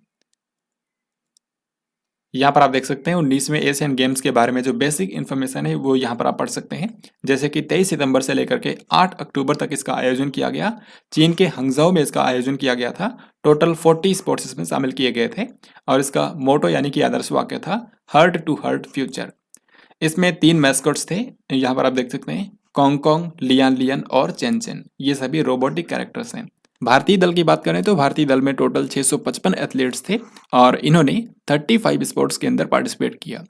यहाँ पर आप देख सकते हैं 19वें एशियन गेम्स के बारे में जो बेसिक इन्फॉर्मेशन है वो यहाँ पर आप पढ़ सकते हैं। जैसे कि 23 सितंबर से लेकर के 8 अक्टूबर तक इसका आयोजन किया गया। चीन के हंगझाओ में इसका आयोजन किया गया था। टोटल 40 स्पोर्ट्स इसमें शामिल किए गए थे और इसका मोटो यानी कि आदर्श वाक्य था हार्ट टू हार्ट फ्यूचर। इसमें 3 मैस्कॉट्स थे, यहाँ पर आप देख सकते हैं कॉन्ग, लियान लियन और चेन चेन। ये सभी रोबोटिक कैरेक्टर्स हैं। भारतीय दल की बात करें तो भारतीय दल में टोटल 655 एथलीट्स थे और इन्होंने 35 स्पोर्ट्स के अंदर पार्टिसिपेट किया।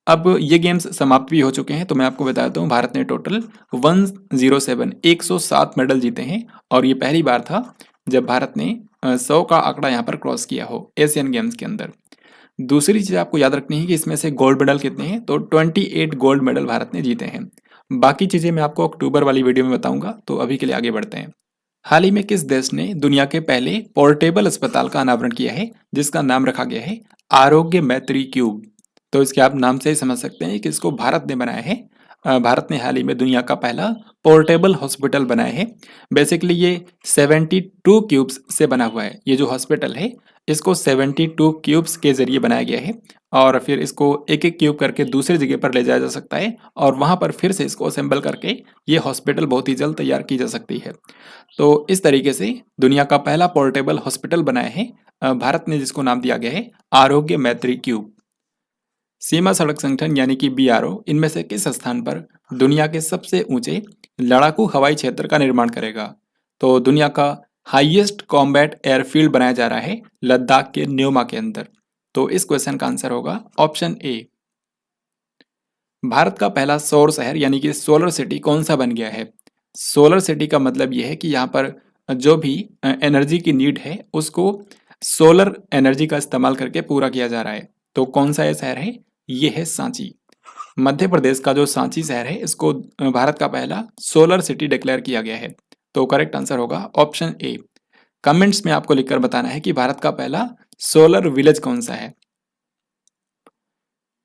अब ये गेम्स समाप्त भी हो चुके हैं, तो मैं आपको बताता हूँ भारत ने टोटल 107 मेडल जीते हैं और ये पहली बार था जब भारत ने 100 का आंकड़ा यहाँ पर क्रॉस किया हो एशियन गेम्स के अंदर। दूसरी चीज़ आपको याद रखनी है कि इसमें से गोल्ड मेडल कितने हैं, तो 28 गोल्ड मेडल भारत ने जीते हैं। बाकी चीज़ें मैं आपको अक्टूबर वाली वीडियो में बताऊंगा, तो अभी के लिए आगे बढ़ते हैं। हाल ही में किस देश ने दुनिया के पहले पोर्टेबल अस्पताल का अनावरण किया है जिसका नाम रखा गया है आरोग्य मैत्री क्यूब? तो इसके आप नाम से ही समझ सकते हैं कि इसको भारत ने बनाया है। भारत ने हाल ही में दुनिया का पहला पोर्टेबल हॉस्पिटल बनाया है। बेसिकली ये 72 क्यूब्स से बना हुआ है। ये जो हॉस्पिटल है इसको 72 क्यूब्स के जरिए बनाया गया है और फिर इसको एक एक क्यूब करके दूसरी जगह पर ले जाया जा सकता है और वहाँ पर फिर से इसको असेंबल करके ये हॉस्पिटल बहुत ही जल्द तैयार की जा सकती है। तो इस तरीके से दुनिया का पहला पोर्टेबल हॉस्पिटल बनाया है भारत ने, जिसको नाम दिया गया है आरोग्य मैत्री क्यूब। सीमा सड़क संगठन यानी कि BRO इनमें से किस स्थान पर दुनिया के सबसे ऊंचे लड़ाकू हवाई क्षेत्र का निर्माण करेगा? तो दुनिया का हाईएस्ट कॉम्बैट एयरफील्ड बनाया जा रहा है लद्दाख के न्योमा के अंदर। तो इस क्वेश्चन का आंसर होगा ऑप्शन ए। भारत का पहला सौर शहर यानी कि सोलर सिटी कौन सा बन गया है? सोलर सिटी का मतलब यह है कि यहाँ पर जो भी एनर्जी की नीड है उसको सोलर एनर्जी का इस्तेमाल करके पूरा किया जा रहा है। तो कौन सा ये शहर है? ये है सांची। मध्य प्रदेश का जो सांची शहर है इसको भारत का पहला सोलर सिटी डिक्लेयर किया गया है। तो करेक्ट आंसर होगा ऑप्शन ए। कमेंट्स में आपको लिखकर बताना है कि भारत का पहला सोलर विलेज कौन सा है।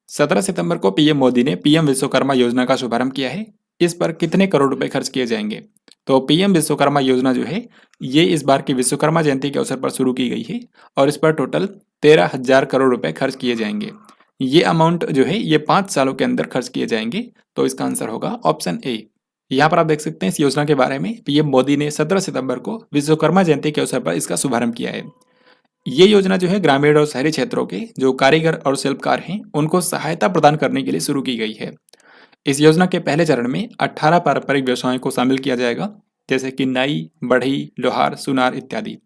17 सितंबर को पीएम मोदी ने पीएम विश्वकर्मा योजना का शुभारंभ किया है। इस पर कितने करोड़ रुपए खर्च किए जाएंगे? तो पीएम विश्वकर्मा योजना जो है ये इस बार की विश्वकर्मा जयंती के अवसर पर शुरू की गई है और इस पर टोटल 13,000 करोड़ रुपए खर्च किए जाएंगे। ये अमाउंट जो है ये 5 सालों के अंदर खर्च किए जाएंगे। तो इसका आंसर होगा ऑप्शन ए। यहाँ पर आप देख सकते हैं इस योजना के बारे में पीएम मोदी ने 17 सितंबर को विश्वकर्मा जयंती के अवसर पर इसका शुभारंभ किया है। ये योजना जो है ग्रामीण और शहरी क्षेत्रों के जो कारीगर और शिल्पकार हैं उनको सहायता प्रदान करने के लिए शुरू की गई है। इस योजना के पहले चरण में 18 पारंपरिक व्यवसायों को शामिल किया जाएगा, जैसे कि नाई, बढ़ई, लोहार, सुनार इत्यादि।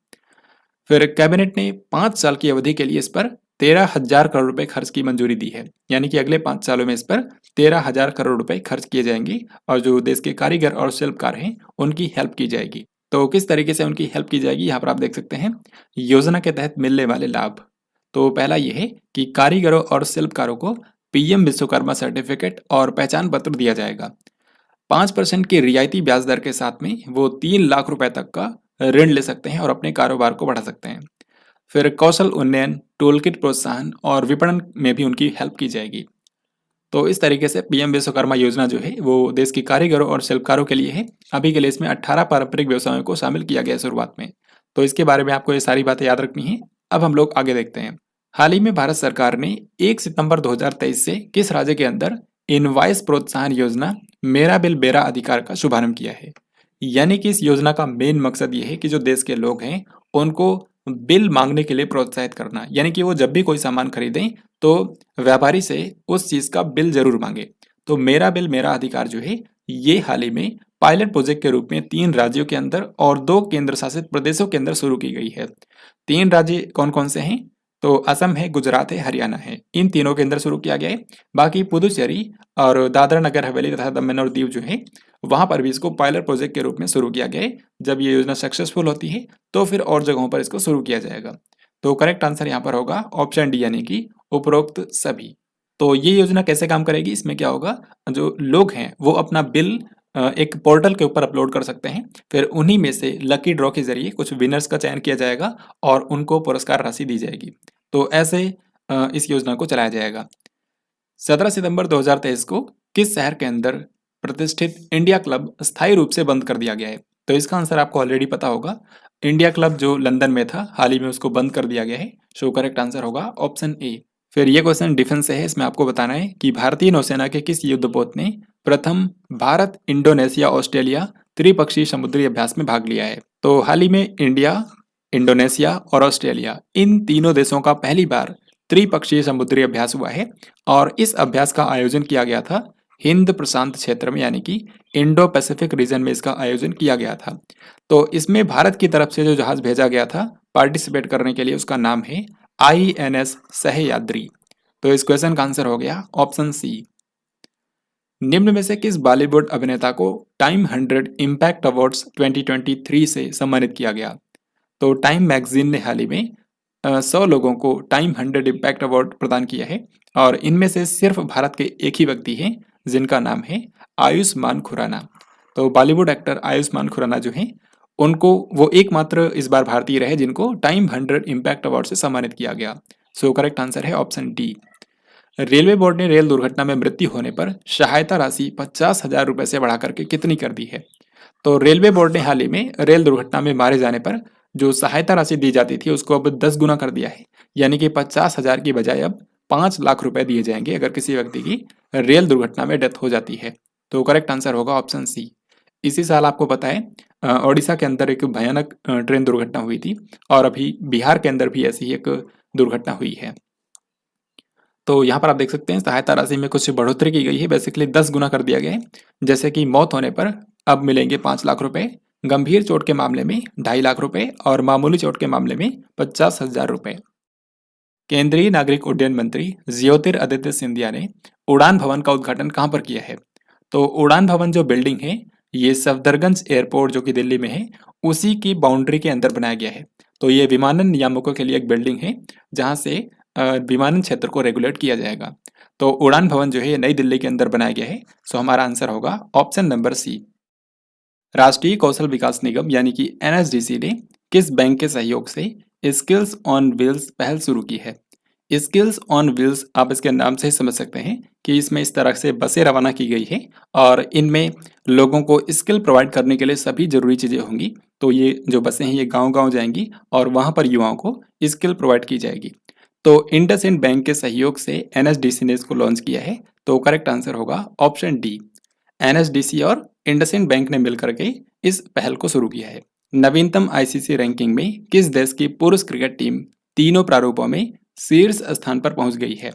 फिर कैबिनेट ने 5 साल की अवधि के लिए इस पर 13,000 करोड़ रुपए खर्च की मंजूरी दी है। यानी कि अगले 5 सालों में इस पर 13,000 करोड़ रुपए खर्च किए जाएंगे और जो देश के कारीगर और शिल्पकार हैं उनकी हेल्प की जाएगी। तो किस तरीके से उनकी हेल्प की जाएगी यहाँ पर आप देख सकते हैं योजना के तहत मिलने वाले लाभ। तो पहला ये है कि कारीगरों और शिल्पकारों को पीएम विश्वकर्मा सर्टिफिकेट और पहचान पत्र दिया जाएगा। 5% की रियायती ब्याज दर के साथ में वो 3 लाख रुपए तक का ऋण ले सकते हैं और अपने कारोबार को बढ़ा सकते हैं। फिर कौशल उन्नयन, टूलकिट प्रोत्साहन और विपणन में भी उनकी हेल्प की जाएगी। तो इस तरीके से पीएम विश्वकर्मा योजना जो है वो देश के कारीगरों और शिल्पकारों के लिए है। अभी के लिए इसमें 18 पारंपरिक व्यवसायों को शामिल किया गया है शुरुआत में। तो इसके बारे में आपको ये सारी बातें याद रखनी है। अब हम लोग आगे देखते हैं। हाल ही में भारत सरकार ने 1 सितंबर 2023 से किस राज्य के अंदर इनवॉइस प्रोत्साहन योजना मेरा बिल मेरा अधिकार का शुभारंभ किया है। यानी कि इस योजना का मेन मकसद ये है कि जो देश के लोग हैं उनको बिल मांगने के लिए प्रोत्साहित करना। यानी कि वो जब भी कोई सामान खरीदें तो व्यापारी से उस चीज का बिल जरूर मांगे। तो मेरा बिल मेरा अधिकार जो है ये हाल ही में पायलट प्रोजेक्ट के रूप में 3 राज्यों के अंदर और 2 केंद्र शासित प्रदेशों के अंदर शुरू की गई है। 3 राज्य कौन कौन से हैं? तो असम है, गुजरात है, हरियाणा है। इन तीनों के अंदर शुरू किया गया है। बाकी पुदुचेरी और दादरा नगर हवेली तथा दमन और दीव जो है वहां पर भी इसको पायलट प्रोजेक्ट के रूप में शुरू किया गया है। जब ये योजना सक्सेसफुल होती है तो फिर और जगहों पर इसको शुरू किया जाएगा। तो करेक्ट आंसर यहाँ पर होगा ऑप्शन डी, यानी कि उपरोक्त सभी। तो ये योजना कैसे काम करेगी? इसमें क्या होगा, जो लोग हैं वो अपना बिल एक पोर्टल के ऊपर अपलोड कर सकते हैं। फिर उन्हीं में से लकी ड्रॉ के जरिए कुछ विनर्स का चयन किया जाएगा और उनको पुरस्कार राशि दी जाएगी। तो ऐसे इस योजना को चलाया जाएगा। 17 सितंबर 2023 को किस शहर के अंदर प्रतिष्ठित इंडिया क्लब स्थायी रूप से बंद कर दिया गया है? तो इसका आंसर आपको ऑलरेडी पता होगा। इंडिया क्लब जो लंदन में था हाल ही में उसको बंद कर दिया गया है। सो करेक्ट आंसर होगा ऑप्शन ए। फिर ये क्वेश्चन डिफेंस से है। इसमें आपको बताना है कि भारतीय नौसेना के किस युद्धपोत ने प्रथम भारत, इंडोनेशिया, ऑस्ट्रेलिया त्रिपक्षीय समुद्री अभ्यास में भाग लिया है? तो हाल ही में इंडिया, इंडोनेशिया और ऑस्ट्रेलिया इन तीनों देशों का पहली बार त्रिपक्षीय समुद्री अभ्यास हुआ है और इस अभ्यास का आयोजन किया गया था हिंद प्रशांत क्षेत्र में, यानी कि इंडो पैसिफिक रीजन में इसका आयोजन किया गया था। तो इसमें भारत की तरफ से जो जहाज भेजा गया था पार्टिसिपेट करने के लिए उसका नाम है INS सह्याद्री। तो इस क्वेश्चन का आंसर हो गया ऑप्शन सी। निम्न में से किस बॉलीवुड अभिनेता को टाइम 100 इम्पैक्ट अवार्ड्स 2023 से सम्मानित किया गया? तो टाइम मैगजीन ने हाल ही में 100 लोगों को टाइम 100 इम्पैक्ट अवार्ड प्रदान किया है और इनमें से सिर्फ भारत के एक ही व्यक्ति हैं जिनका नाम है आयुष्मान खुराना। तो बॉलीवुड एक्टर आयुष्मान खुराना जो हैं उनको वो एकमात्र इस बार भारतीय रहे जिनको टाइम 100 इम्पैक्ट अवार्ड से सम्मानित किया गया। सो करेक्ट आंसर है ऑप्शन डी। रेलवे बोर्ड ने रेल दुर्घटना में मृत्यु होने पर सहायता राशि 50,000 रुपए से बढ़ाकर के कितनी कर दी है? तो रेलवे बोर्ड ने हाल ही में रेल दुर्घटना में मारे जाने पर जो सहायता राशि दी जाती थी उसको अब 10 गुना कर दिया है। यानी कि 50,000 की बजाय अब 5 लाख रुपए दिए जाएंगे अगर किसी व्यक्ति की रेल दुर्घटना में डेथ हो जाती है। तो करेक्ट आंसर होगा ऑप्शन सी। इसी साल आपको पता है ओडिशा के अंदर एक भयानक ट्रेन दुर्घटना हुई थी और अभी बिहार के अंदर भी ऐसी ही एक दुर्घटना हुई है। तो यहाँ पर आप देख सकते हैं सहायता राशि में कुछ बढ़ोतरी की गई है। बेसिकली 10 गुना कर दिया गया है। जैसे कि मौत होने पर अब मिलेंगे 5 लाख रुपए, गंभीर चोट के मामले में 2.5 लाख रुपए और मामूली चोट के मामले में 50,000 रुपए। केंद्रीय नागरिक उड्डयन मंत्री ज्योतिरादित्य सिंधिया ने उड़ान भवन का उद्घाटन कहाँ पर किया है? तो उड़ान भवन जो बिल्डिंग है ये सफदरगंज एयरपोर्ट जो कि दिल्ली में है, उसी की बाउंड्री के अंदर बनाया गया है। तो ये विमानन नियामकों के लिए एक बिल्डिंग है, जहाँ से विमानन क्षेत्र को रेगुलेट किया जाएगा। तो उड़ान भवन जो है ये नई दिल्ली के अंदर बनाया गया है। सो हमारा आंसर होगा ऑप्शन नंबर सी। राष्ट्रीय कौशल विकास निगम यानी कि एनएसडीसी ने किस बैंक के सहयोग से स्किल्स ऑन व्हील्स पहल शुरू की है? स्किल्स ऑन व्हील्स आप इसके नाम से ही समझ सकते हैं कि इसमें इस तरह से बसें रवाना की गई है और इनमें लोगों को स्किल प्रोवाइड करने के लिए सभी जरूरी चीज़ें होंगी। तो ये जो बसें हैं ये गांव-गांव जाएंगी और वहां पर युवाओं को स्किल प्रोवाइड की जाएगी। तो इंडसइंड बैंक के सहयोग से एनएसडीसी ने इसको लॉन्च किया है। तो करेक्ट आंसर होगा ऑप्शन डी। एनएसडीसी और इंडसइंड बैंक ने मिलकर के इस पहल को शुरू किया है। नवीनतम आईसीसी रैंकिंग में किस देश की पुरुष क्रिकेट टीम तीनों प्रारूपों में शीर्ष स्थान पर पहुंच गई है?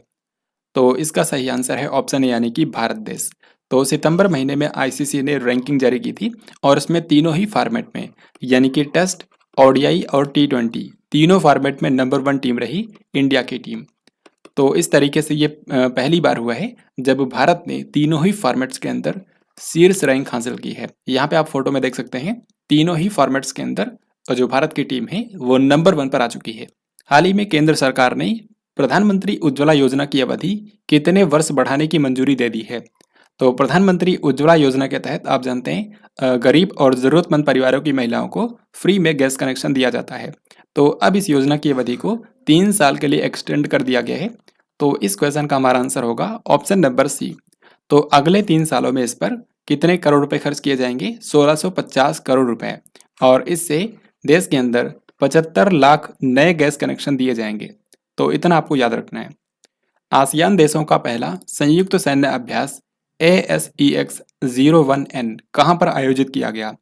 तो इसका सही आंसर है ऑप्शन ए यानी कि भारत देश। तो सितंबर महीने में आईसीसी ने रैंकिंग जारी की थी और इसमें तीनों ही फॉर्मेट में यानी कि टेस्ट, ओडीआई और टी20 तीनों फॉर्मेट में नंबर 1 टीम रही इंडिया की टीम। तो इस तरीके से ये पहली बार हुआ है जब भारत ने तीनों ही फॉर्मेट्स के अंदर शीर्ष रैंक हासिल की है। यहाँ पे आप फोटो में देख सकते हैं तीनों ही फॉर्मेट्स के अंदर जो भारत की टीम है वो नंबर 1 पर आ चुकी है। हाल ही में केंद्र सरकार ने प्रधानमंत्री उज्ज्वला योजना की अवधि कितने वर्ष बढ़ाने की मंजूरी दे दी है? तो प्रधानमंत्री उज्ज्वला योजना के तहत आप जानते हैं गरीब और जरूरतमंद परिवारों की महिलाओं को फ्री में गैस कनेक्शन दिया जाता है। तो अब इस योजना की अवधि को 3 साल के लिए एक्सटेंड कर दिया गया है। तो इस क्वेश्चन का हमारा आंसर होगा ऑप्शन नंबर सी। तो अगले 3 सालों में इस पर कितने करोड़ रुपए खर्च किए जाएंगे? 1650 करोड़ रुपए और इससे देश के अंदर 75 लाख नए गैस कनेक्शन दिए जाएंगे। तो इतना आपको याद रखना है। आसियान देशों का पहला संयुक्त सैन्य अभ्यास ASEX-01N कहां पर आयोजित किया गया?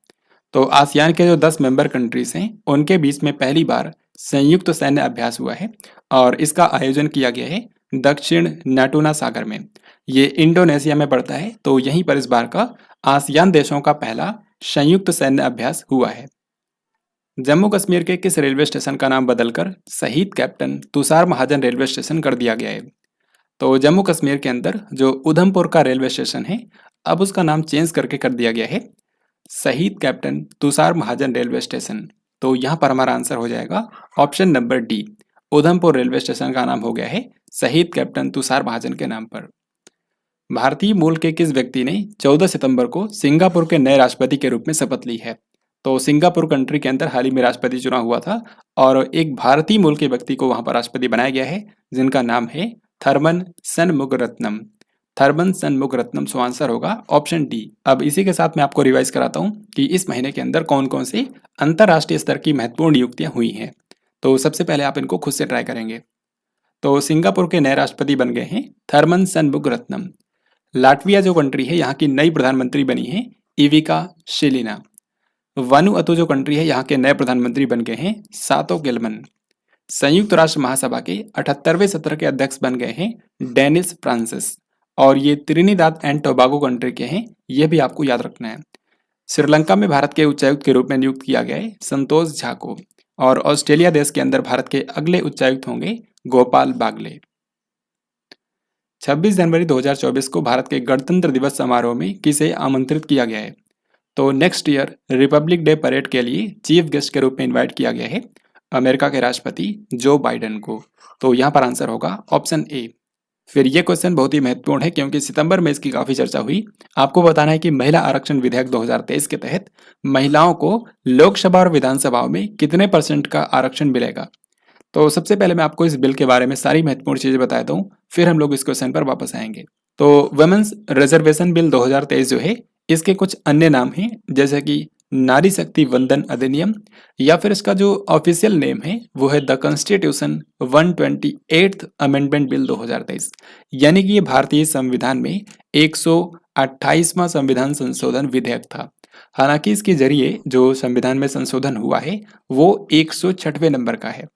तो आसियान के जो 10 मेंबर कंट्रीज हैं उनके बीच में पहली बार संयुक्त सैन्य अभ्यास हुआ है और इसका आयोजन किया गया है दक्षिण नाटूना सागर में। ये इंडोनेशिया में पड़ता है। तो यहीं पर इस बार का आसियान देशों का पहला संयुक्त सैन्य अभ्यास हुआ है। जम्मू कश्मीर के किस रेलवे स्टेशन का नाम बदलकर शहीद कैप्टन तुषार महाजन रेलवे स्टेशन कर दिया गया है? तो जम्मू कश्मीर के अंदर जो उधमपुर का रेलवे स्टेशन है अब उसका नाम चेंज करके कर दिया गया है शहीद कैप्टन तुषार महाजन रेलवे स्टेशन। तो यहाँ पर हमारा आंसर हो जाएगा option number D. Udhampur railway station का नाम हो गया है शहीद कैप्टन तुषार महाजन के नाम पर। भारतीय मूल के किस व्यक्ति ने 14 सितंबर को सिंगापुर के नए राष्ट्रपति के रूप में शपथ ली है? तो सिंगापुर कंट्री के अंदर हाल ही में राष्ट्रपति चुनाव हुआ था और एक भारतीय मूल के व्यक्ति को वहां पर राष्ट्रपति बनाया गया है जिनका नाम है थर्मन सनमुगरत्नम। थर्मन सनमुगरत्नम। सो आंसर होगा ऑप्शन डी। अब इसी के साथ मैं आपको रिवाइज कराता हूं कि इस महीने के अंदर कौन कौन सी अंतरराष्ट्रीय स्तर की महत्वपूर्ण नियुक्तियां हुई हैं। तो सबसे पहले आप इनको खुद से ट्राई करेंगे। तो सिंगापुर के नए राष्ट्रपति बन गए हैं थर्मन सनमुगरत्नम। लाटविया जो कंट्री है यहाँ की नई प्रधानमंत्री बनी है इविका शिलिना। वानुअतु जो कंट्री है यहाँ के नए प्रधानमंत्री बन गए हैं सातो गिलमन। संयुक्त राष्ट्र महासभा के 78वें सत्र के अध्यक्ष बन गए हैं डेनिस फ्रांसिस और ये त्रिनिदाद एंड टोबागो कंट्री के हैं, यह भी आपको याद रखना है। श्रीलंका में भारत के उच्चायुक्त के रूप में नियुक्त किया गया है संतोष झा को और ऑस्ट्रेलिया देश के अंदर भारत के अगले उच्चायुक्त होंगे गोपाल बागले। 26 जनवरी 2024 को भारत के गणतंत्र दिवस समारोह में किसे आमंत्रित किया गया है? तो next year Republic day parade के लिए चीफ गेस्ट के रूप में इनवाइट किया गया है अमेरिका के राष्ट्रपति जो बाइडेन को। तो यहाँ पर आंसर होगा ऑप्शन ए। फिर ये क्वेश्चन बहुत ही महत्वपूर्ण है क्योंकि सितंबर में इसकी काफी चर्चा हुई। आपको बताना है कि महिला आरक्षण विधेयक 2023 के तहत महिलाओं को लोकसभा और विधानसभाओं में कितने % का आरक्षण मिलेगा। तो सबसे पहले मैं आपको इस बिल के बारे में सारी महत्वपूर्ण चीजें बता दूं, फिर हम लोग इस क्वेश्चन पर वापस आएंगे। तो वुमेन्स रिजर्वेशन बिल 2023 जो है इसके कुछ अन्य नाम हैं जैसे कि नारी शक्ति वंदन अधिनियम या फिर इसका जो ऑफिशियल नेम है वो है the constitution 128th amendment bill 2023। यानी कि ये भारतीय संविधान में 128वां संविधान संशोधन विधेयक था। हालांकि इसके जरिए जो संविधान में संशोधन हुआ है वो 106वें नंबर का है।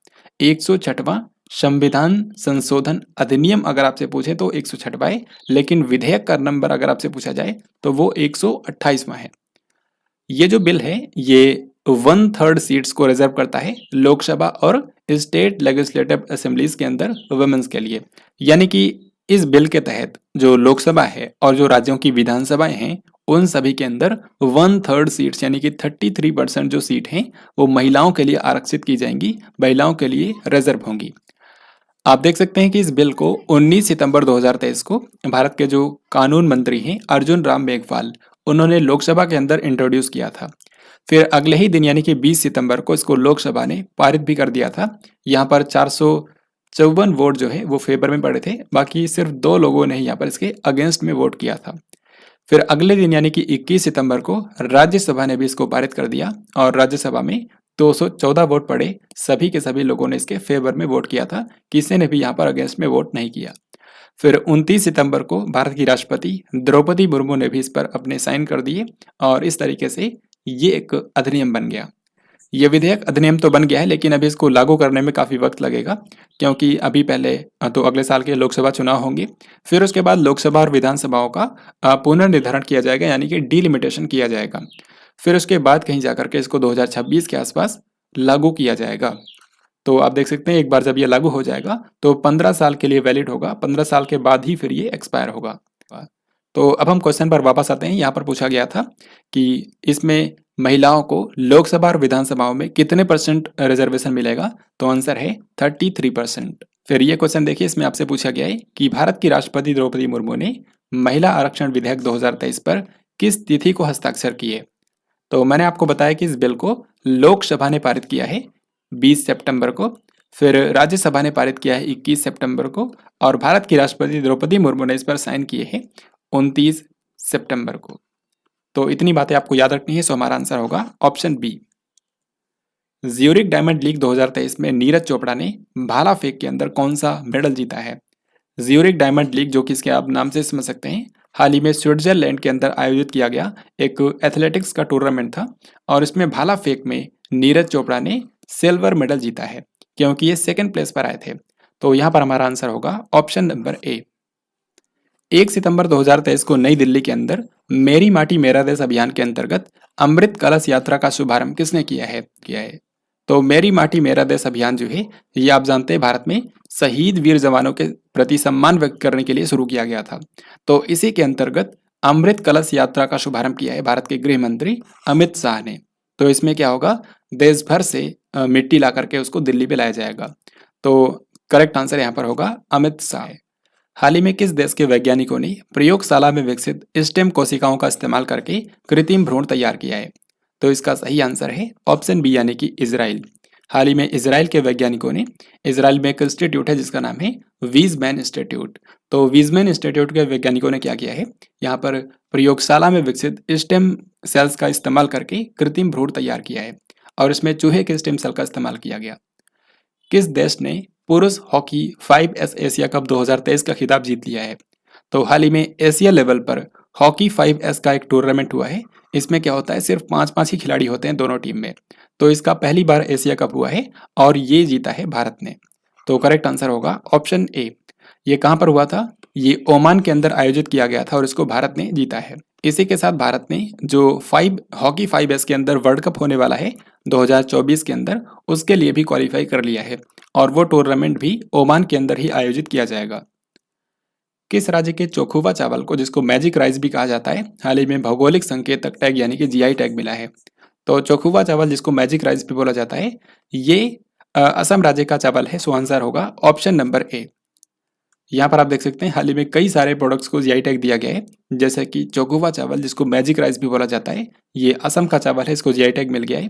106वां संविधान संशोधन अधिनियम अगर आपसे पूछे तो 106वां है, लेकिन विधेयक का नंबर अगर आपसे पूछा जाए तो वो 128वां है। ये जो बिल है ये 1/3 सीट्स को रिजर्व करता है लोकसभा और स्टेट लेजिस्लेटिव असेंबलीज के अंदर वुमेन्स के लिए। यानी कि इस बिल के तहत जो लोकसभा है और जो राज्यों की विधानसभाएं हैं उन सभी के अंदर 1/3 सीट्स यानी कि 33% जो सीट हैं वो महिलाओं के लिए आरक्षित की जाएंगी, महिलाओं के लिए रिजर्व होंगी। आप देख सकते हैं कि इस बिल को 19 सितंबर 2023 को भारत के जो कानून मंत्री हैं अर्जुन राम मेघवाल, उन्होंने लोकसभा के अंदर इंट्रोड्यूस किया था। फिर अगले ही दिन यानी कि 20 सितंबर को इसको लोकसभा ने पारित भी कर दिया था। यहाँ पर 454 वोट जो है वो फेवर में पड़े थे, बाकी सिर्फ 2 लोगों ने यहाँ पर इसके अगेंस्ट में वोट किया था। फिर अगले दिन यानी कि 21 सितंबर को राज्यसभा ने भी इसको पारित कर दिया और राज्यसभा में 214 वोट पड़े। सभी के सभी लोगों ने इसके फेवर में वोट किया था, किसी ने भी यहाँ पर अगेंस्ट में वोट नहीं किया। फिर 29 सितंबर को भारत की राष्ट्रपति द्रौपदी मुर्मू ने भी इस पर अपने साइन कर दिए और इस तरीके से ये एक अधिनियम बन गया। ये विधेयक अधिनियम तो बन गया है, लेकिन अभी इसको लागू करने में काफ़ी वक्त लगेगा, क्योंकि अभी पहले तो अगले साल के लोकसभा चुनाव होंगे, फिर उसके बाद लोकसभा और विधानसभाओं का पुनर्निर्धारण किया जाएगा यानी कि डिलिमिटेशन किया जाएगा। फिर उसके बाद कहीं जाकर के इसको 2026 के आसपास लागू किया जाएगा। तो आप देख सकते हैं एक बार जब ये लागू हो जाएगा तो 15 साल के लिए वैलिड होगा, 15 साल के बाद ही फिर ये एक्सपायर होगा। तो अब हम क्वेश्चन पर वापस आते हैं। यहाँ पर पूछा गया था कि इसमें महिलाओं को लोकसभा और विधानसभाओं में कितने % रिजर्वेशन मिलेगा, तो आंसर है 33%। फिर ये क्वेश्चन देखिए, इसमें आपसे पूछा गया है कि भारत की राष्ट्रपति द्रौपदी मुर्मू ने महिला आरक्षण विधेयक 2023 पर किस तिथि को हस्ताक्षर किए। तो मैंने आपको बताया कि इस बिल को लोकसभा ने पारित किया है 20 सितंबर को, फिर राज्यसभा ने पारित किया है 21 सितंबर को और भारत की राष्ट्रपति द्रौपदी मुर्मू ने इस पर साइन किए हैं 29 सितंबर को। तो इतनी बातें आपको याद रखनी है। सो हमारा आंसर होगा option B. Zurich diamond league 2023 में नीरज चोपड़ा ने भाला फेंक के अंदर कौन सा मेडल जीता है। ज्यूरिक डायमंड लीग, जो कि इसके आप नाम से समझ सकते हैं, हाल ही में स्विट्जरलैंड के अंदर आयोजित किया गया एक एथलेटिक्स का टूर्नामेंट था और इसमें भाला फेंक में नीरज चोपड़ा ने सिल्वर मेडल जीता है, क्योंकि ये 2nd प्लेस पर आए थे। तो यहाँ पर हमारा आंसर होगा ऑप्शन नंबर ए। 1 सितंबर 2023 को नई दिल्ली के अंदर मेरी माटी मेरा देश अभियान के अंतर्गत अमृत कलश यात्रा का शुभारंभ किसने किया है। तो मेरी माटी मेरा देश अभियान जो है ये आप जानते हैं भारत में शहीद वीर जवानों के प्रति सम्मान व्यक्त करने के लिए शुरू किया गया था। तो इसी के अंतर्गत अमृत कलश यात्रा का शुभारंभ किया है भारत के गृह मंत्री अमित शाह ने। तो इसमें क्या होगा, देश भर से मिट्टी ला करके उसको दिल्ली पे लाया जाएगा। तो करेक्ट आंसर यहाँ पर होगा अमित शाह। हाल ही में किस देश के वैज्ञानिकों ने प्रयोगशाला में विकसित स्टेम कोशिकाओं का इस्तेमाल करके कृत्रिम भ्रूण तैयार किया है। तो इसका सही आंसर है ऑप्शन बी यानी कि इजराइल। हाल ही में इजराइल के वैज्ञानिकों ने, इजराइल में एक इंस्टीट्यूट है जिसका नाम है वीजमैन इंस्टीट्यूट। तो वीजमैन इंस्टीट्यूट के वैज्ञानिकों ने क्या किया है, यहाँ पर प्रयोगशाला में विकसित स्टेम सेल्स का इस्तेमाल करके कृत्रिम भ्रूण तैयार किया है और इसमें चूहे के स्टेम सेल का इस्तेमाल किया गया। किस देश ने पुरुष हॉकी 5S एशिया कप 2023 का खिताब जीत लिया है। तो हाल ही में एशिया लेवल पर हॉकी 5S का एक टूर्नामेंट हुआ है। इसमें क्या होता है, सिर्फ 5-5 ही खिलाड़ी होते हैं दोनों टीम में। तो इसका पहली बार एशिया कप हुआ है और ये जीता है भारत ने। तो करेक्ट आंसर होगा ऑप्शन ए। ये कहाँ पर हुआ था, ये ओमान के अंदर आयोजित किया गया था और इसको भारत ने जीता है। इसी के साथ भारत ने जो हॉकी 5S के अंदर वर्ल्ड कप होने वाला है 2024 के अंदर, उसके लिए भी क्वालिफाई कर लिया है और वो टूर्नामेंट भी ओमान के अंदर ही आयोजित किया जाएगा। किस राज्य के चोखुवा चावल को, जिसको मैजिक राइस भी कहा जाता है, हाल ही में भौगोलिक संकेतक टैग यानी कि GI टैग मिला है। तो चोखुवा चावल जिसको मैजिक राइस भी बोला जाता है, ये असम राज्य का चावल है। सो आंसर होगा ऑप्शन नंबर ए। यहाँ पर आप देख सकते हैं हाल ही में कई सारे प्रोडक्ट्स को GI टैग दिया गया है, जैसे कि चोखुवा चावल जिसको मैजिक राइस भी बोला जाता है, ये असम का चावल है, इसको GI टैग मिल गया है।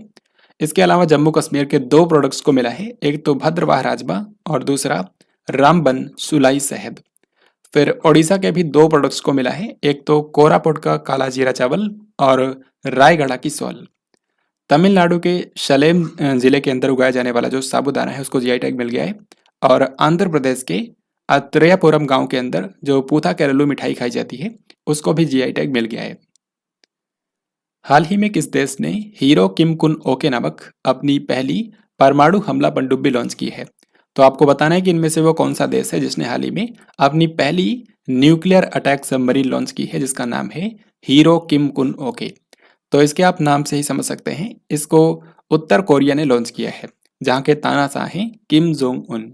इसके अलावा जम्मू कश्मीर के 2 प्रोडक्ट्स को मिला है, एक तो भद्रवाह राजमा और दूसरा रामबन सुलाई शहद। फिर ओडिशा के भी 2 प्रोडक्ट्स को मिला है, एक तो कोरापुट का काला जीरा चावल और रायगढ़ की सॉल। तमिलनाडु के सलेम जिले के अंदर उगाया जाने वाला जो साबूदाना है उसको GI टैग मिल गया है और आंध्र प्रदेश के अत्रेयापुरम गांव के अंदर जो पूथा केरलू मिठाई खाई जाती है उसको भी GI टैग मिल गया है। हाल ही में किस देश ने हीरो किम कुन ओके नामक अपनी पहली परमाणु हमला पनडुब्बी लॉन्च की है। तो आपको बताना है कि इनमें से वो कौन सा देश है जिसने हाल ही में अपनी पहली न्यूक्लियर अटैक सबमरीन लॉन्च की है, जिसका नाम है हीरो किम कुन ओके। तो इसके आप नाम से ही समझ सकते हैं, इसको उत्तर कोरिया ने लॉन्च किया है, जहाँ के तानाशाह हैं किम जोंग उन।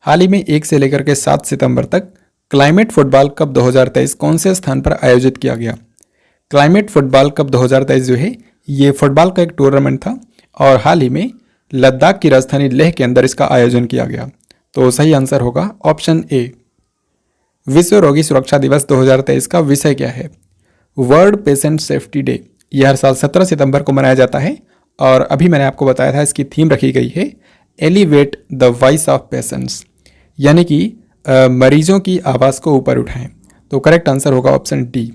हाल ही में 1 से लेकर के 7 सितंबर तक क्लाइमेट फुटबॉल कप 2023 कौन से स्थान पर आयोजित किया गया। क्लाइमेट फुटबॉल कप 2023 जो है ये फुटबॉल का एक टूर्नामेंट था और हाल ही में लद्दाख की राजधानी लेह के अंदर इसका आयोजन किया गया। तो सही आंसर होगा ऑप्शन ए। विश्व रोगी सुरक्षा दिवस 2023 का विषय क्या है? World patient safety day. यह हर साल 17 सितंबर को मनाया जाता है और अभी मैंने आपको बताया था इसकी थीम रखी गई है elevate the voice of patients, यानी कि मरीजों की आवाज़ को ऊपर उठाएं। तो करेक्ट आंसर होगा ऑप्शन डी।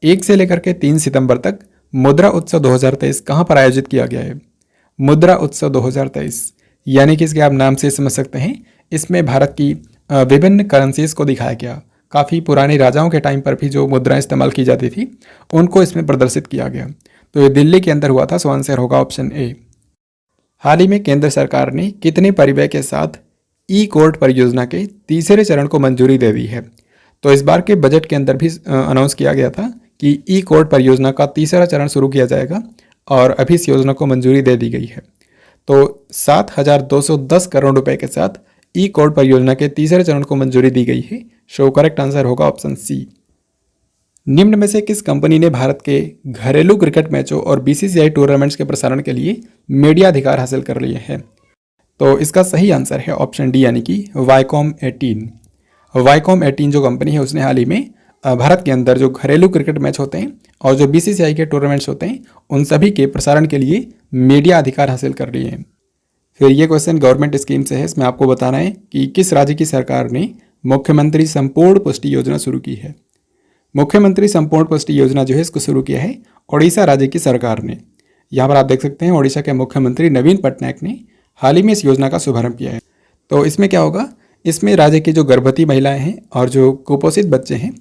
1 से लेकर के 3 सितंबर तक मुद्रा उत्सव 2023 कहाँ पर आयोजित किया गया है? मुद्रा उत्सव 2023 यानी कि इसके आप नाम से समझ सकते हैं, इसमें भारत की विभिन्न करेंसीज को दिखाया गया। काफ़ी पुराने राजाओं के टाइम पर भी जो मुद्राएं इस्तेमाल की जाती थी उनको इसमें प्रदर्शित किया गया। तो ये दिल्ली के अंदर हुआ था, सो आंसर होगा ऑप्शन ए। हाल ही में केंद्र सरकार ने कितने परिव्यय के साथ ई कोर्ट परियोजना के तीसरे चरण को मंजूरी दे दी है? तो इस बार के बजट के अंदर भी अनाउंस किया गया था कि ई कोर्ट परियोजना का तीसरा चरण शुरू किया जाएगा और अभी इस योजना को मंजूरी दे दी गई है। तो 7,210 करोड़ रुपए के साथ ई कोर्ट परियोजना के तीसरे चरण को मंजूरी दी गई है। सो करेक्ट आंसर होगा ऑप्शन सी। निम्न में से किस कंपनी ने भारत के घरेलू क्रिकेट मैचों और बीसीसीआई टूर्नामेंट्स के प्रसारण के लिए मीडिया अधिकार हासिल कर लिए हैं? तो इसका सही आंसर है ऑप्शन डी, यानी कि वाईकॉम 18। वाईकॉम 18 जो कंपनी है उसने हाल ही में भारत के अंदर जो घरेलू क्रिकेट मैच होते हैं और जो बीसीसीआई के टूर्नामेंट्स होते हैं उन सभी के प्रसारण के लिए मीडिया अधिकार हासिल कर लिए हैं। फिर ये क्वेश्चन गवर्नमेंट स्कीम से है, इसमें आपको बताना है कि किस राज्य की सरकार ने मुख्यमंत्री संपूर्ण पुष्टि योजना शुरू की है। मुख्यमंत्री संपूर्ण पुष्टि योजना जो है इसको शुरू किया है ओडिशा राज्य की सरकार ने। यहाँ पर आप देख सकते हैं ओडिशा के मुख्यमंत्री नवीन पटनायक ने हाल ही में इस योजना का शुभारंभ किया है। तो इसमें क्या होगा, इसमें राज्य की जो गर्भवती महिलाएं हैं और जो कुपोषित बच्चे हैं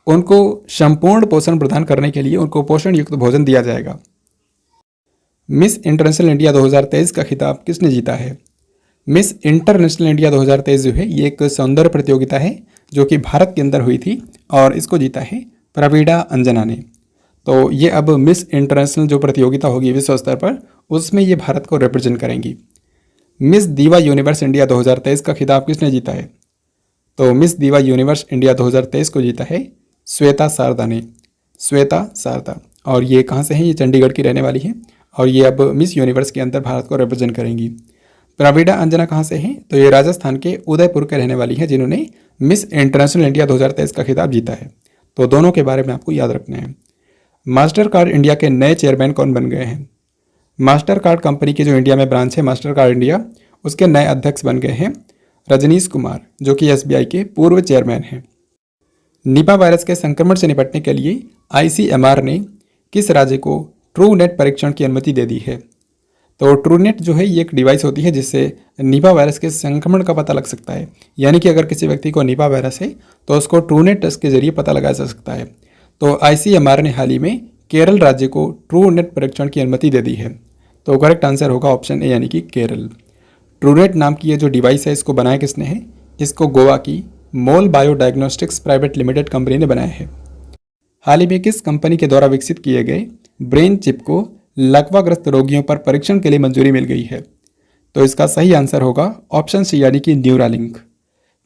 उनको संपूर्ण पोषण प्रदान करने के लिए उनको पोषण युक्त भोजन दिया जाएगा। मिस इंटरनेशनल इंडिया 2023 का खिताब किसने जीता है? मिस इंटरनेशनल इंडिया 2023 जो है ये एक सौंदर्य प्रतियोगिता है जो कि भारत के अंदर हुई थी और इसको जीता है प्रवीणा अंजना ने। तो ये अब मिस इंटरनेशनल जो प्रतियोगिता होगी विश्व स्तर पर उसमें ये भारत को रिप्रेजेंट करेंगी। मिस दीवा यूनिवर्स इंडिया 2023 का खिताब किसने जीता है? तो मिस दीवा यूनिवर्स इंडिया 2023 को जीता है श्वेता शारदा ने। श्वेता शारदा, और ये कहाँ से हैं? ये चंडीगढ़ की रहने वाली हैं और ये अब मिस यूनिवर्स के अंदर भारत को रिप्रेजेंट करेंगी। प्रवीणा अंजना कहाँ से हैं? तो ये राजस्थान के उदयपुर के रहने वाली हैं जिन्होंने मिस इंटरनेशनल इंडिया 2023 का खिताब जीता है। तो दोनों के बारे में आपको याद रखना है। मास्टर कार्ड इंडिया के नए चेयरमैन कौन बन गए हैं? मास्टर कार्ड कंपनी की जो इंडिया में ब्रांच है मास्टर कार्ड इंडिया, उसके नए अध्यक्ष बन गए हैं रजनीश कुमार जो कि एसबीआई के पूर्व चेयरमैन हैं। निपा वायरस के संक्रमण से निपटने के लिए आईसीएमआर ने किस राज्य को ट्रूनेट परीक्षण की अनुमति दे दी है? तो ट्रूनेट जो है ये एक डिवाइस होती है जिससे निपा वायरस के संक्रमण का पता लग सकता है। यानी कि अगर किसी व्यक्ति को निपा वायरस है तो उसको ट्रूनेट टेस्ट के जरिए पता लगाया जा सकता है। तो आईसीएमआर ने हाल ही में केरल राज्य को ट्रूनेट परीक्षण की अनुमति दे दी है। तो करेक्ट आंसर होगा ऑप्शन ए, यानी कि केरल। ट्रूनेट नाम की ये जो डिवाइस है इसको बनाया किसने है? इसको गोवा की Molbio diagnostics private limited company ने बनाया है। हाल ही में किस कंपनी के द्वारा विकसित किए गए ब्रेन चिप को लकवाग्रस्त रोगियों पर परीक्षण के लिए मंजूरी मिल गई है? तो इसका सही आंसर होगा ऑप्शन सी, यानी कि न्यूरालिंक।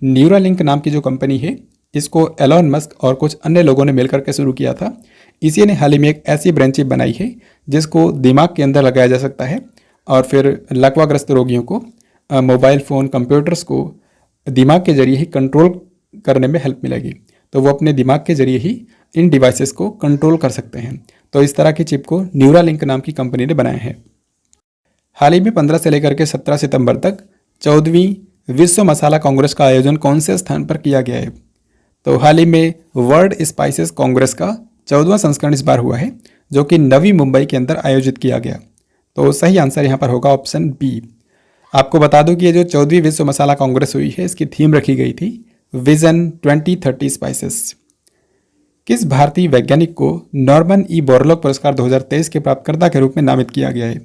न्यूरालिंक नाम की जो कंपनी है इसको एलॉन मस्क और कुछ अन्य लोगों ने मिलकर के शुरू किया था। इसी ने हाल ही में एक ऐसी ब्रेन चिप बनाई है जिसको दिमाग के अंदर लगाया जा सकता है और फिर लकवाग्रस्त रोगियों को मोबाइल फ़ोन कंप्यूटर्स को दिमाग के जरिए ही कंट्रोल करने में हेल्प मिलेगी। तो वो अपने दिमाग के जरिए ही इन डिवाइसेस को कंट्रोल कर सकते हैं। तो इस तरह की चिप को न्यूरालिंक नाम की कंपनी ने बनाया है। हाल ही में 15 से लेकर के 17 सितंबर तक 14वीं विश्व मसाला कांग्रेस का आयोजन कौन से स्थान पर किया गया है? तो हाल ही में वर्ल्ड स्पाइसेस कांग्रेस का 14वां संस्करण इस बार हुआ है जो कि नवी मुंबई के अंदर आयोजित किया गया। तो सही आंसर यहाँ पर होगा ऑप्शन बी। आपको बता दूं कि ये जो 14वीं विश्व मसाला कांग्रेस हुई है इसकी थीम रखी गई थी विजन 2030 स्पाइसेस। किस भारतीय वैज्ञानिक को नॉर्मन ई बोरलॉग पुरस्कार 2023 के प्राप्तकर्ता के रूप में नामित किया गया है?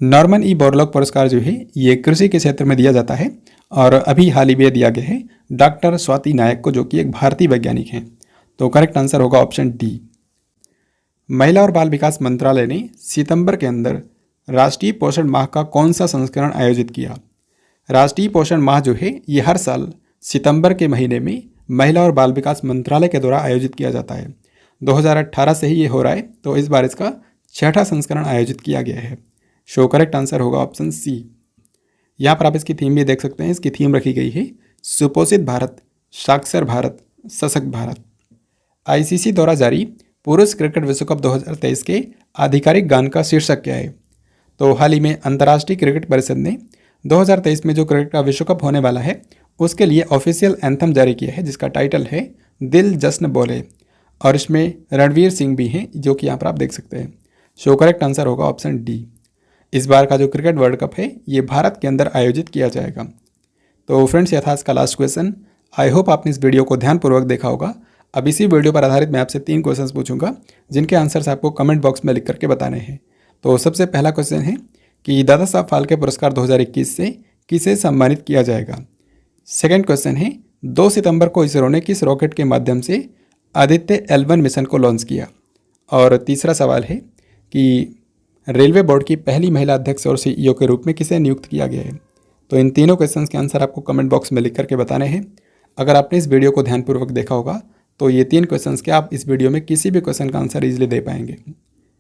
नॉर्मन ई बोरलॉग पुरस्कार जो है ये कृषि के क्षेत्र में दिया जाता है और अभी हाल ही में दिया गया है डॉक्टर स्वाति नायक को जो कि एक भारतीय वैज्ञानिक हैं। तो करेक्ट आंसर होगा ऑप्शन डी। महिला और बाल विकास मंत्रालय ने सितंबर के अंदर राष्ट्रीय पोषण माह का कौन सा संस्करण आयोजित किया? राष्ट्रीय पोषण माह जो है ये हर साल सितंबर के महीने में महिला और बाल विकास मंत्रालय के द्वारा आयोजित किया जाता है। 2018 से ही ये हो रहा है, तो इस बार इसका 6ठा संस्करण आयोजित किया गया है। सो करेक्ट आंसर होगा ऑप्शन सी। यहाँ पर आप इसकी थीम भी देख सकते हैं। इसकी थीम रखी गई है सुपोषित भारत, साक्षर भारत, सशक्त भारत। आईसीसी द्वारा जारी पुरुष क्रिकेट विश्व कप 2023 के आधिकारिक गान का शीर्षक क्या है? तो हाल ही में अंतर्राष्ट्रीय क्रिकेट परिषद ने 2023 में जो क्रिकेट का विश्व कप होने वाला है उसके लिए ऑफिशियल एंथम जारी किया है, जिसका टाइटल है दिल जश्न बोले, और इसमें रणवीर सिंह भी हैं, जो कि यहाँ पर आप देख सकते हैं। सो करेक्ट आंसर होगा ऑप्शन डी। इस बार का जो क्रिकेट वर्ल्ड कप है ये भारत के अंदर आयोजित किया जाएगा। तो फ्रेंड्स, यह था इसका लास्ट क्वेश्चन। आई होप आपने इस वीडियो को ध्यानपूर्वक देखा होगा। अब इसी वीडियो पर आधारित मैं आपसे 3 क्वेश्चंस पूछूंगा, जिनके आंसर्स आपको कमेंट बॉक्स में लिख करके बताने हैं। तो सबसे पहला क्वेश्चन है कि दादा साहब फाल्के पुरस्कार 2021 से किसे सम्मानित किया जाएगा। सेकेंड क्वेश्चन है 2 सितंबर को इसरो ने किस रॉकेट के माध्यम से आदित्य L1 मिशन को लॉन्च किया। और तीसरा सवाल है कि रेलवे बोर्ड की पहली महिला अध्यक्ष और CEO के रूप में किसे नियुक्त किया गया है। तो इन तीनों क्वेश्चंस के आंसर आपको कमेंट बॉक्स में लिख करके बताने हैं। अगर आपने इस वीडियो को ध्यानपूर्वक देखा होगा तो ये 3 क्वेश्चंस के आप इस वीडियो में किसी भी क्वेश्चन का आंसर ईजिली दे पाएंगे।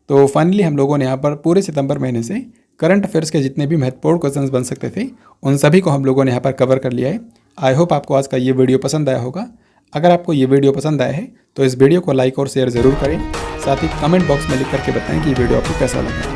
तो फाइनली हम लोगों ने यहाँ पर पूरे सितंबर महीने से करंट अफेयर्स के जितने भी महत्वपूर्ण क्वेश्चंस बन सकते थे उन सभी को हम लोगों ने यहाँ पर कवर कर लिया है। आई होप आपको आज का ये वीडियो पसंद आया होगा। अगर आपको ये वीडियो पसंद आया है तो इस वीडियो को लाइक और शेयर ज़रूर करें। साथ ही कमेंट बॉक्स में लिख करके बताएं कि ये वीडियो आपको कैसा लगा।